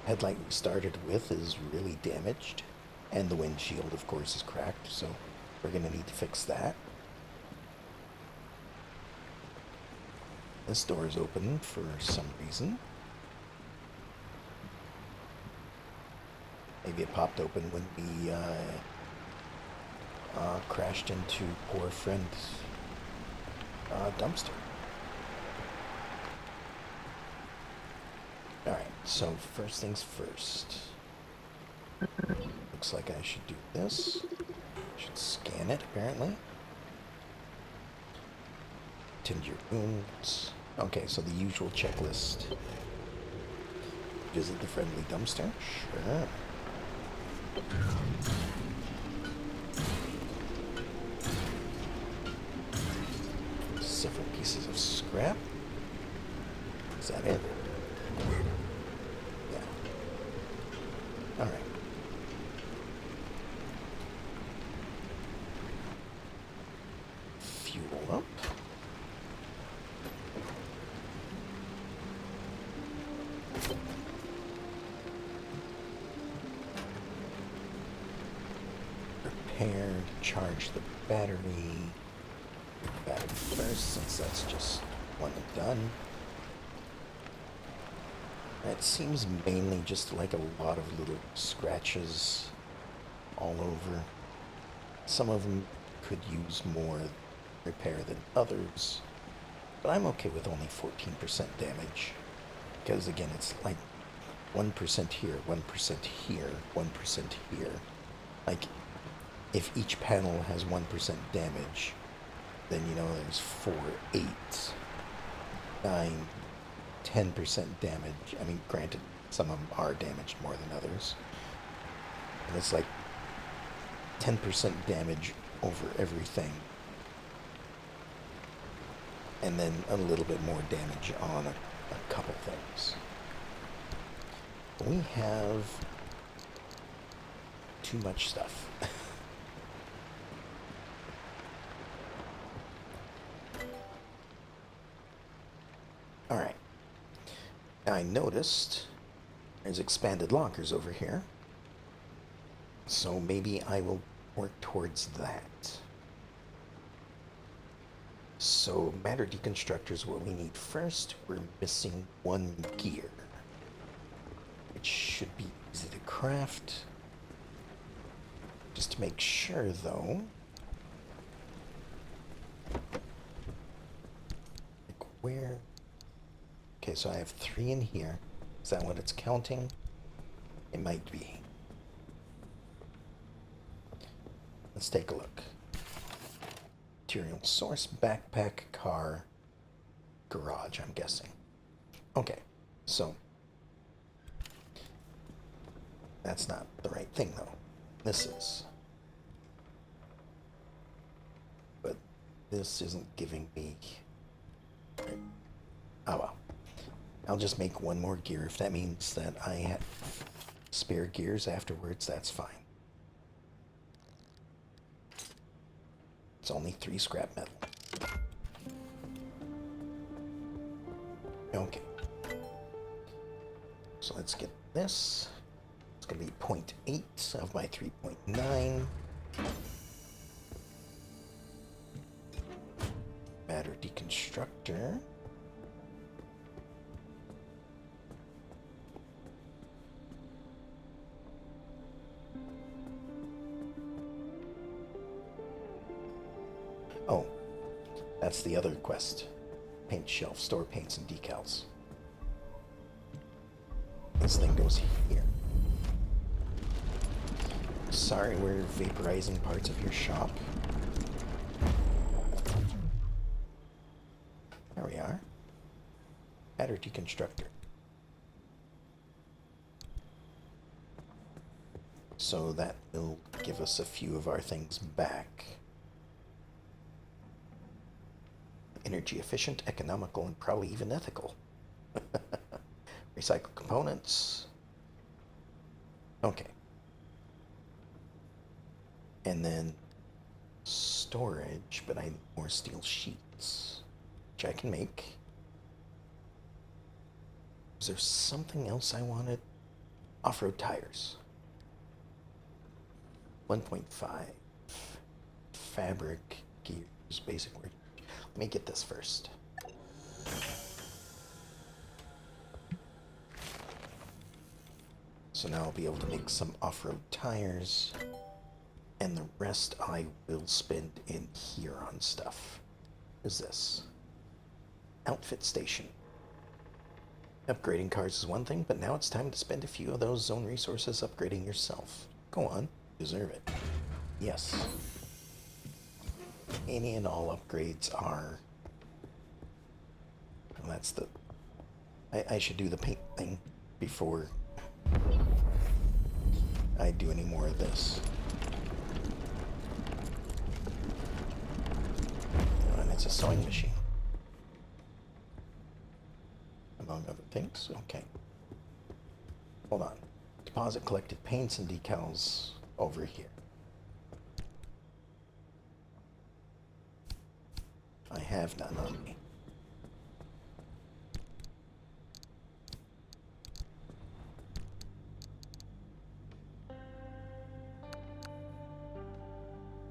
headlight we started with is really damaged. And the windshield, of course, is cracked, so we're going to need to fix that. This door is open for some reason. Maybe it popped open when we crashed into poor friend's dumpster. Alright, so first things first. Looks like I should do this. Should scan it, apparently. Tend your wounds. Okay, so the usual checklist. Visit the friendly dumpster. Sure. Several pieces of scrap. Is that it? Yeah. Alright. Fuel up. Prepare to charge the battery. Battery first, since that's just one and done. It seems mainly just like a lot of little scratches all over. Some of them could use more repair than others, but I'm okay with only 14% damage, because again, it's like 1% here, 1% here, 1% here. Like, if each panel has 1% damage, then you know there's 4, 8, 9, 10% damage. I mean, granted, some of them are damaged more than others. And it's like 10% damage over everything. And then a little bit more damage on a couple things. We have too much stuff. Alright. I noticed there's expanded lockers over here. So maybe I will work towards that. So matter deconstructor is what we need first. We're missing one gear. It should be easy to craft. Just to make sure though. Like where? Okay, so I have 3 in here. Is that what it's counting? It might be. Let's take a look. Material source, backpack, car, garage, I'm guessing. Okay, so that's not the right thing though. This is. But this isn't giving me... Oh well. I'll just make one more gear. If that means that I have spare gears afterwards, that's fine. It's only 3 scrap metal. Okay. So let's get this. It's going to be 0.8 of my 3.9. Matter deconstructor. Oh, that's the other quest. Paint shelf, store paints and decals. This thing goes here. Sorry, we're vaporizing parts of your shop. There we are. Matter deconstructor. So that will give us a few of our things back. Energy efficient, economical, and probably even ethical. Recycle components. Okay. And then storage, but I need more steel sheets, which I can make. Was there something else I wanted? Off-road tires. 1.5. Fabric, gears, basic work. Let me get this first. So now I'll be able to make some off-road tires. And the rest I will spend in here on stuff. What is this? Outfit station. Upgrading cars is one thing, but now it's time to spend a few of those zone resources upgrading yourself. Go on, deserve it. Yes. Any and all upgrades are... Well, that's the... I should do the paint thing before I do any more of this. And it's a sewing machine. Among other things. Okay. Hold on. Deposit collected paints and decals over here. I have none on me.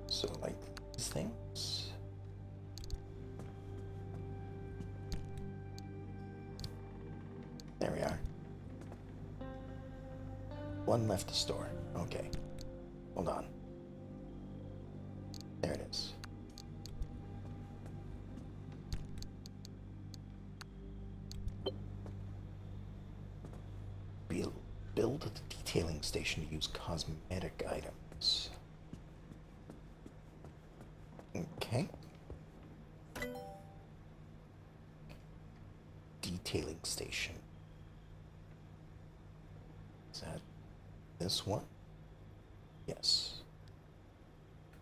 So like these things. There we are. One left to store. Okay. Hold on. There it is. Build the detailing station to use cosmetic items. Okay. Detailing station. Is that this one? Yes.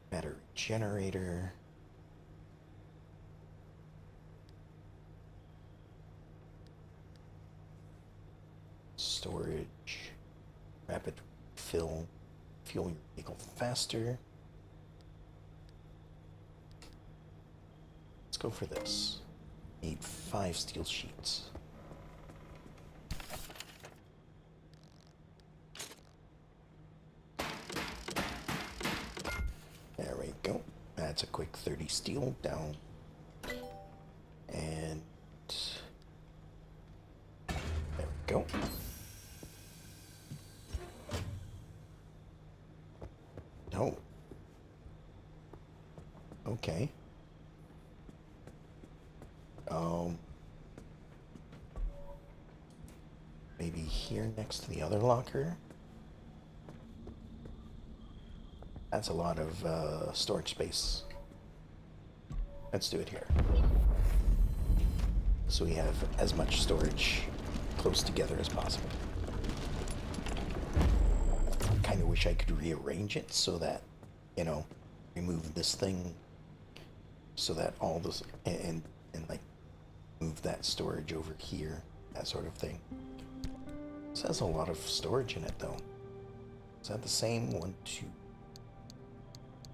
Battery generator. Storage. Rapid fuel your vehicle faster. Let's go for this. Need 5 steel sheets. There we go. That's a quick 30 steel down. And there we go. No. Okay. Maybe here next to the other locker. That's a lot of storage space. Let's do it here. So we have as much storage close together as possible. I kind of wish I could rearrange it so that, you know, remove this thing so that all this, and like move that storage over here, that sort of thing. This has a lot of storage in it though. Is that the same? 1, 2,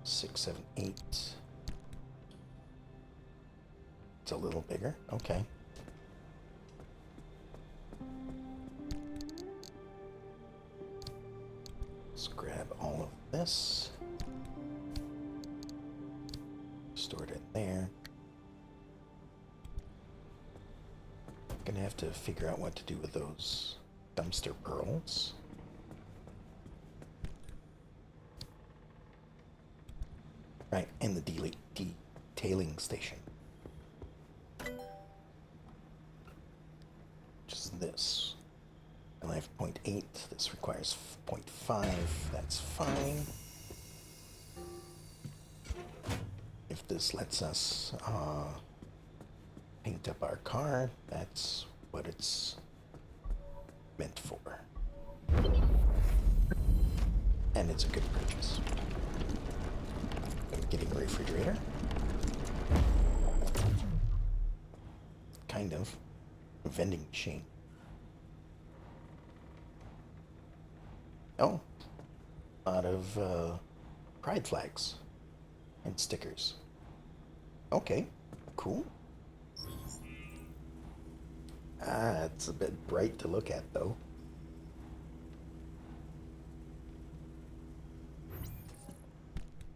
6, 7, 8. It's a little bigger. Okay. Let's grab all of this. Store it in there. Gonna have to figure out what to do with those dumpster pearls. Right, and the detailing station. Just this. And I have 0.8. This requires 0.5. That's fine. If this lets us paint up our car, that's what it's meant for. And it's a good purchase. I'm getting a refrigerator. Kind of. A vending machine. Oh. A lot of pride flags and stickers. Okay, cool. Ah, it's a bit bright to look at, though.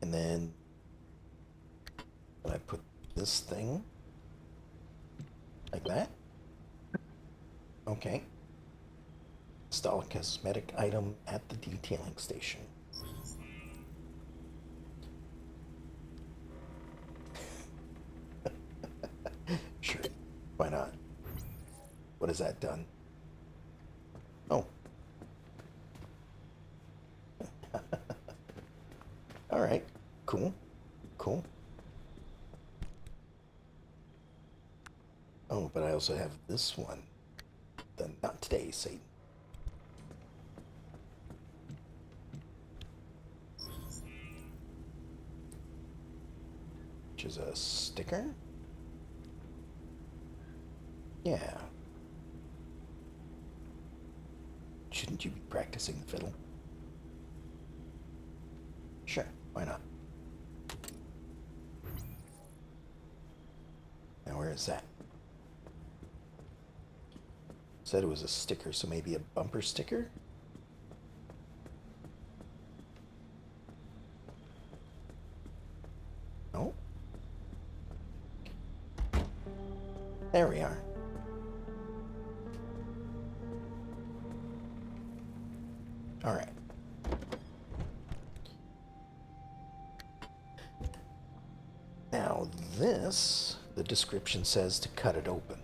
And then I put this thing like that. Okay. Install a cosmetic item at the detailing station. Sure, why not? What has that done? Oh. All right, cool, cool. Oh, but I also have this one. The not today, Satan. Which is a sticker? Yeah. Shouldn't you be practicing the fiddle? Sure, why not? Now where is that? Said it was a sticker, so maybe a bumper sticker? No? There we are. All right. Now this, the description says to cut it open.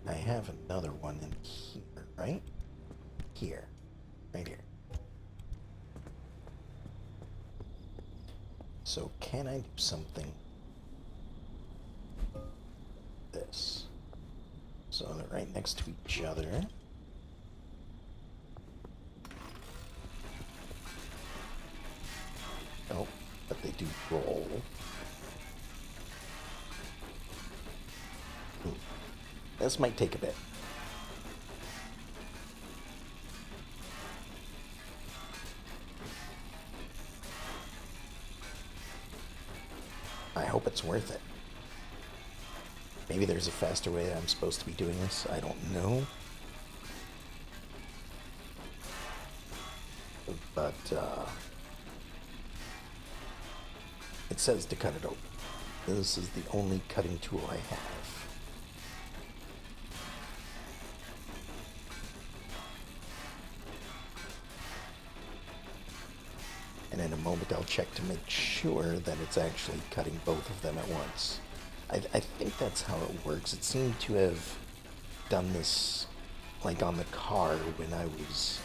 I have another one in here, right? Here. Right here. So can I do something? This. So they're right next to each other. Oh, but they do roll. This might take a bit. I hope it's worth it. Maybe there's a faster way I'm supposed to be doing this. I don't know. But, it says to cut it open. This is the only cutting tool I have. And in a moment I'll check to make sure that it's actually cutting both of them at once. I think that's how it works. It seemed to have done this like on the car when I was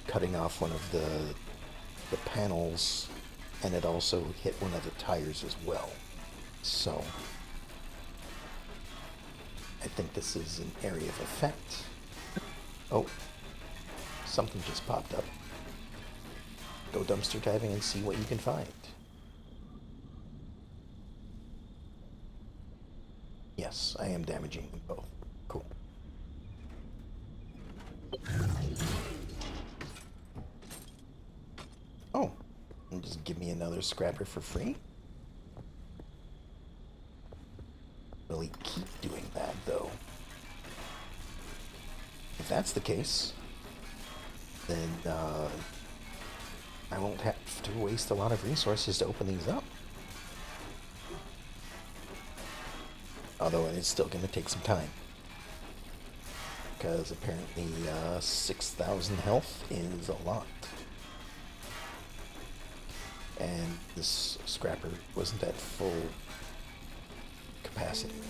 cutting off one of the panels, and it also hit one of the tires as well. So I think this is an area of effect. Oh, something just popped up. Go dumpster diving and see what you can find. Yes, I am damaging them both. Cool. Oh, and just give me another scrapper for free? Will he keep doing that, though? If that's the case, then I won't have to waste a lot of resources to open these up. Although it's still going to take some time. Because apparently 6,000 health is a lot. And this scrapper wasn't at full capacity.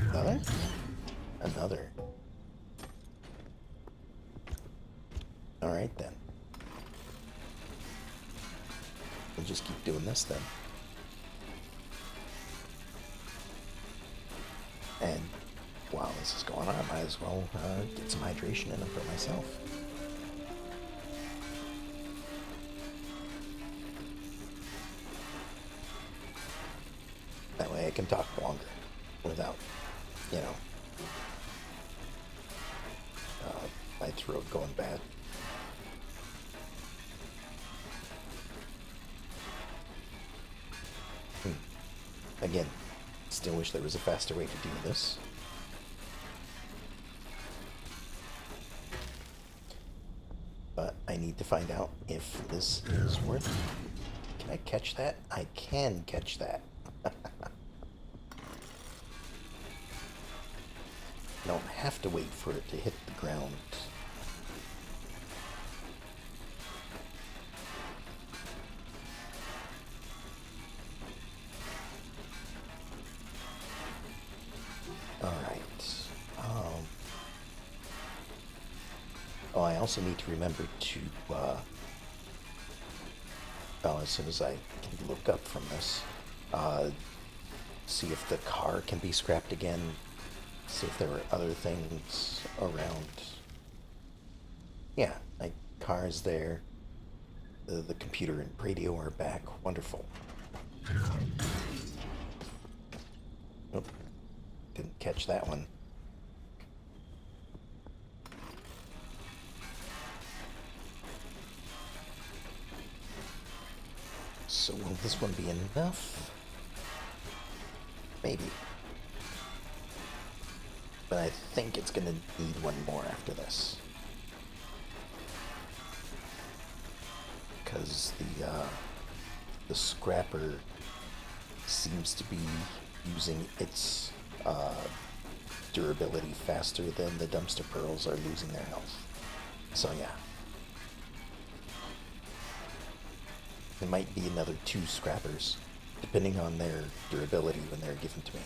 Another? Another. Alright then. We'll just keep doing this then. And while this is going on, I might as well get some hydration in them for myself. That way I can talk longer without, you know, my throat going bad. Again, still wish there was a faster way to do this. But I need to find out if this is worth it. Can I catch that? I can catch that. I don't have to wait for it to hit the ground. Oh, I also need to remember to, as soon as I can look up from this, see if the car can be scrapped again, see if there are other things around. Yeah, my car is there, the computer and radio are back, wonderful. Nope, didn't catch that one. So will this one be enough? Maybe. But I think it's gonna need one more after this. Because the scrapper seems to be using its durability faster than the dumpster pearls are losing their health. So yeah. There might be another 2 scrappers, depending on their durability when they're given to me.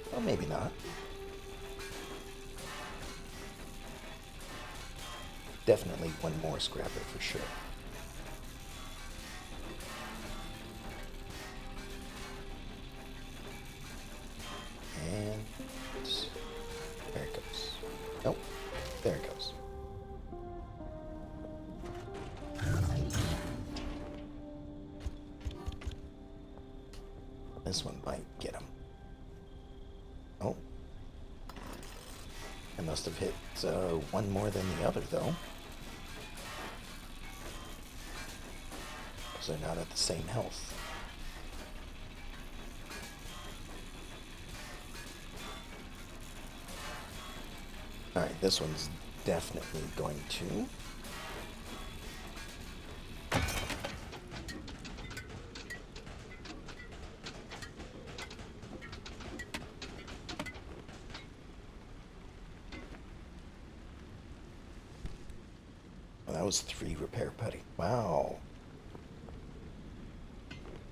Well, maybe not. Definitely one more scrapper for sure. And this one might get him. Oh. I must have hit one more than the other, though. Because they're not at the same health. Alright, this one's definitely going to. Well, that was 3 repair putty. Wow.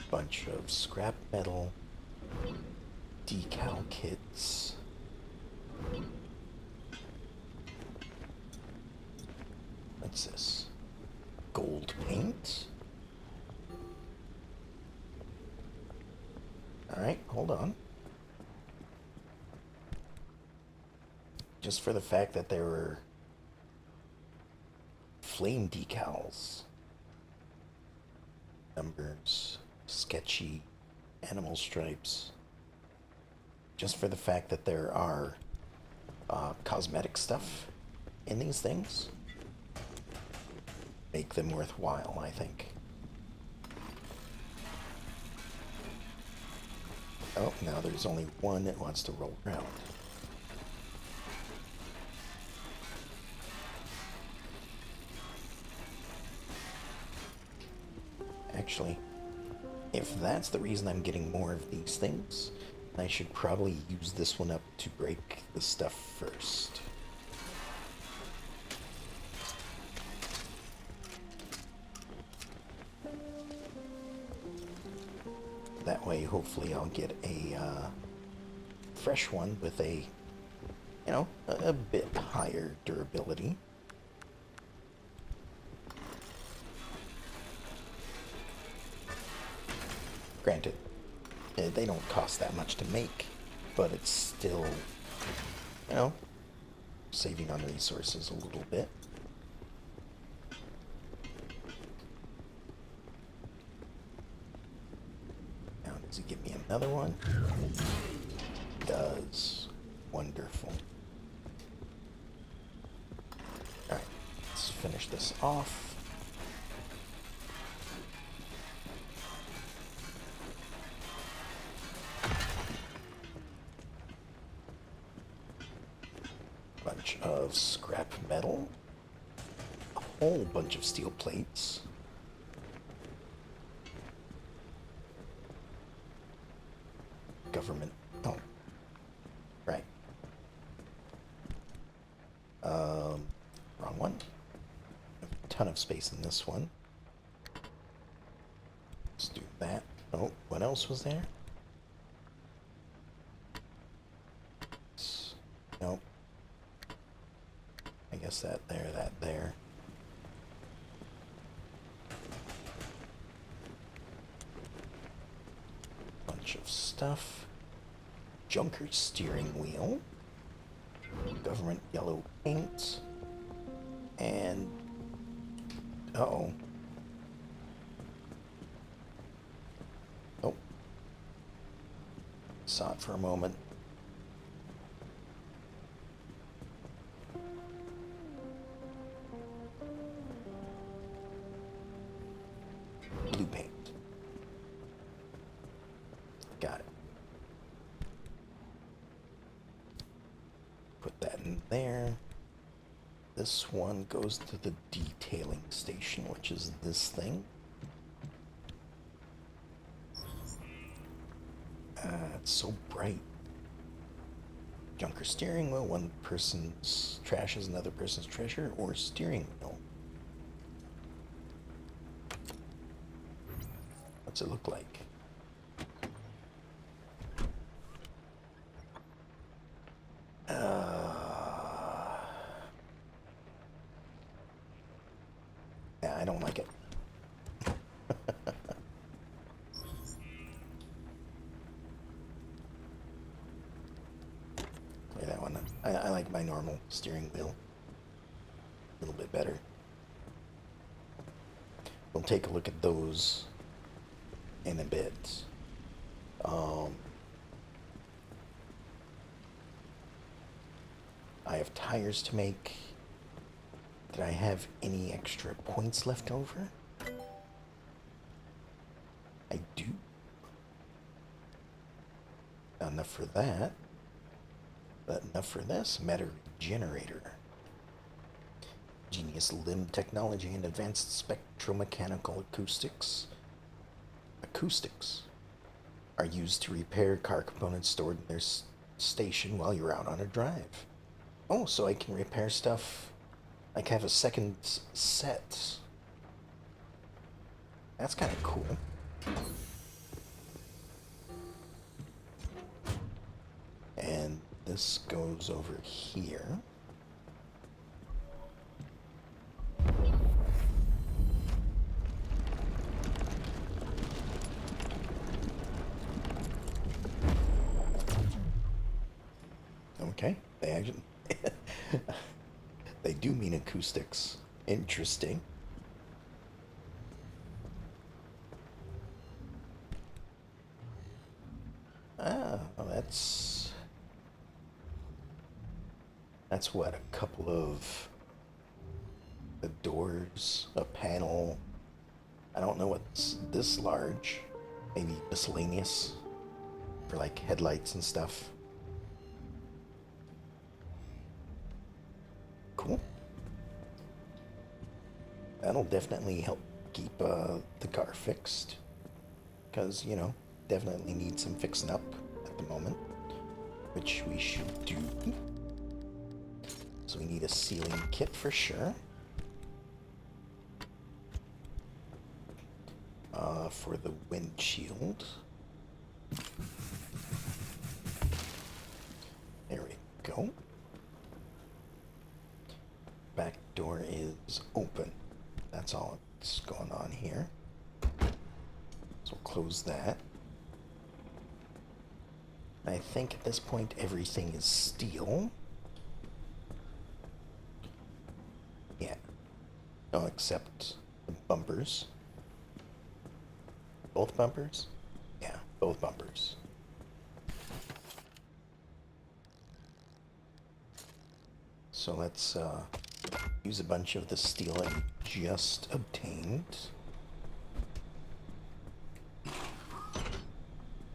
Bunch of scrap metal, decal kits. What's this? Gold paint? Alright, hold on. Just for the fact that there were flame decals. Numbers, sketchy animal stripes. Just for the fact that there are cosmetic stuff in these things. Make them worthwhile, I think. Oh, now there's only one that wants to roll around. Actually, if that's the reason I'm getting more of these things, I should probably use this one up to break the stuff first. That way, hopefully, I'll get a fresh one with a, you know, a bit higher durability. Granted, they don't cost that much to make, but it's still, you know, saving on resources a little bit. Now, does it give me another one? It does. Wonderful. Alright, let's finish this off. Bunch of scrap metal, a whole bunch of steel plates, government, oh, right, wrong one, a ton of space in this one, let's do that. Oh, what else was there? Nope. I guess that there. Bunch of stuff. Junker steering wheel. Government yellow paint. And... uh-oh. Oh. Saw it for a moment. Blue paint. Got it. Put that in there. This one goes to the detailing station, which is this thing. It's so bright. Junker steering wheel, one person's trash is another person's treasure, or steering wheel. What's it look like? Yeah, I don't like it. Play that one. I like my normal steering wheel a little bit better. We'll take a look at those in a bit. Um, I have tires to make. Did I have any extra points left over? I do. Not enough for that, but enough for this. Matter generator. Genius limb technology and advanced spectromechanical acoustics. Acoustics are used to repair car components stored in their station while you're out on a drive. Oh, so I can repair stuff. Like have a second set. That's kind of cool. And this goes over here. Okay, they actually they do mean acoustics. Interesting. Ah, well, that's what, a couple of the doors, a panel. I don't know what's this large. Maybe miscellaneous for like headlights and stuff. Cool. That'll definitely help keep the car fixed. Because, you know, definitely need some fixing up at the moment. Which we should do. So we need a sealing kit for sure. For the windshield. There we go. Back door is open. That's all that's going on here. So we'll close that. I think at this point everything is steel. Yeah. Oh, except the bumpers. Both bumpers? Yeah, both bumpers. So let's use a bunch of the steel I just obtained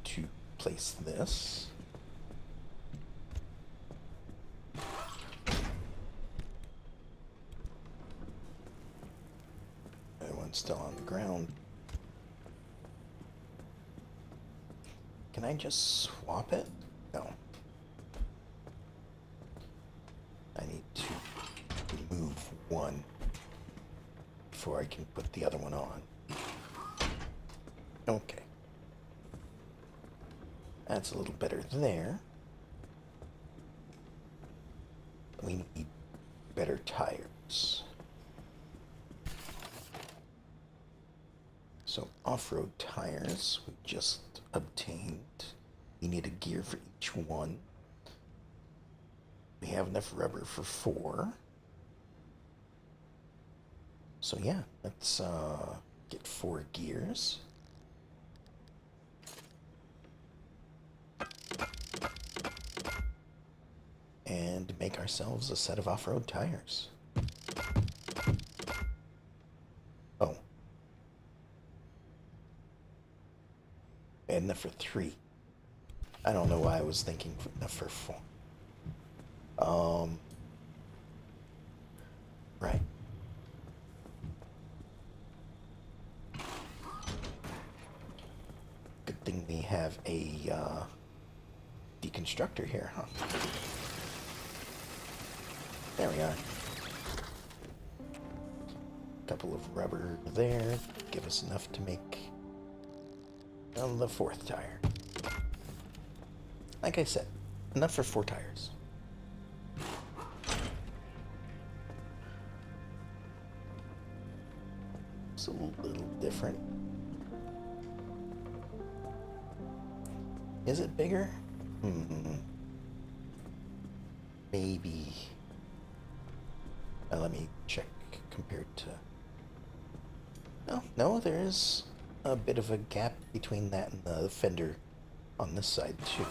to place this. That one's still on the ground. Can I just swap it? No. I need to remove one before I can put the other one on. Okay. That's a little better there. We need better tires. So off-road tires we just obtained. We need a gear for each one. We have enough rubber for 4. So yeah, let's get 4 gears. And make ourselves a set of off-road tires. Oh. And enough for 3. I don't know why I was thinking enough for 4. Right. Good thing we have a deconstructor here, huh? There we are. Couple of rubber there. Give us enough to make the 4th tire. Like I said, enough for 4 tires. It's a little different. Is it bigger? Maybe. Let me check compared to... No, there is a bit of a gap between that and the fender on this side too.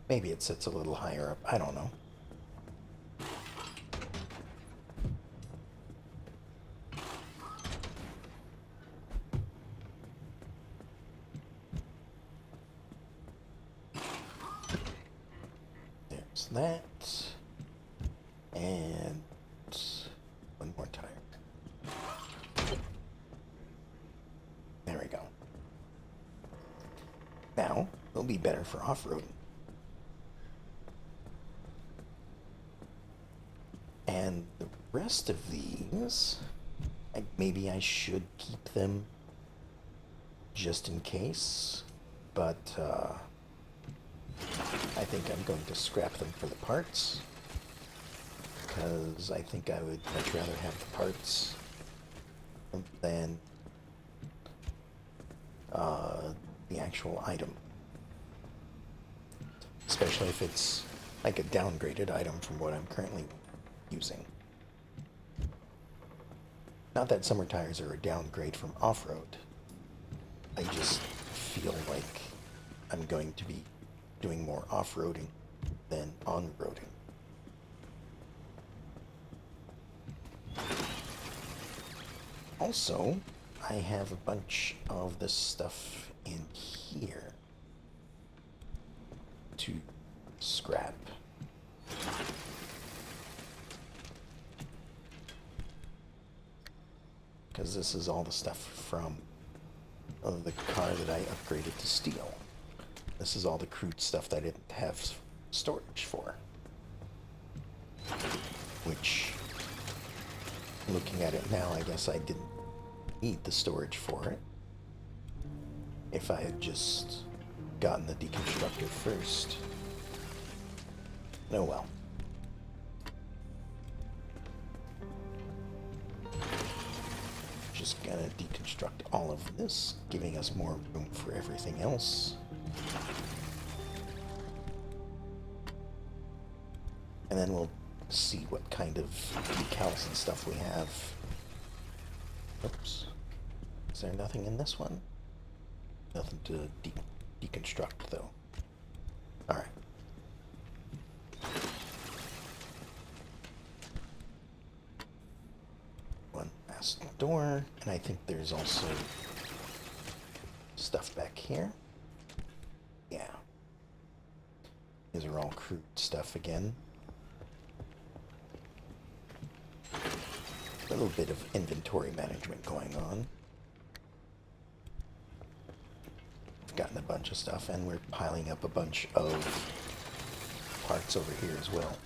Maybe it sits a little higher up. I don't know. There's that. And one more tire. There we go. Now, it'll be better for off-roading. And the rest of these, maybe I should keep them just in case, but I think I'm going to scrap them for the parts, because I think I would much rather have the parts than the actual item. Especially if it's like a downgraded item from what I'm currently using. Not that summer tires are a downgrade from off-road. I just feel like I'm going to be doing more off-roading than on-roading. Also, I have a bunch of this stuff in here to scrap. Because this is all the stuff from the car that I upgraded to steel. This is all the crude stuff that I didn't have storage for. Which, looking at it now, I guess I didn't need the storage for it. If I had just gotten the deconstructor first. Oh well. Just gonna deconstruct all of this, giving us more room for everything else. And then we'll see what kind of decals and stuff we have. Oops. Is there nothing in this one? Nothing to deconstruct, though. Alright. One last door, and I think there's also stuff back here. Yeah. These are all crude stuff again. A little bit of inventory management going on. We've gotten a bunch of stuff, and we're piling up a bunch of parts over here as well.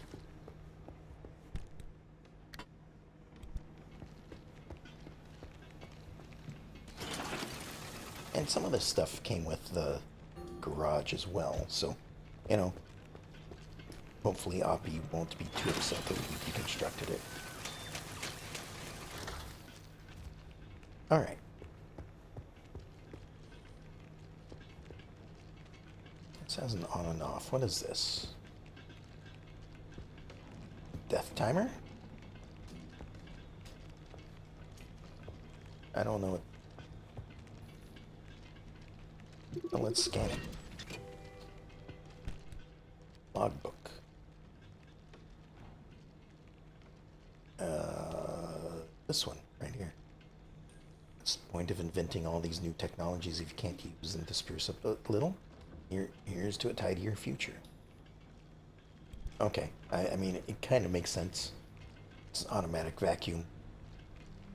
And some of this stuff came with the garage as well, so, you know, hopefully Oppie won't be too upset that we deconstructed it. Alright. This has an on and off. What is this? Death timer? I don't know what... Oh, let's scan it. Logbook. This one, right here. What's the point of inventing all these new technologies if you can't use them to spruce up a little? Here's to a tidier future. Okay, I mean, it kind of makes sense. It's an automatic vacuum.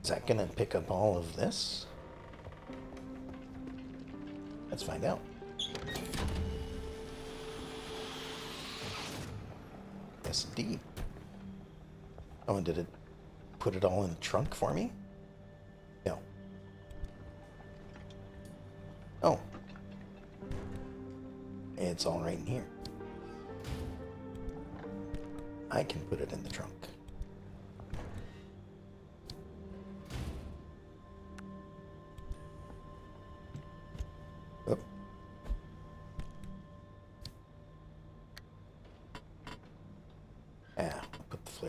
Is that gonna pick up all of this? Let's find out. Yes, indeed. Oh, and did it put it all in the trunk for me? No. Oh. It's all right in here. I can put it in the trunk. Oop.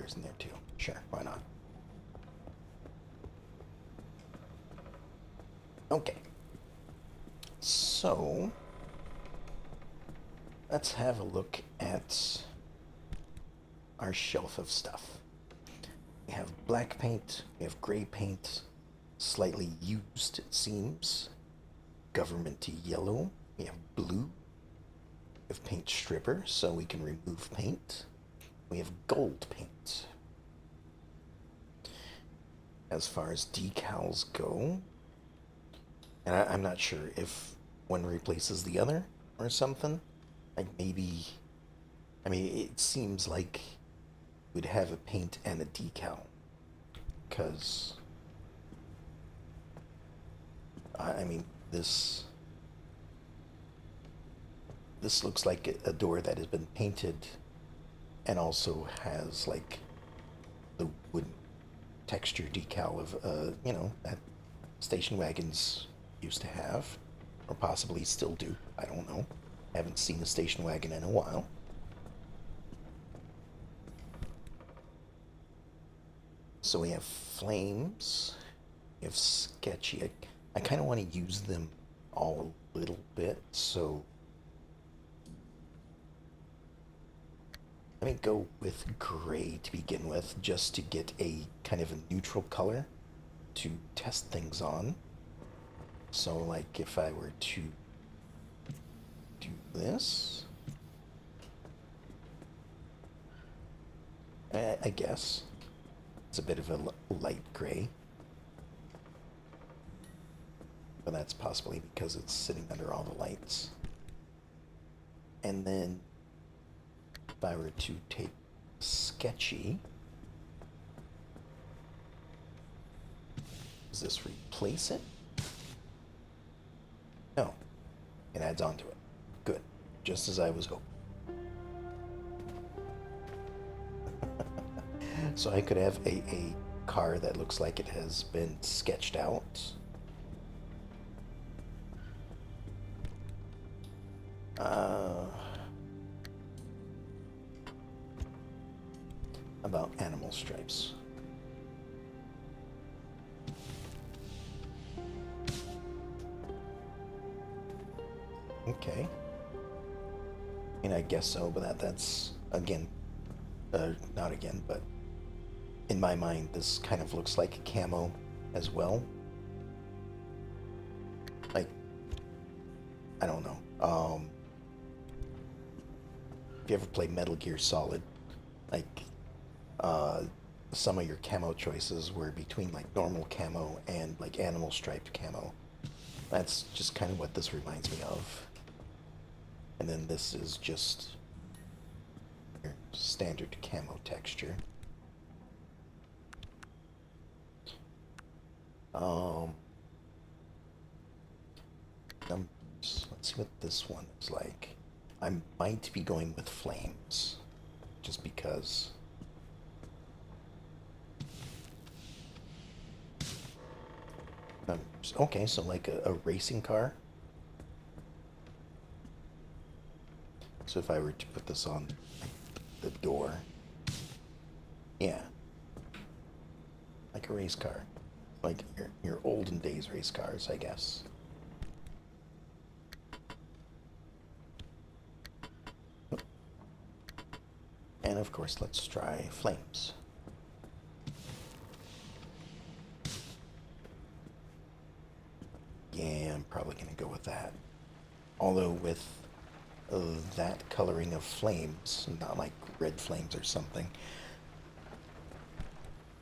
stairs in there too. Sure, why not? Okay. So, let's have a look at our shelf of stuff. We have black paint, we have gray paint, slightly used it seems, government yellow, we have blue, we have paint stripper so we can remove paint, we have gold paint. As far as decals go, and I'm not sure if one replaces the other or something. Like maybe, I mean, it seems like we'd have a paint and a decal. Because, I mean, this looks like a door that has been painted and also has like the wooden texture decal of, you know, that station wagons used to have, or possibly still do. I don't know. I haven't seen a station wagon in a while. So we have flames. We have sketchy. I kind of want to use them all a little bit, so let me go with gray to begin with, just to get a kind of a neutral color to test things on. So like if I were to do this, I guess it's a bit of a light gray, but that's possibly because it's sitting under all the lights. And then if I were to take sketchy, does this replace it? No, it adds on to it. Good, just as I was hoping. So I could have a car that looks like it has been sketched out. About animal stripes. Okay. I mean, I guess so, but that's again, not again, but in my mind, this kind of looks like a camo as well. Like, I don't know. If you ever played Metal Gear Solid, like, some of your camo choices were between like normal camo and like animal striped camo. That's just kind of what this reminds me of. And then this is just your standard camo texture. Numbers. Let's see what this one is like. I might be going with flames, just because. Numbers. Okay, so like a racing car. So if I were to put this on the door, yeah, like a race car, like your olden days race cars, I guess. And of course, let's try flames. Yeah, I'm probably gonna go with that. Although with that coloring of flames, not like red flames or something,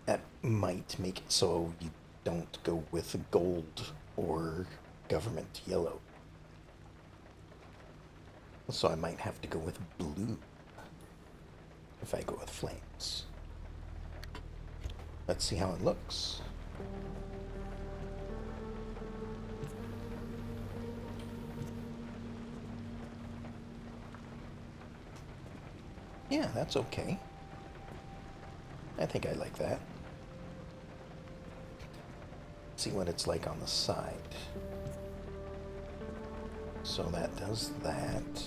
that might make it so you don't go with gold or government yellow. So I might have to go with blue if I go with flames. Let's see how it looks. Yeah, that's okay. I think I like that. Let's see what it's like on the side. So that does that.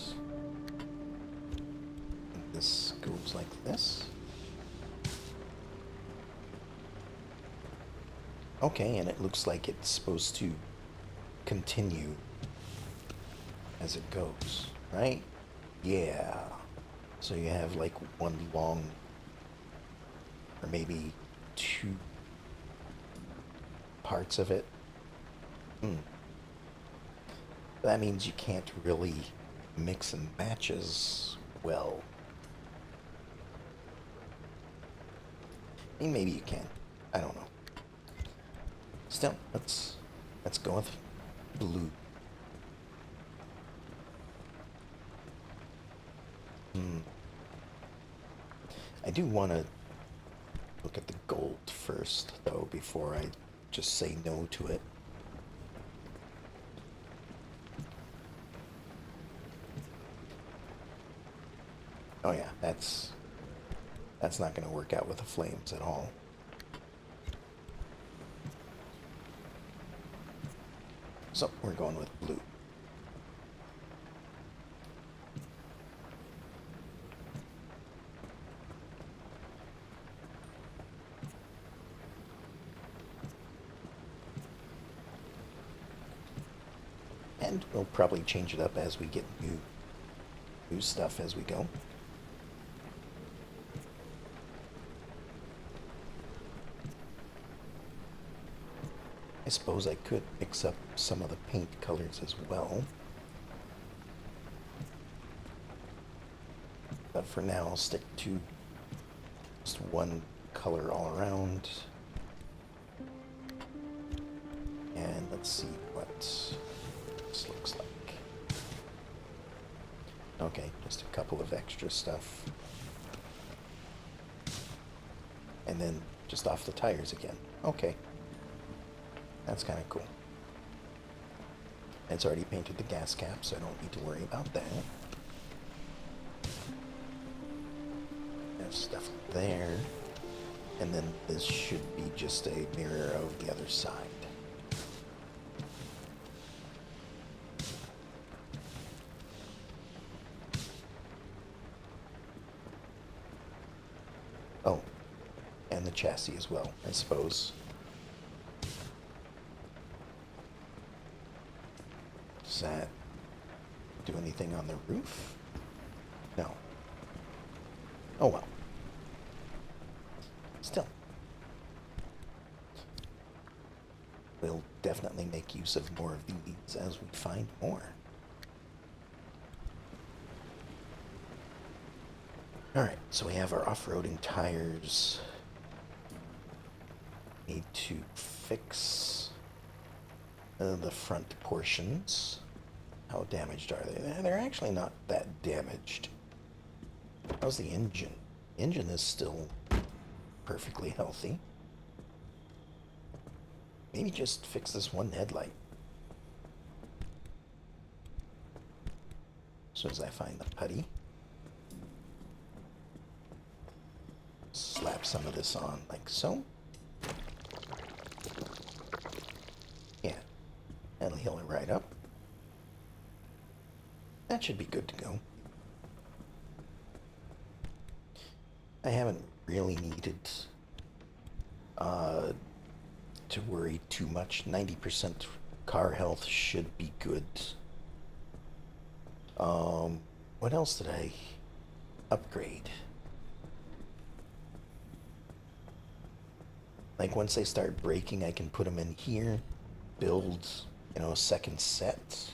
This goes like this. Okay, and it looks like it's supposed to continue as it goes, right? Yeah. So you have like one long, or maybe two parts of it. That means you can't really mix and match as well. I mean, maybe you can. I don't know. Still, let's go with blue. I do want to look at the gold first, though, before I just say no to it. Oh yeah, that's not going to work out with the flames at all. So we're going with blue. And we'll probably change it up as we get new stuff as we go. I suppose I could mix up some of the paint colors as well. But for now, I'll stick to just one color all around. And let's see what this looks like. Okay, just a couple of extra stuff. And then just off the tires again. Okay. That's kind of cool. It's already painted the gas cap, so I don't need to worry about that. There's stuff there. And then this should be just a mirror of the other side. Oh, and the chassis as well, I suppose. Does that do anything on the roof? No. Oh well. Still. We'll definitely make use of more of these as we find more. Alright, so we have our off-roading tires. Need to fix the front portions. How damaged are they? They're actually not that damaged. How's the engine? The engine is still perfectly healthy. Maybe just fix this one headlight. As soon as I find the putty. Slap some of this on like so. Yeah. That'll heal it right up. That should be good to go. I haven't really needed to worry too much. 90% car health should be good. What else did I upgrade? Like once they start breaking, I can put them in here, build, a second set.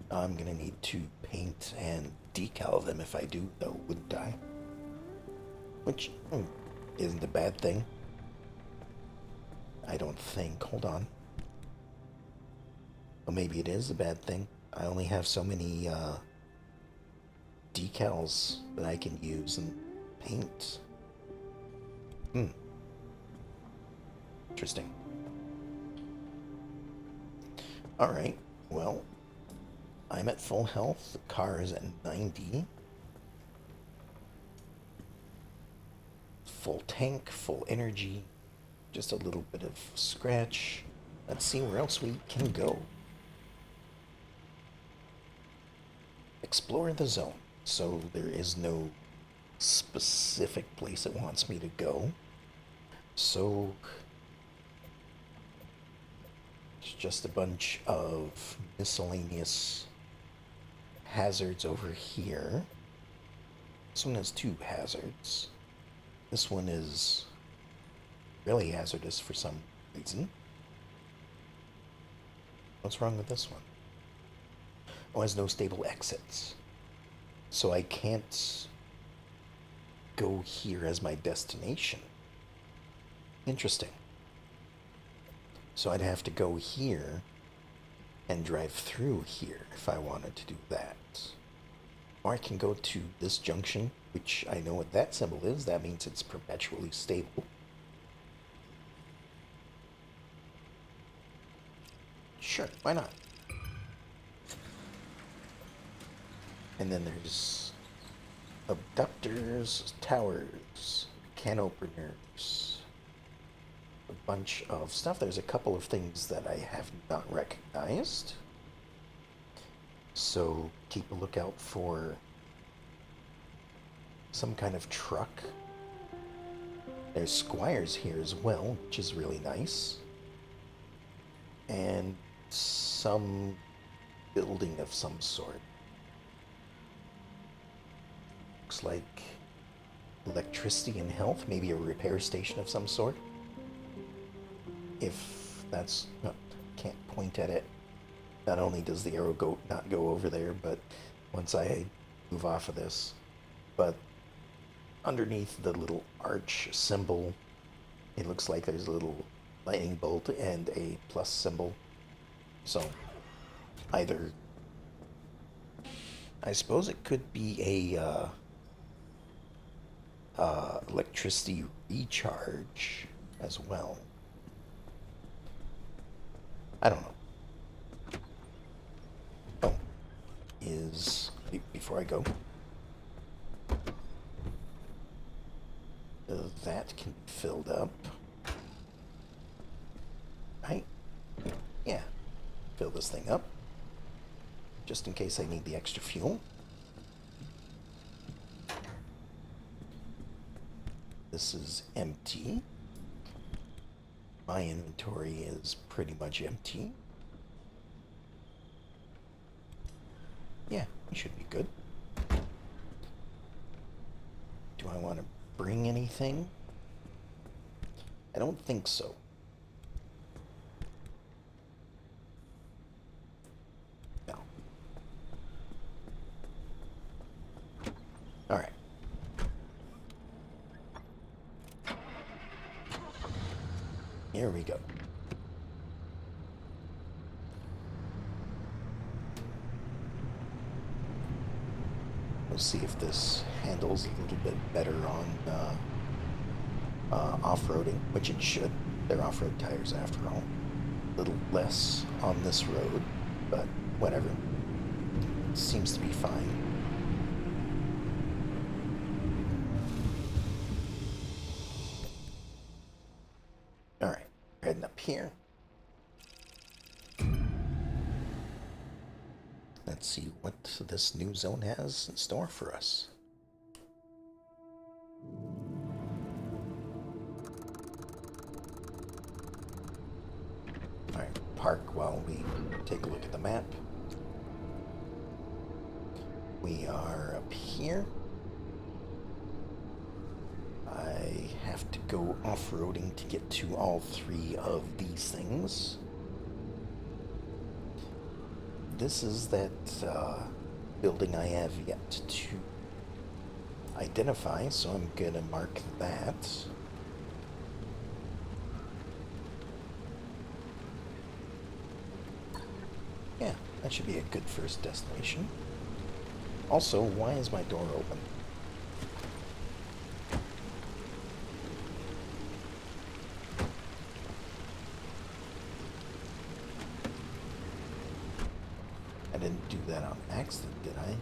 I'm gonna need to paint and decal them if I do, though, wouldn't I? Which isn't a bad thing. I don't think. Hold on. Well, maybe it is a bad thing. I only have so many decals that I can use and paint. Interesting. Alright, well, I'm at full health. The car is at 90. Full tank, full energy. Just a little bit of scratch. Let's see where else we can go. Explore the zone. So there is no specific place it wants me to go. So it's just a bunch of miscellaneous hazards over here. This one has 2 hazards. This one is really hazardous for some reason. What's wrong with this one? Oh, it has no stable exits. So I can't go here as my destination. Interesting. So I'd have to go here and drive through here if I wanted to do that. Or I can go to this junction, which I know what that symbol is. That means it's perpetually stable. Sure, why not? And then there's abductors, towers, can openers, a bunch of stuff. There's a couple of things that I have not recognized. So keep a lookout for some kind of truck. There's squires here as well, which is really nice. And some building of some sort. Looks like electricity and health, maybe a repair station of some sort. If that's... no, can't point at it. Not only does the arrow not go over there, but once I move off of this. But underneath the little arch symbol, it looks like there's a little lightning bolt and a plus symbol. So, either... I suppose it could be a electricity recharge as well. I don't know. Oh, before I go, that can be filled up, right? Yeah, fill this thing up, just in case I need the extra fuel. This is empty. My inventory is pretty much empty. Yeah, we should be good. Do I want to bring anything? I don't think so. No. Alright. Here we go. We'll see if this handles a little bit better on off-roading, which it should. They're off-road tires after all. A little less on this road, but whatever. It seems to be fine. Alright, heading up here. Let's see what this new zone has in store for us. Alright, park while we take a look at the map. We are up here. I have to go off-roading to get to all 3 of these things. This is that building I have yet to identify, so I'm gonna mark that. Yeah, that should be a good first destination. Also, why is my door open? I didn't do that on accident, did I?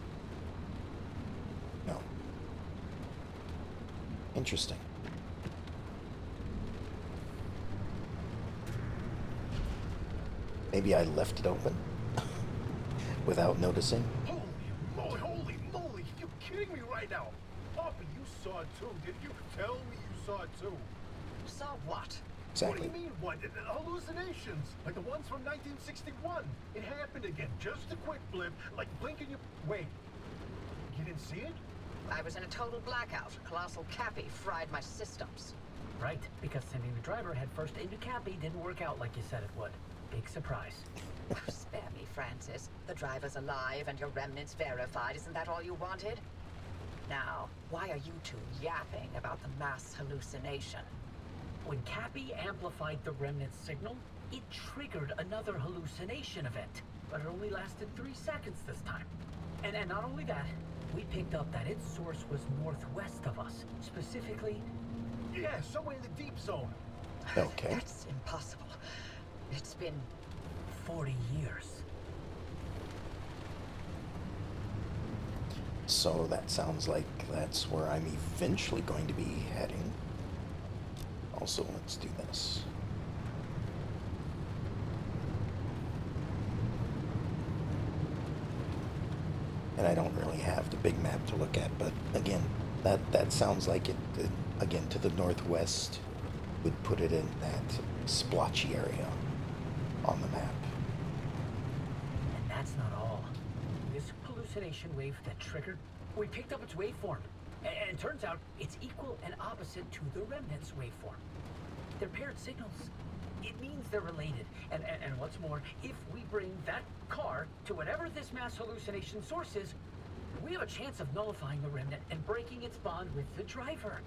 No. Interesting. Maybe I left it open without noticing. Holy moly, you kidding me right now? Poppy, you saw it too. Did you tell me you saw it too? So what? What do Exactly. you mean, what? Hallucinations, like the ones from 1961. It happened again, just a quick blip, like blinking your... Wait, you didn't see it? I was in a total blackout. Colossal Cappy fried my systems. Right, because sending the driver headfirst into Cappy didn't work out like you said it would. Big surprise. Spare me, Francis. The driver's alive and your remnants verified. Isn't that all you wanted? Now, why are you two yapping about the mass hallucination? When Cappy amplified the remnant signal, it triggered another hallucination event. But it only lasted 3 seconds this time. And not only that, we picked up that its source was northwest of us. Specifically, Yeah, somewhere in the deep zone. Okay. That's impossible. It's been 40 years. So that sounds like that's where I'm eventually going to be heading. Also, let's do this. And I don't really have the big map to look at, but again, that sounds like it, again, to the northwest would put it in that splotchy area on the map. And that's not all. This hallucination wave that triggered, we picked up its waveform. And turns out it's equal and opposite to the remnant's waveform. They're paired signals. It means they're related. And what's more, if we bring that car to whatever this mass hallucination source is, we have a chance of nullifying the remnant and breaking its bond with the driver.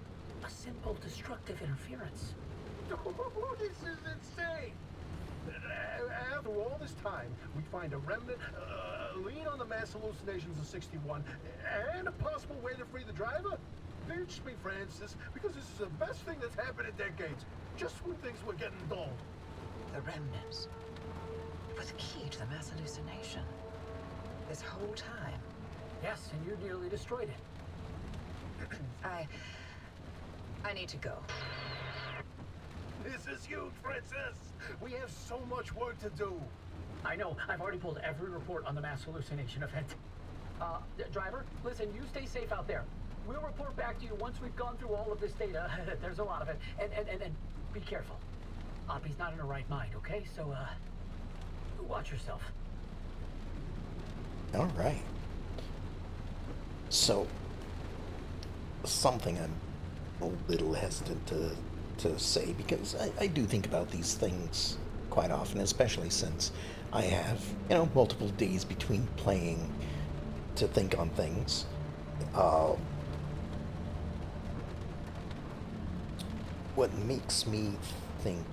A simple destructive interference. This is insane. After all this time, we find a remnant, lead on the mass hallucinations of 61, and a possible way to free the driver? Pinch me, Francis, because this is the best thing that's happened in decades. Just when things were getting dull. the remnants. It was key to the mass hallucination. This whole time. Yes, and you nearly destroyed it. I need to go. This is huge, Princess. We have so much work to do. I know, I've already pulled every report on the mass hallucination event. Driver, listen, you stay safe out there. We'll report back to you once we've gone through all of this data. There's a lot of it. And be careful. Oppie's not in her right mind, okay? So, watch yourself. All right. So, something I'm a little hesitant to say, because I do think about these things quite often, especially since I have, multiple days between playing to think on things. What makes me think...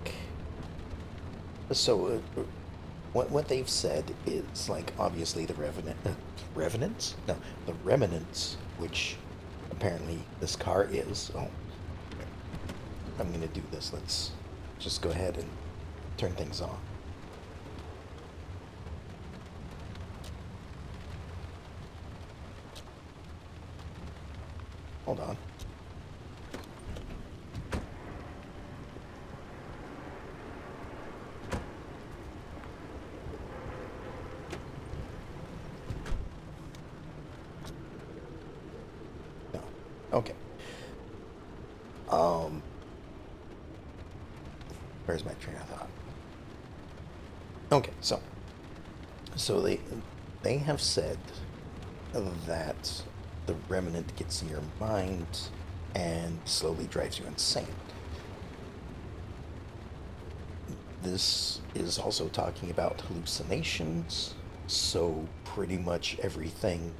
So, what they've said is, like, obviously the Revenants? No, the Remnants, which apparently this car is. Oh, I'm gonna do this. Let's just go ahead and turn things on. Hold on. No. Okay. Where's my train of thought? Okay, so they have said that the Remnant gets in your mind and slowly drives you insane. This is also talking about hallucinations, so pretty much everything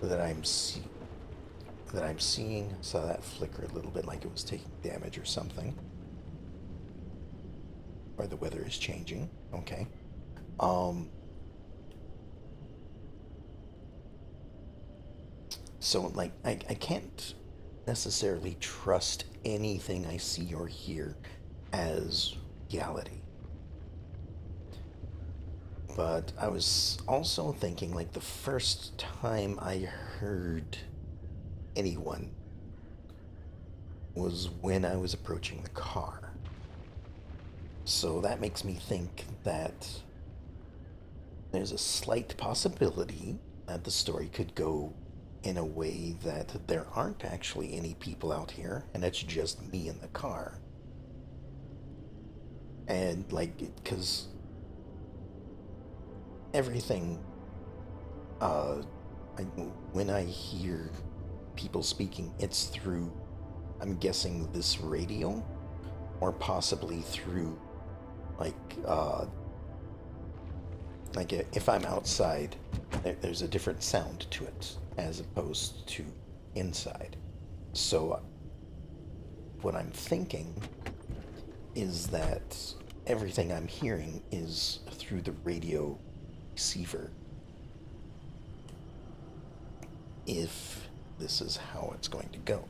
that I'm seeing, saw that flicker a little bit like it was taking damage or something. Or the weather is changing. Okay. So, like, I can't necessarily trust anything I see or hear as reality. But I was also thinking, like, the first time I heard anyone was when I was approaching the car. So that makes me think that there's a slight possibility that the story could go in a way that there aren't actually any people out here, and it's just me in the car. And, like, because everything, when I hear people speaking, it's through, I'm guessing, this radio, or possibly through, like if I'm outside, there's a different sound to it as opposed to inside. So what I'm thinking is that everything I'm hearing is through the radio receiver. If this is how it's going to go.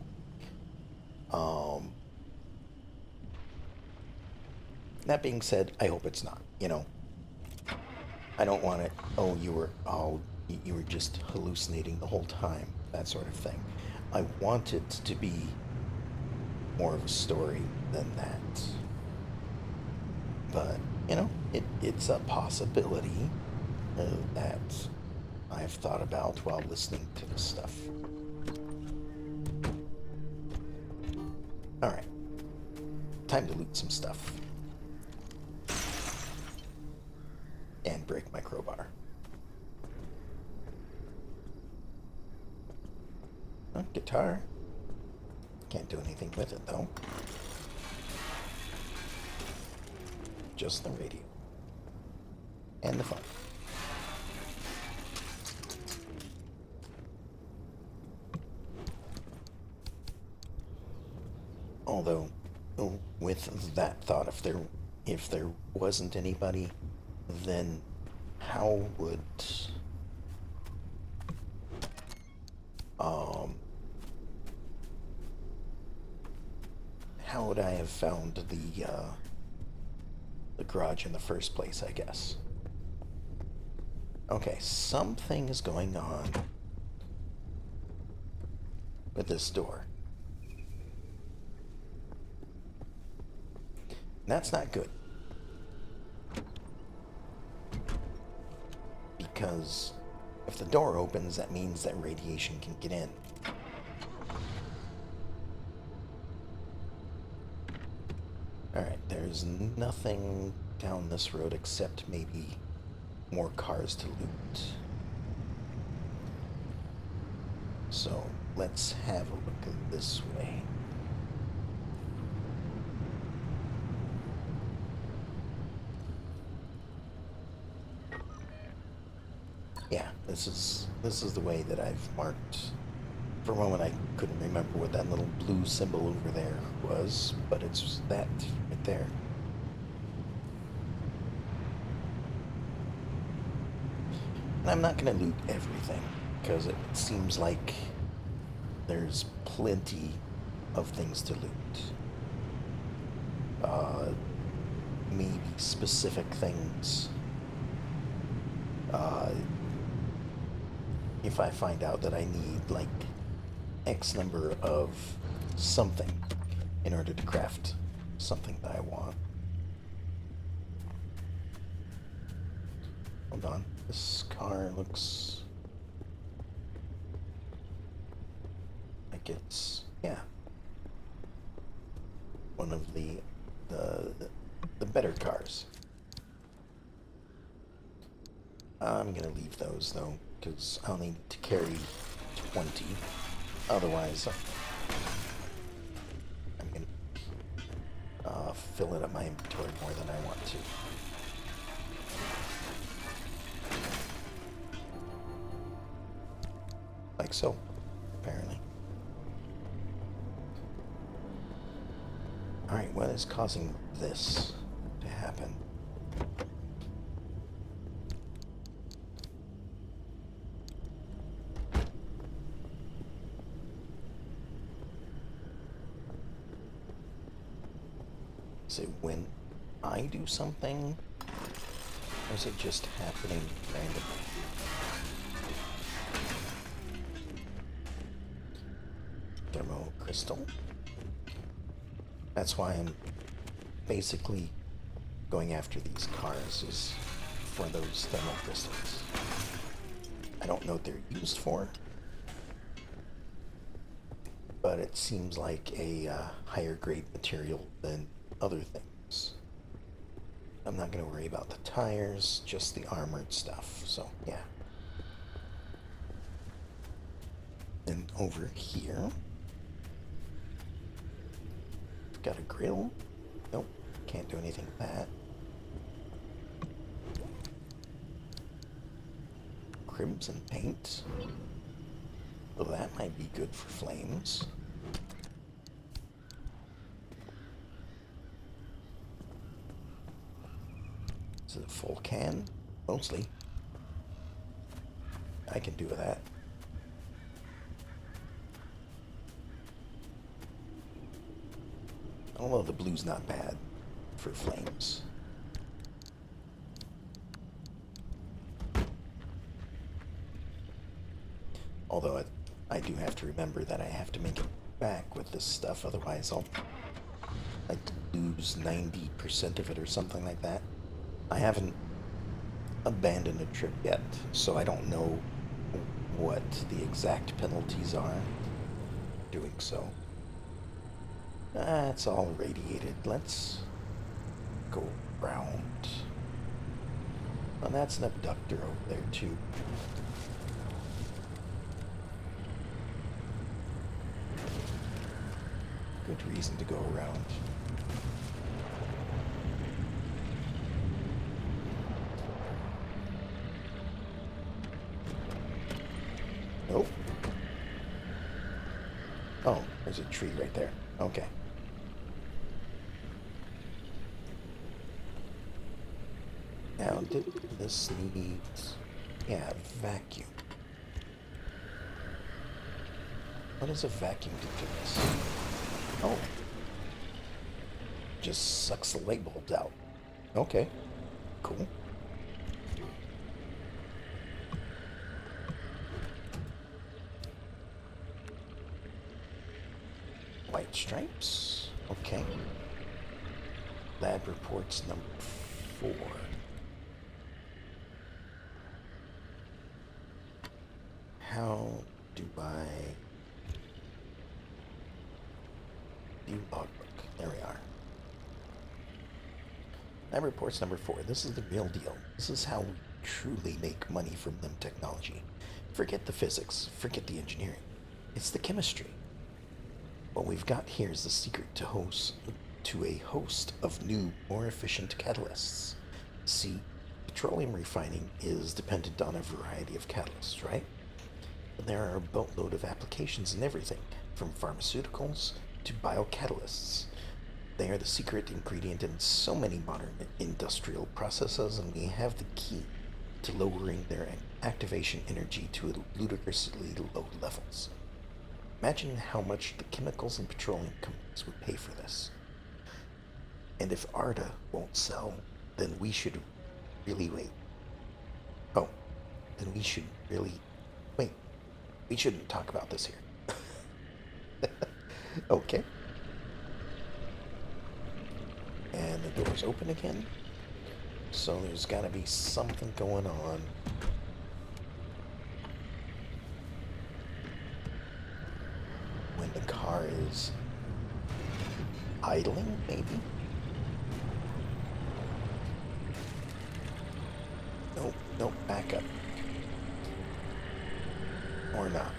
That being said, I hope it's not, you know. I don't want it, you were just hallucinating the whole time, that sort of thing. I want it to be more of a story than that. But, you know, it's a possibility that I've thought about while listening to this stuff. Alright. Time to loot some stuff. And break my crowbar. Oh, guitar. Can't do anything with it, though. Just the radio. And the phone. Although, with that thought, if there wasn't anybody, then how would I have found the garage in the first place, I guess? Okay, something is going on with this door. That's not good. Because if the door opens, that means that radiation can get in. Alright, there's nothing down this road except maybe more cars to loot. So, let's have a look at this way. Yeah, this is the way that I've marked. For a moment I couldn't remember what that little blue symbol over there was, but it's that right there. And I'm not going to loot everything, because it seems like there's plenty of things to loot. Maybe specific things. If I find out that I need, like, X number of something in order to craft something that I want. Hold on. This car looks like it's, yeah, one of the better cars. I'm gonna leave those though, because I'll need to carry 20. Otherwise, I'm gonna fill it up my inventory more than I want to. Like so, apparently. Alright, what is causing this to happen? Is it when I do something? Or is it just happening randomly? Thermo crystal. That's why I'm basically going after these cars, is for those thermal crystals. I don't know what they're used for, but it seems like a higher grade material than other things. I'm not going to worry about the tires, just the armored stuff. So, yeah. And over here, we've got a grill. Nope, can't do anything with that. Crimson paint. Well, that might be good for flames. Is it a full can? Mostly. I can do with that. Although the blue's not bad for flames. Although I do have to remember that I have to make it back with this stuff, otherwise I'll like lose 90% of it or something like that. I haven't abandoned a trip yet, so I don't know what the exact penalties are doing so. It's all radiated. Let's go around. Well, that's an abductor over there too. Good reason to go around. Nope. Oh, there's a tree right there. Okay. Now, did this need... Yeah, vacuum. What does a vacuum do to this? Oh. Just sucks the light bulbs out. Okay. Cool. White stripes. Okay. Lab reports number 4. How do I view logbook? There we are. Lab reports number 4. This is the real deal. This is how we truly make money from LIM technology. Forget the physics. Forget the engineering. It's the chemistry. What we've got here is the secret to a host of new, more efficient catalysts. See, petroleum refining is dependent on a variety of catalysts, right? But there are a boatload of applications in everything, from pharmaceuticals to biocatalysts. They are the secret ingredient in so many modern industrial processes, and we have the key to lowering their activation energy to ludicrously low levels. Imagine how much the chemicals and petroleum companies would pay for this. And if ARDA won't sell, then we should really wait. Oh, then we should really wait. We shouldn't talk about this here. Okay. And the door's open again. So there's gotta be something going on. When the car is idling, maybe? Nope, nope, back up. Or not.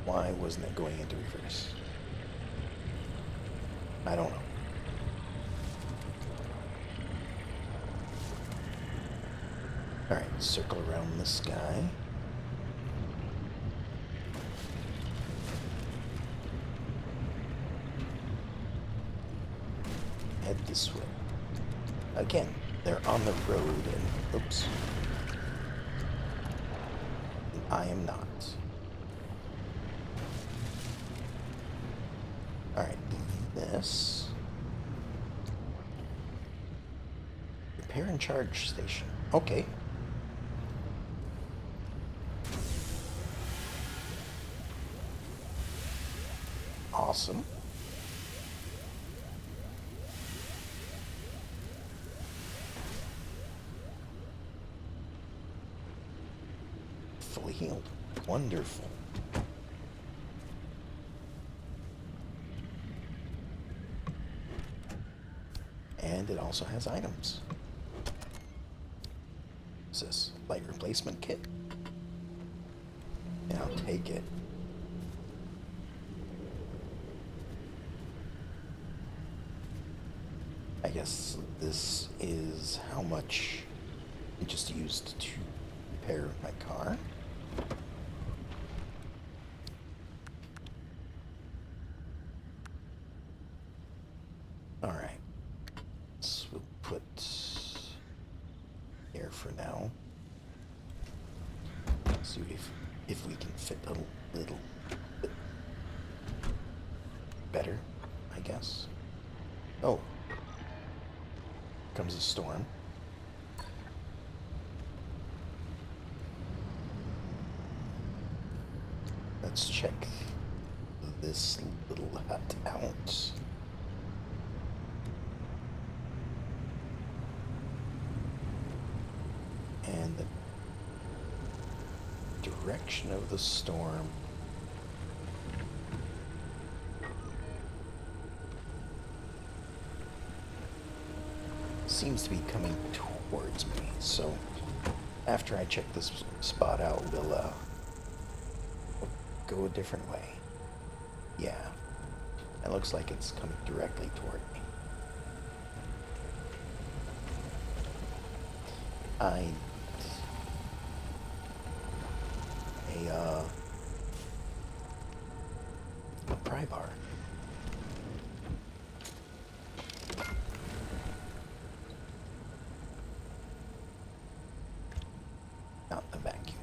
Why wasn't it going into reverse? I don't know. Alright, circle around this guy. Head this way. Again, they're on the road and... Oops. I am not. Alright, this. Repair and charge station. Okay. Awesome. Fully healed. Wonderful. And it also has items. What's this? Light replacement kit? Yeah, I'll take it. I guess this is how much I just used to repair my car. Alright. So we'll put here for now. See if we can fit a little bit better, I guess. Oh. Comes a storm. Let's check this little hut out. And the direction of the storm seems to be coming towards me, so after I check this spot out, we'll go a different way. Yeah, it looks like it's coming directly toward me. A pry bar. Not the vacuum.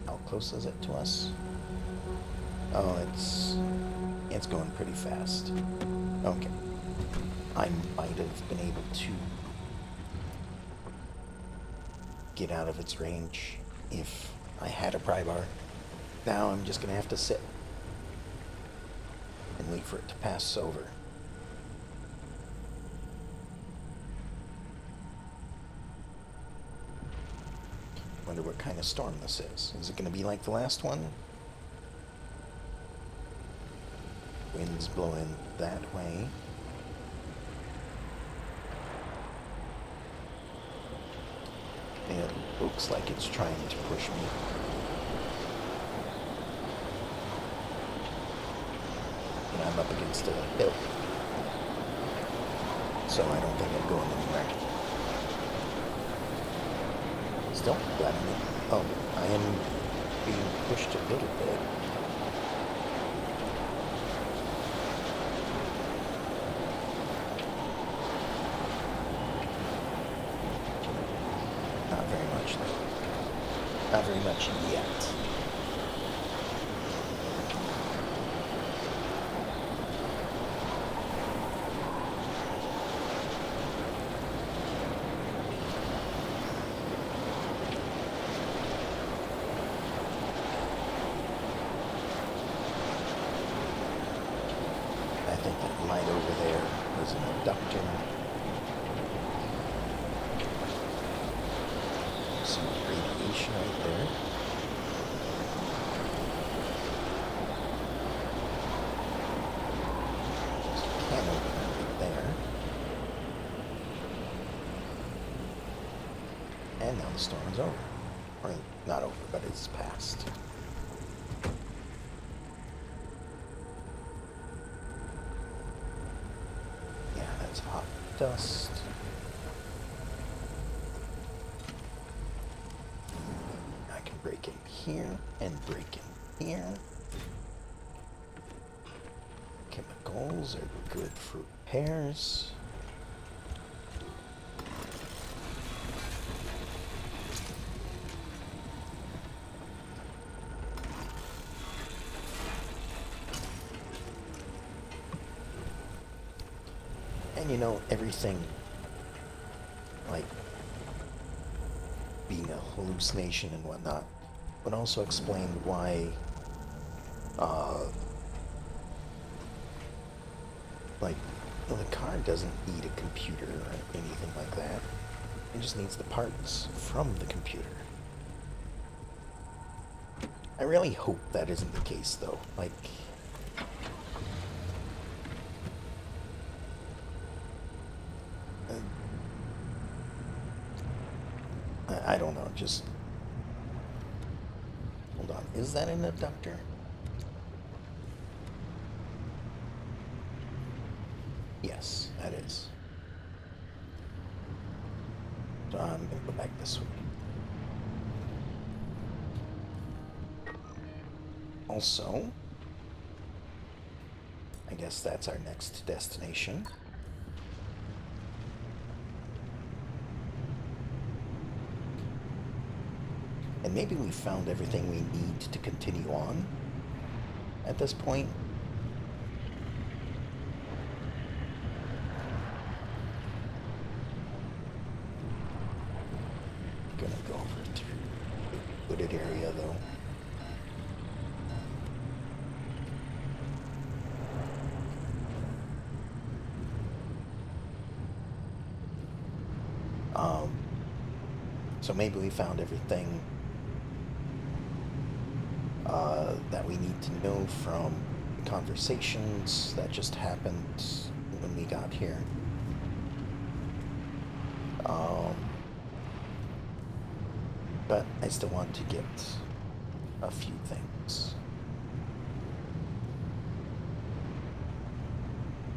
How close is it to us? Oh, it's going pretty fast. Okay. I might have been able to get out of its range if I had a pry bar. Now I'm just gonna have to sit and wait for it to pass over. Wonder what kind of storm this is. Is it gonna be like the last one? Wind's blowing that way. It looks like it's trying to push me. And I'm up against a hill. So I don't think I'm going anywhere. Still, glad I'm in. Oh, I am being pushed a little bit. Not very much, though. Not very much yet. I think that light over there was an abductor. Some radiation right there. There's a can opener right there. And now the storm's over. Or not over, but it's passed. Yeah, that's hot dust. I can break in here and break in here. Chemicals are good for repairs. And you know, everything, like being a hallucination and whatnot, would also explain why, like, you know, the car doesn't need a computer or anything like that. It just needs the parts from the computer. I really hope that isn't the case, though. Like, I don't know, just... Hold on, is that an abductor? Yes, that is. So I'm gonna go back this way. Also, I guess that's our next destination. And maybe we found everything we need to continue on at this point. Gonna go over to the wooded area though. So maybe we found everything that we need to know from the conversations that just happened when we got here. But I still want to get a few things.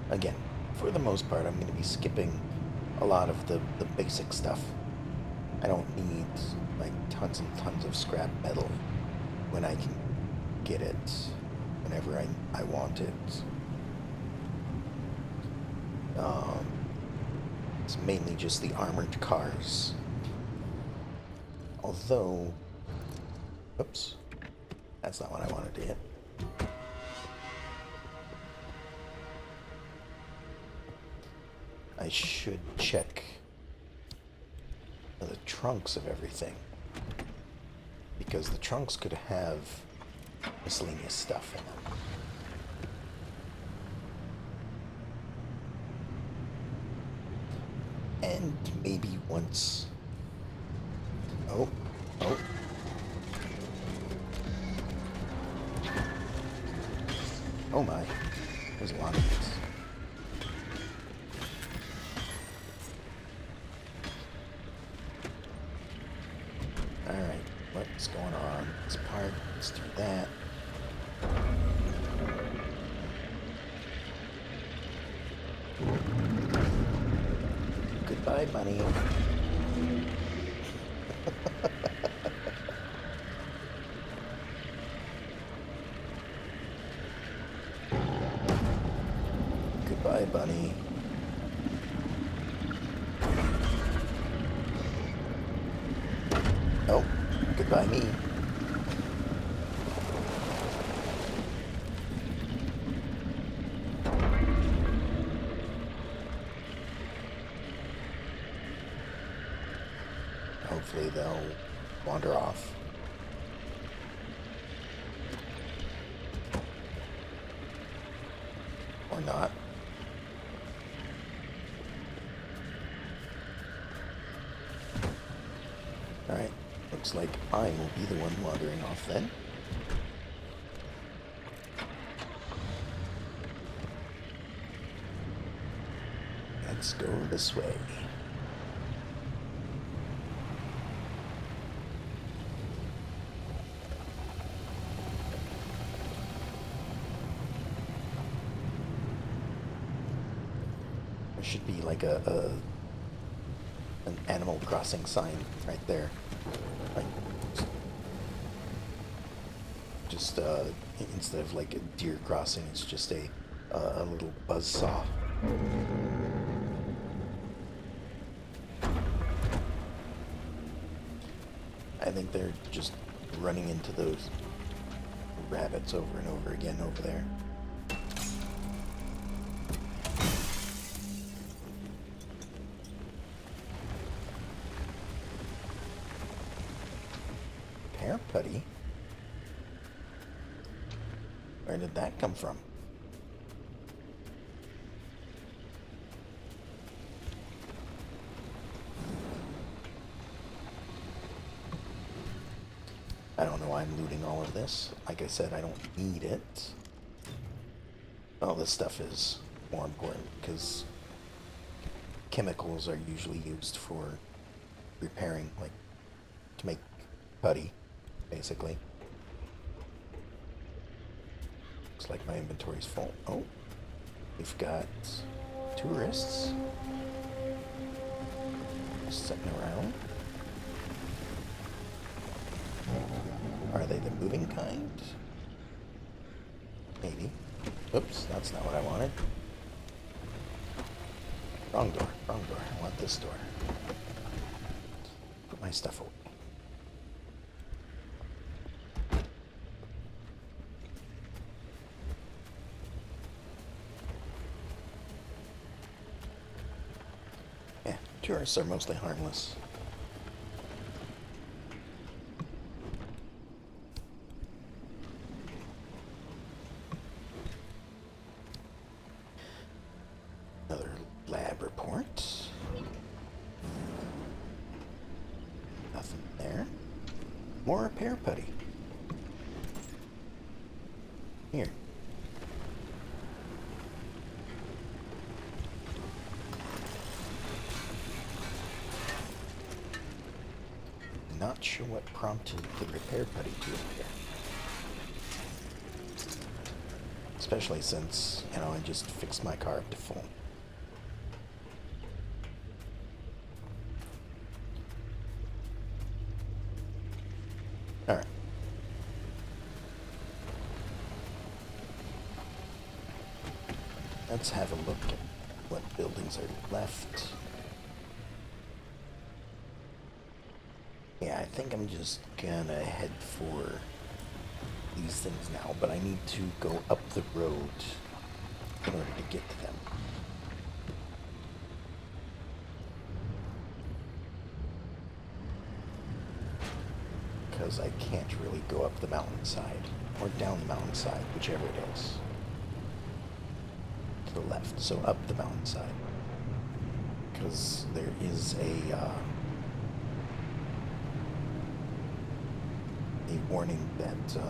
Again, for the most part, I'm going to be skipping a lot of the basic stuff. I don't need like tons and tons of scrap metal when I can get it whenever I want it. It's mainly just the armored cars. Although, oops, that's not what I wanted to hit. I should check the trunks of everything, because the trunks could have miscellaneous stuff in them. And maybe once... Oh. Oh my. There's a lot of these. Alright, what's going on? This part, let's do that. Goodbye, bunny. Goodbye, bunny. Oh, goodbye me. Hopefully they'll wander off. Or not. Alright, looks like I will be the one wandering off then. Let's go this way. There should be like an Animal Crossing sign right there. Like, just instead of like a deer crossing, it's just a little buzzsaw. I think they're just running into those rabbits over and over again over there. Pear putty? Where did that come from? I don't know why I'm looting all of this. Like I said, I don't need it. All this stuff is more important because chemicals are usually used for repairing like to make putty, basically. Looks like my inventory's full. Oh, we've got tourists just sitting around. Are they the moving kind? Maybe. Oops, that's not what I wanted. Wrong door, wrong door. I want this door. Put my stuff away. Yeah, tourists are mostly harmless. Another lab report. Nothing there. More repair putty. Here. Not sure what prompted the repair putty to appear. Especially since, you know, I just fixed my car up to full. Alright. Let's have a look at what buildings are left. Yeah, I think I'm just gonna head for these things now, but I need to go up the road in order to get to them. Because I can't really go up the mountainside, or down the mountainside, whichever it is. To the left, so up the mountainside. Because there is a warning that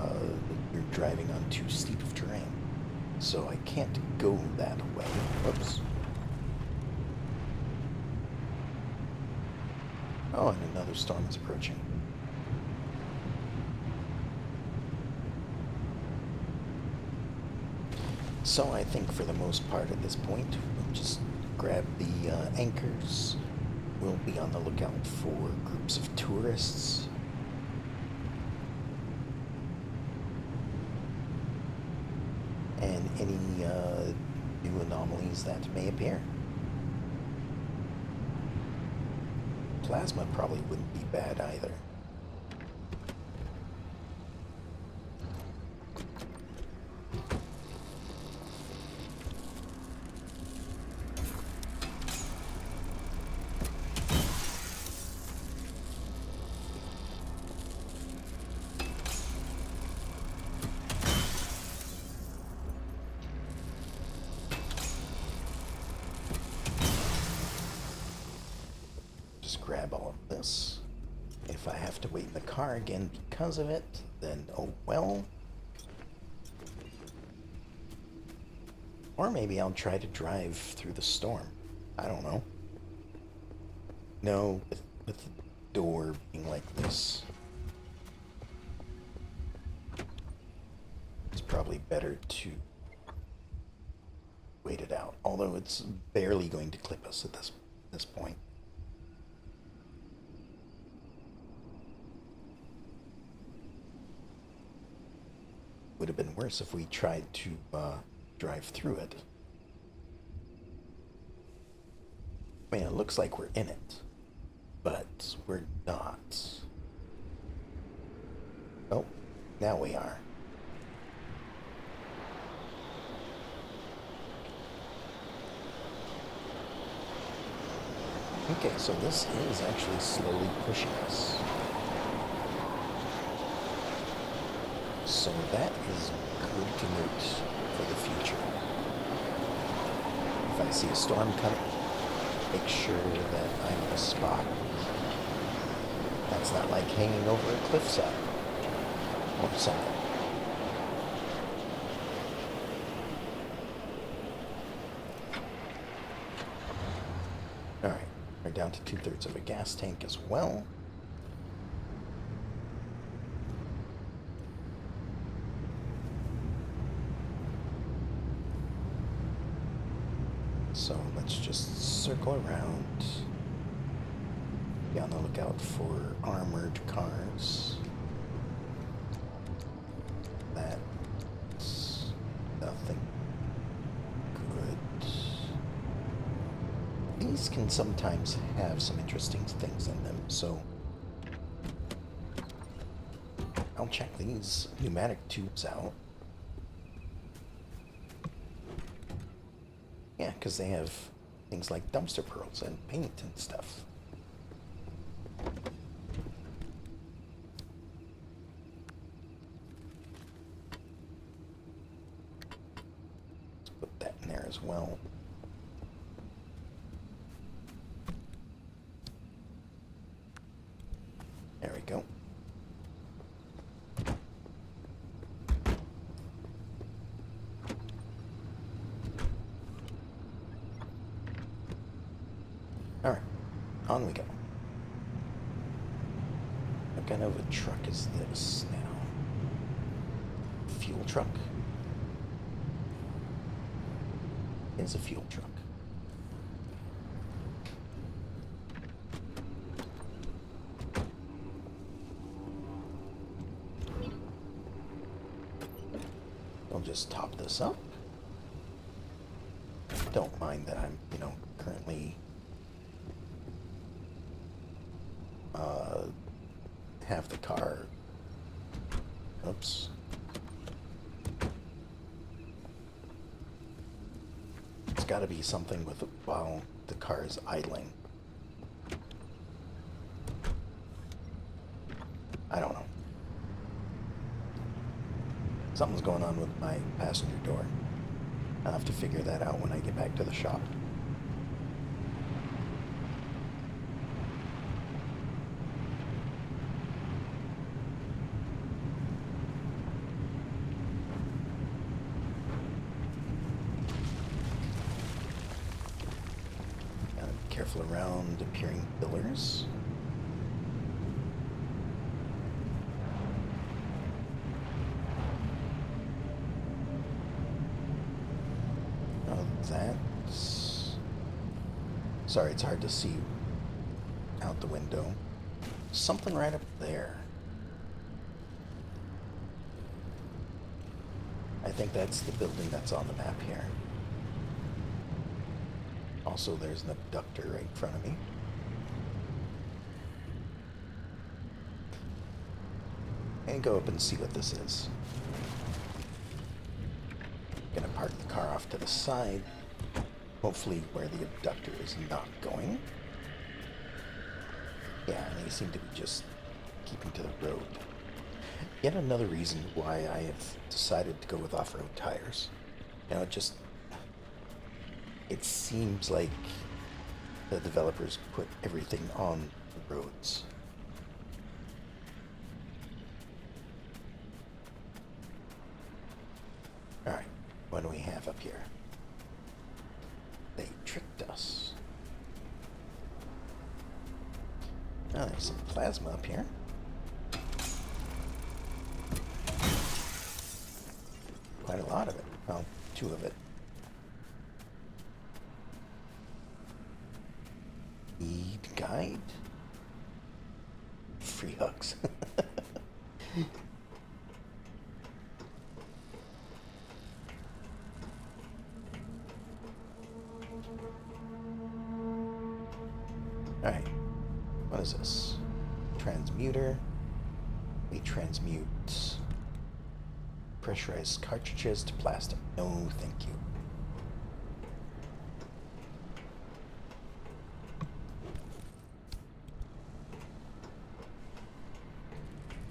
you're driving on too steep of terrain. So I can't go that way. Whoops. Oh, and another storm is approaching. So I think for the most part at this point, we'll just grab the anchors. We'll be on the lookout for groups of tourists. And any new anomalies that may appear. Plasma probably wouldn't be bad either. Just grab all of this. If I have to wait in the car again because of it, then oh well. Or maybe I'll try to drive through the storm. I don't know. No, with the door being like this, it's probably better to wait it out. Although it's barely going to clip us at this point. Would have been worse if we tried to drive through it. I mean, it looks like we're in it, but we're not. Oh, now we are. Okay, so this is actually slowly pushing us. So that is good to note for the future. If I see a storm coming, make sure that I'm in a spot that's not like hanging over a cliffside or something. Alright, we're down to 2/3 of a gas tank as well. So let's just circle around. Be on the lookout for armored cars. That's nothing good. These can sometimes have some interesting things in them, so I'll check these pneumatic tubes out. Yeah, because they have things like dumpster pearls and paint and stuff. Let's put that in there as well. There we go. Alright, on we go. What kind of a truck is this now? Fuel truck? It's a fuel truck. I'll just top this up. Don't mind that I'm, currently have the car. Oops. It's got to be something with while the car is idling. I don't know. Something's going on with my passenger door. I'll have to figure that out when I get back to the shop. Gotta be careful around appearing pillars. That's... Sorry, it's hard to see out the window. Something right up there. I think that's the building that's on the map here. Also, there's an abductor right in front of me. And go up and see what this is. Gonna park the car off to the side, hopefully where the abductor is not going. Yeah, and they seem to be just keeping to the road. Yet another reason why I have decided to go with off-road tires. It seems like the developers put everything on the roads. Alright. What do we have up here? They tricked us. Oh, there's some plasma up here. Quite a lot of it. Well, 2 of it. Eat guide. Free hugs. Alright, what is this? Transmuter. We transmute pressurized cartridges to plastic. No, thank you.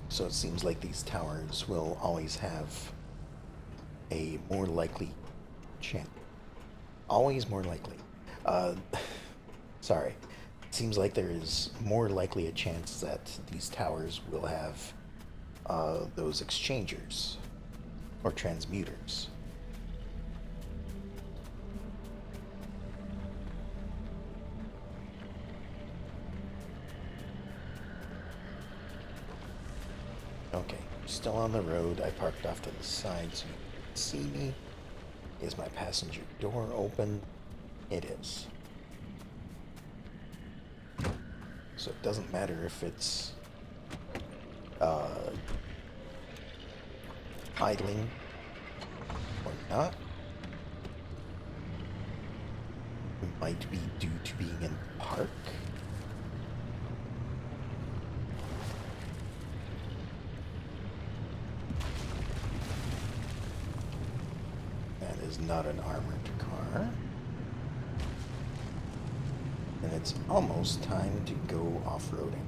So it seems like these towers will always have a more likely chance. Always more likely. Sorry. It seems like there is more likely a chance that these towers will have those exchangers or transmuters. Okay, still on the road. I parked off to the side so you can see me. Is my passenger door open? It is. So it doesn't matter if it's idling or not. It might be due to being in park. That is not an armored car. And it's almost time to go off-roading.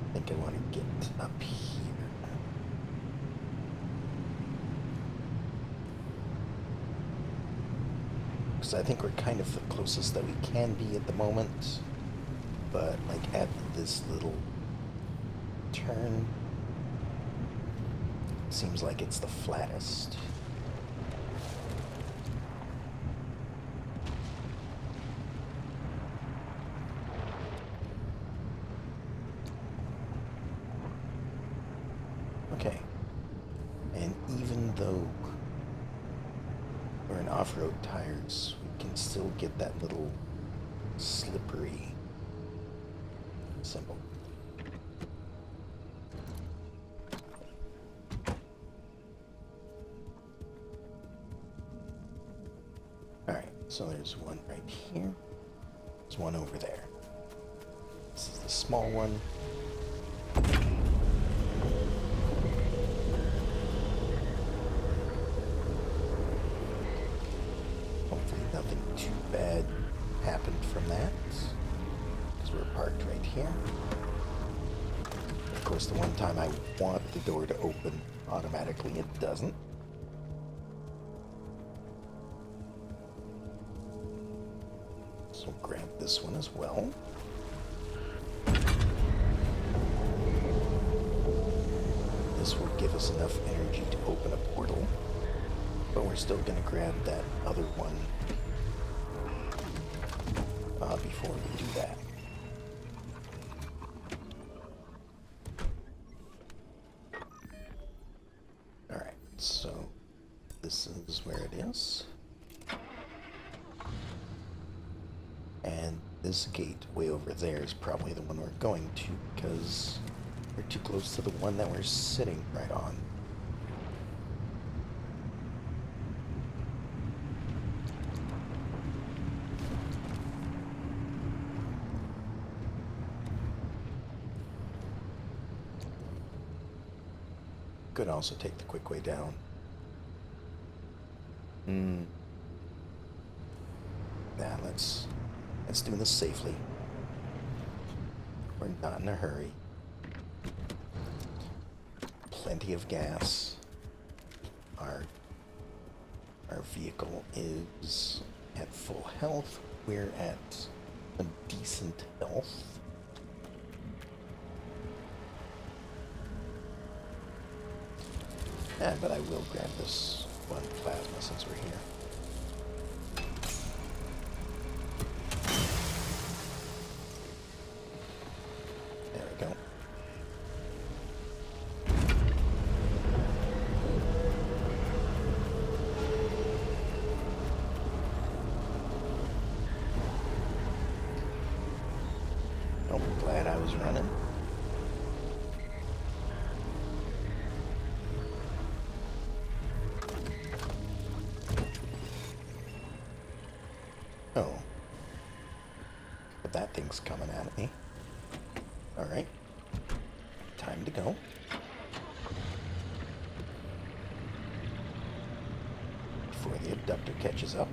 I think I want to get up here. Because I think we're kind of the closest that we can be at the moment. But, like, at this little turn, seems like it's the flattest. Okay. And even though we're in off-road tires, we can still get that little slippery symbol. Alright, so there's one right here. There's one over there. This is the small one. Hopefully nothing too bad happened from that, because we're parked right here. Of course, the one time I want the door to open automatically, it doesn't. So grab this one as well. This will give us enough energy to open a portal, but we're still going to grab that other one before we do that. Alright, so this is where it is. And this gate way over there is probably the one we're going to, because we're too close to the one that we're sitting right on. Could also take the quick way down. Nah, let's do this safely. We're not in a hurry. Plenty of gas. Our vehicle is at full health. We're at a decent health. But I will grab this one plasma since we're here. There we go. Oh, glad I was running. Oh. But that thing's coming at me. Alright. Time to go. Before the abductor catches up.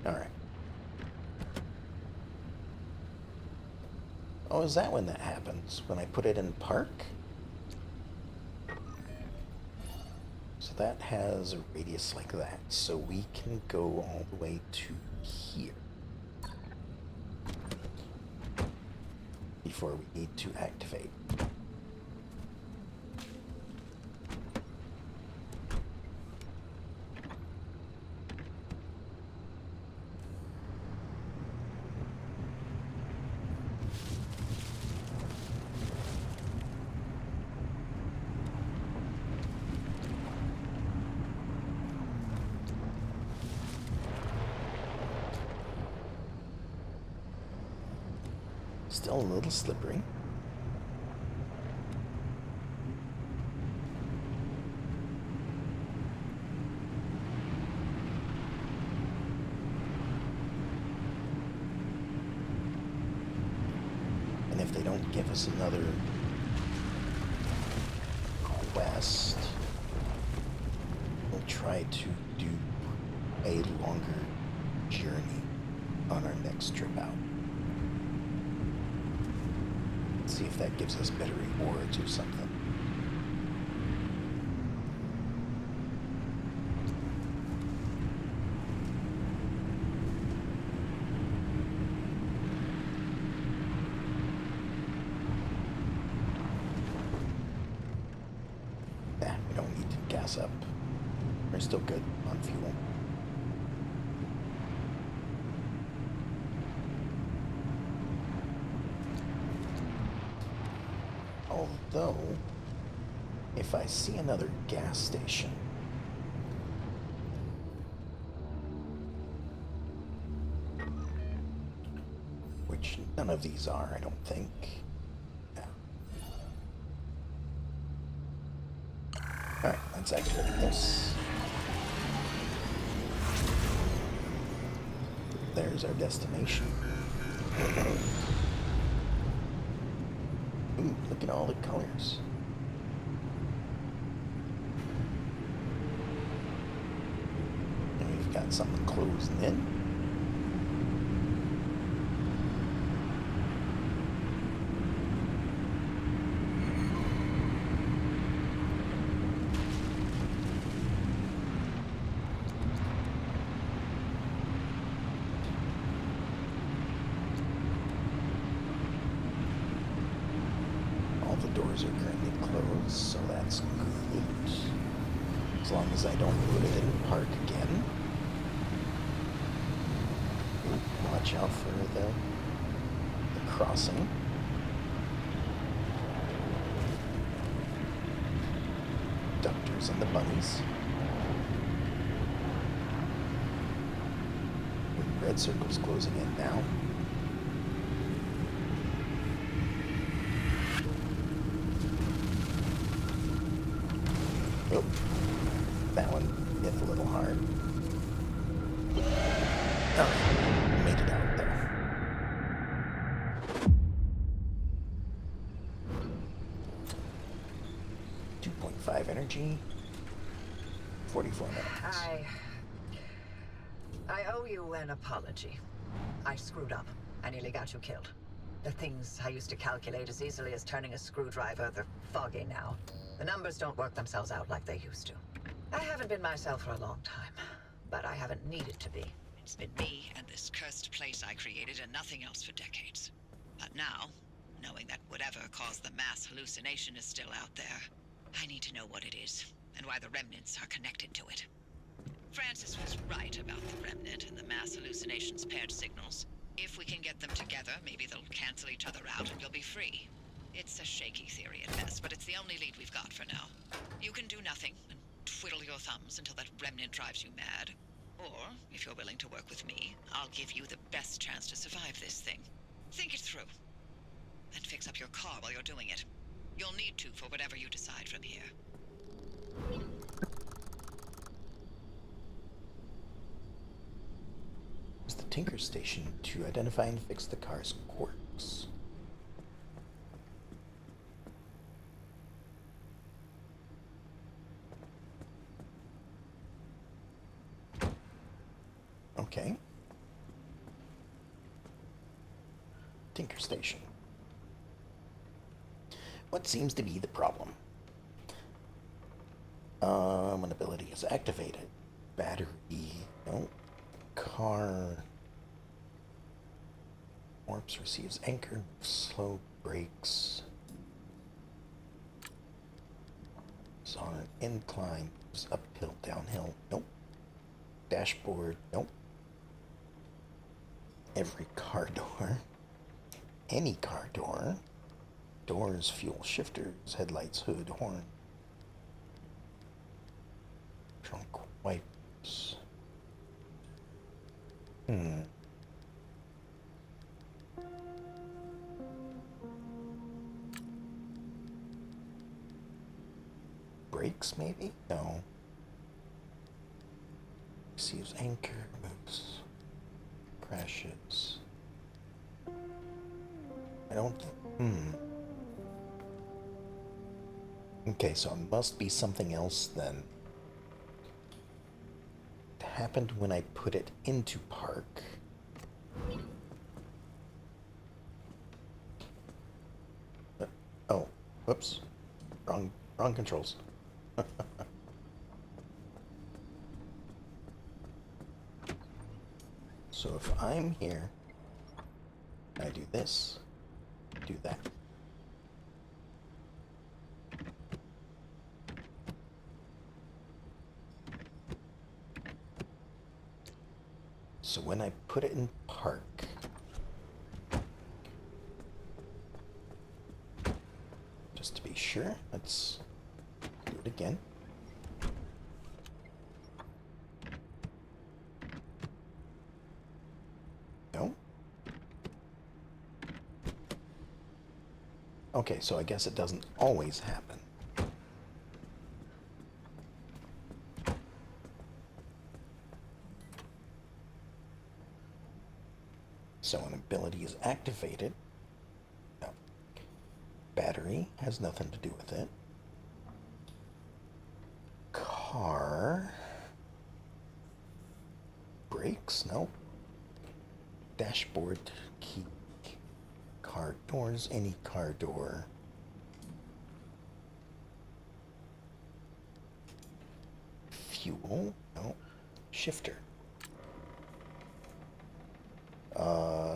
Alright. Oh, is that when that happens? When I put it in park? So that has a radius like that. So we can go all the way to here. Before we need to activate. Still a little slippery. And if they don't give us another quest, we'll try to do a longer journey on our next trip out. See if that gives us better rewards or something. We don't need to gas up. We're still good on fuel. Although, if I see another gas station, which none of these are, I don't think. Yeah. Alright, let's activate this. There's our destination. Ooh, look at all the colors. And we've got something closing in. The doors are currently closed, so that's good. As long as I don't put it in park again. Ooh, watch out for the crossing. Ductors and the bunnies. Red circle's closing in now. Oh, that one hit a little hard. Oh, made it out there. .5 energy. 44 minutes. I owe you an apology. I screwed up. I nearly got you killed. The things I used to calculate as easily as turning a screwdriver, they're foggy now. The numbers don't work themselves out like they used to. I haven't been myself for a long time, but I haven't needed to be. It's been me and this cursed place I created and nothing else for decades. But now, knowing that whatever caused the mass hallucination is still out there, I need to know what it is, and why the remnants are connected to it. Francis was right about the remnant and the mass hallucinations paired signals. If we can get them together, maybe they'll cancel each other out and you'll be free. It's a shaky theory at best, but it's the only lead we've got for now. You can do nothing and twiddle your thumbs until that remnant drives you mad. Or, if you're willing to work with me, I'll give you the best chance to survive this thing. Think it through. And fix up your car while you're doing it. You'll need to for whatever you decide from here. Use the Tinker Station to identify and fix the car's quirks. Okay. Tinker Station. What seems to be the problem? When ability is activated. Battery. No. Car. Warps receives anchor. Slow brakes. It's on an incline. It's uphill, downhill. Nope. Dashboard. Nope. Every car door. Any car door. Doors, fuel shifters, headlights, hood, horn. Trunk wipers. brakes, maybe? No. Receives anchor, moves, crashes. I don't... Okay, so it must be something else then. It happened when I put it into park. Oh, whoops. Wrong controls. So if I'm here, I do this, do that. So when I put it in park, just to be sure, let's do it again. No? Okay, so I guess it doesn't always happen. So an ability is activated. No. Battery has nothing to do with it. Car. Brakes? No. Dashboard key. Car doors, any car door. Fuel? No. Shifter.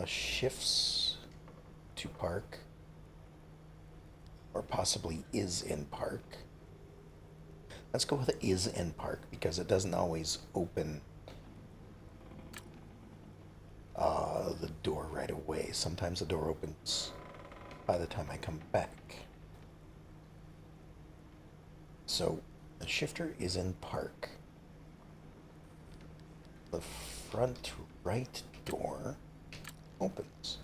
Shifts to park, or possibly is in park. Let's go with is in park because it doesn't always open the door right away. Sometimes the door opens by the time I come back. So the shifter is in park. The front right door opens.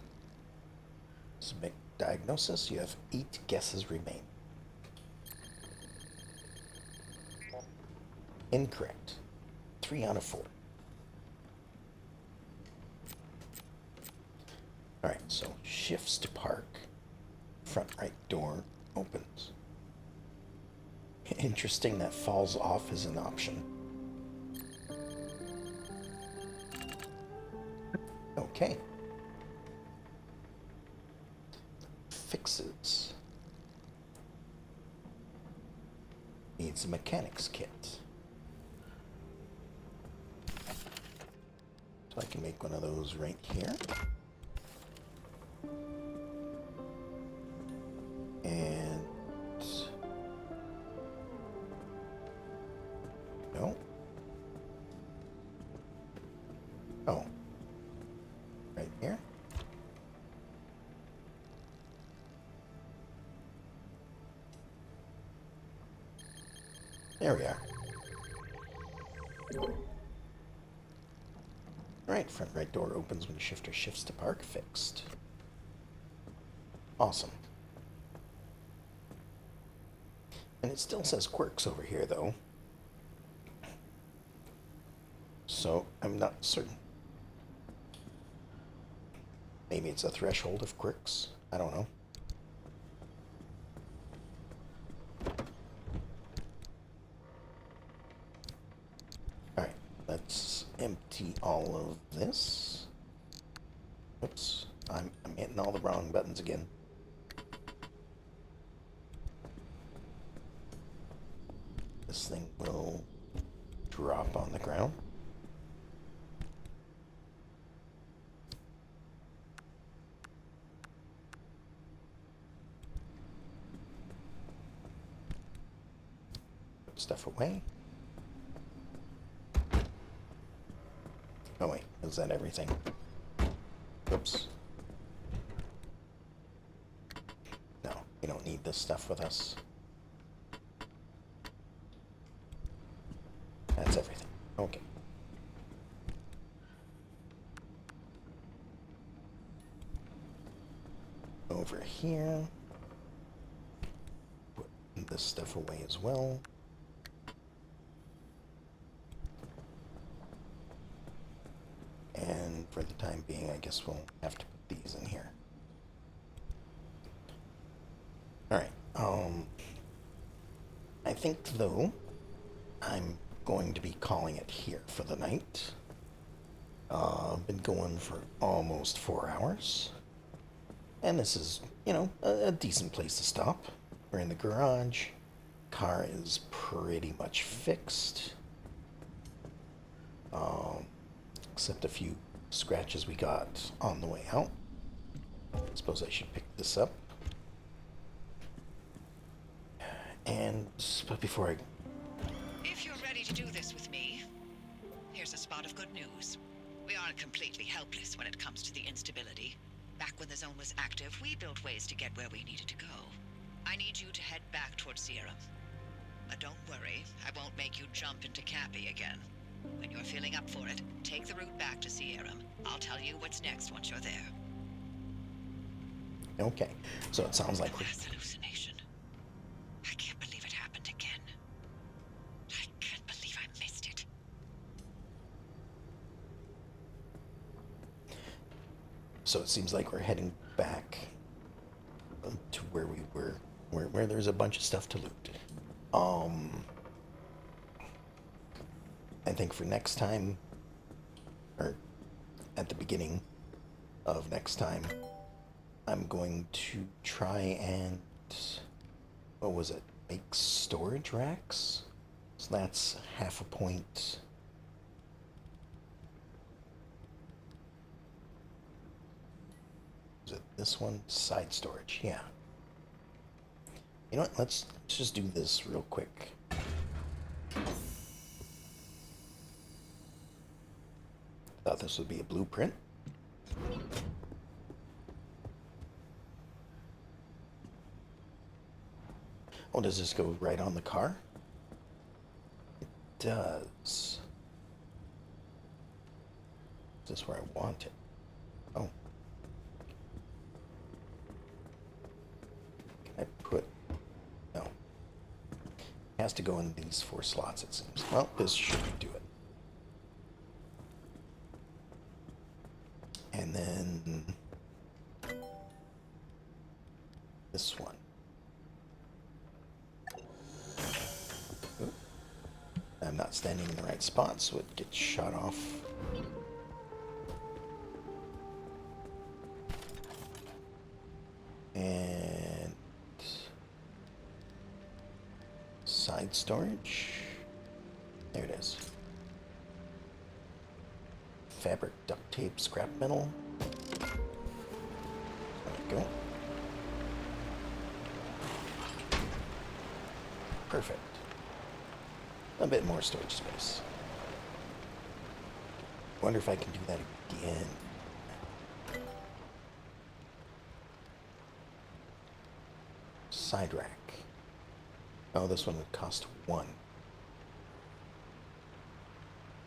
Submit diagnosis. You have 8 guesses remain. Incorrect. 3 out of 4. Alright, so shifts to park. Front right door opens. Interesting that falls off is an option. Okay. Fixes. Needs a mechanics kit. So I can make one of those right here. And no. Oh. Right here. There we are. Right, front right door opens when shifter shifts to park. Fixed. Awesome. And it still says quirks over here, though. So, I'm not certain. Maybe it's a threshold of quirks. I don't know. Alright, let's empty all of this. Oops, I'm hitting all the wrong buttons again. This thing will drop on the ground. Put stuff away. Oh wait, is that everything? Oops. No, we don't need this stuff with us. That's everything. Okay. Over here. Put this stuff away as well. for the time being, I guess we'll have to put these in here. Alright, I think, though, I'm going to be calling it here for the night. I've been going for almost 4 hours. And this is, you know, a decent place to stop. We're in the garage. Car is pretty much fixed. Except a few scratches we got on the way out. Suppose I should pick this up. But before I... If you're ready to do this with me, here's a spot of good news. We aren't completely helpless when it comes to the instability. Back when the zone was active, we built ways to get where we needed to go. I need you to head back towards Sierra. But don't worry, I won't make you jump into Cappy again. When you're feeling up for it, take the route back to Sierra. I'll tell you what's next once you're there. Okay, so it sounds like... Last hallucination. I can't believe it happened again. I can't believe I missed it. So it seems like we're heading back to where we were, where there's a bunch of stuff to loot. I think for next time, or at the beginning of next time, I'm going to try and, what was it, make storage racks? So that's half a point. Is it this one? Side storage, yeah. You know what, let's just do this real quick. Thought this would be a blueprint. Oh, does this go right on the car? It does. Is this where I want it? Oh. Can I put... No. It has to go in these 4 slots, it seems. Well, this should do it. And then... this one. Oop. I'm not standing in the right spot, so it gets shot off. And... side storage. There it is. Fabric, duct tape, scrap metal. There we go. Perfect. A bit more storage space. Wonder if I can do that again. Side rack. Oh, this one would cost 1.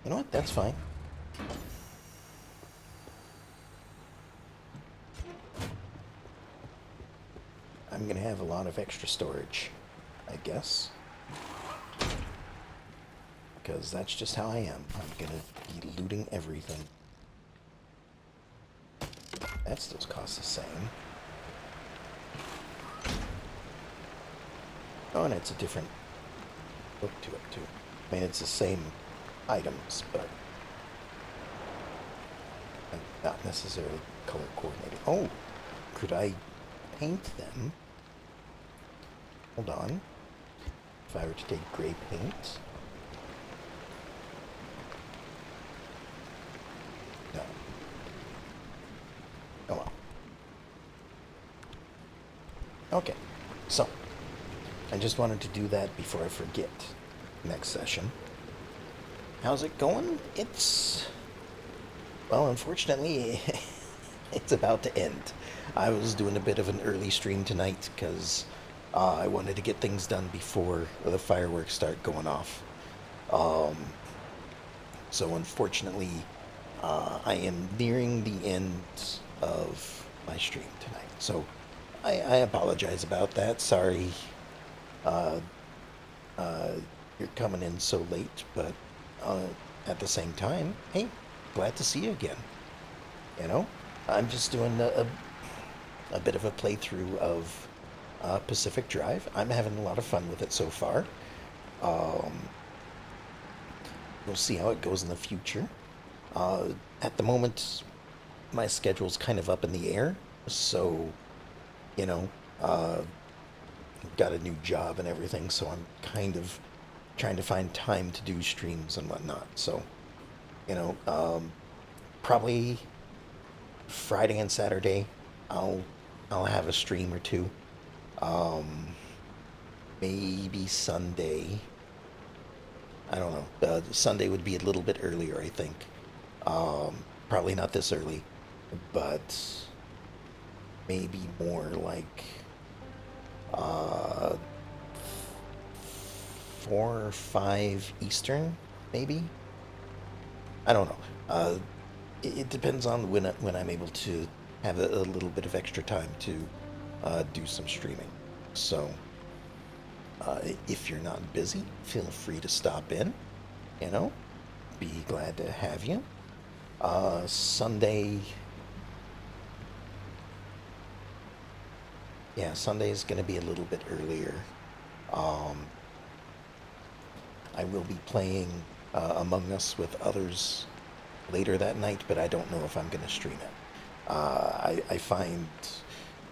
You know what? That's fine. I'm gonna have a lot of extra storage, I guess. Because that's just how I am. I'm gonna be looting everything. That still costs the same. Oh, and it's a different look to it, too. I mean, it's the same items, but not necessarily color coordinated. Oh, could I paint them? Hold on. If I were to take gray paint. No. Oh well. Okay, so I just wanted to do that before I forget next session. How's it going? It's... well, unfortunately, it's about to end. I was doing a bit of an early stream tonight because I wanted to get things done before the fireworks start going off. So unfortunately, I am nearing the end of my stream tonight. So I apologize about that. Sorry you're coming in so late, but at the same time, hey, glad to see you again. You know, I'm just doing a bit of a playthrough of Pacific Drive. I'm having a lot of fun with it so far. Um, we'll see how it goes in the future. At the moment, my schedule's kind of up in the air, so you know, got a new job and everything, so I'm kind of trying to find time to do streams and whatnot. So, you know, probably Friday and Saturday, I'll have a stream or two. Maybe Sunday. I don't know. Sunday would be a little bit earlier, I think. Probably not this early, but maybe more like 4 or 5 Eastern, maybe. I don't know. It depends on when I'm able to have a little bit of extra time to do some streaming. So if you're not busy, feel free to stop in. You know, be glad to have you. Sunday. Yeah, Sunday is going to be a little bit earlier. Um, I will be playing Among Us with others later that night, but I don't know if I'm going to stream it. I find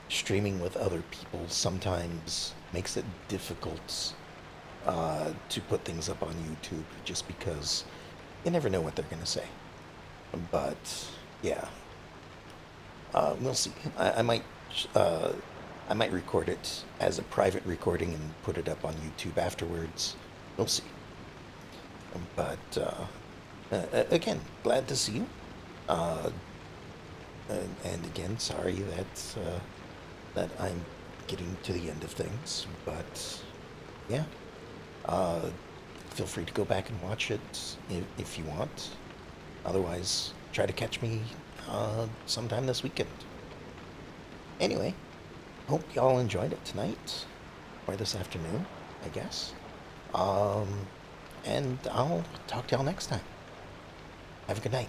streaming with other people sometimes makes it difficult to put things up on YouTube just because you never know what they're going to say. But yeah, we'll see. I might record it as a private recording and put it up on YouTube afterwards. We'll see. But again, glad to see you. And again, sorry that I'm getting to the end of things. But yeah, feel free to go back and watch it if you want. Otherwise, try to catch me sometime this weekend. Anyway, hope y'all enjoyed it tonight, or this afternoon, I guess. And I'll talk to y'all next time. Have a good night.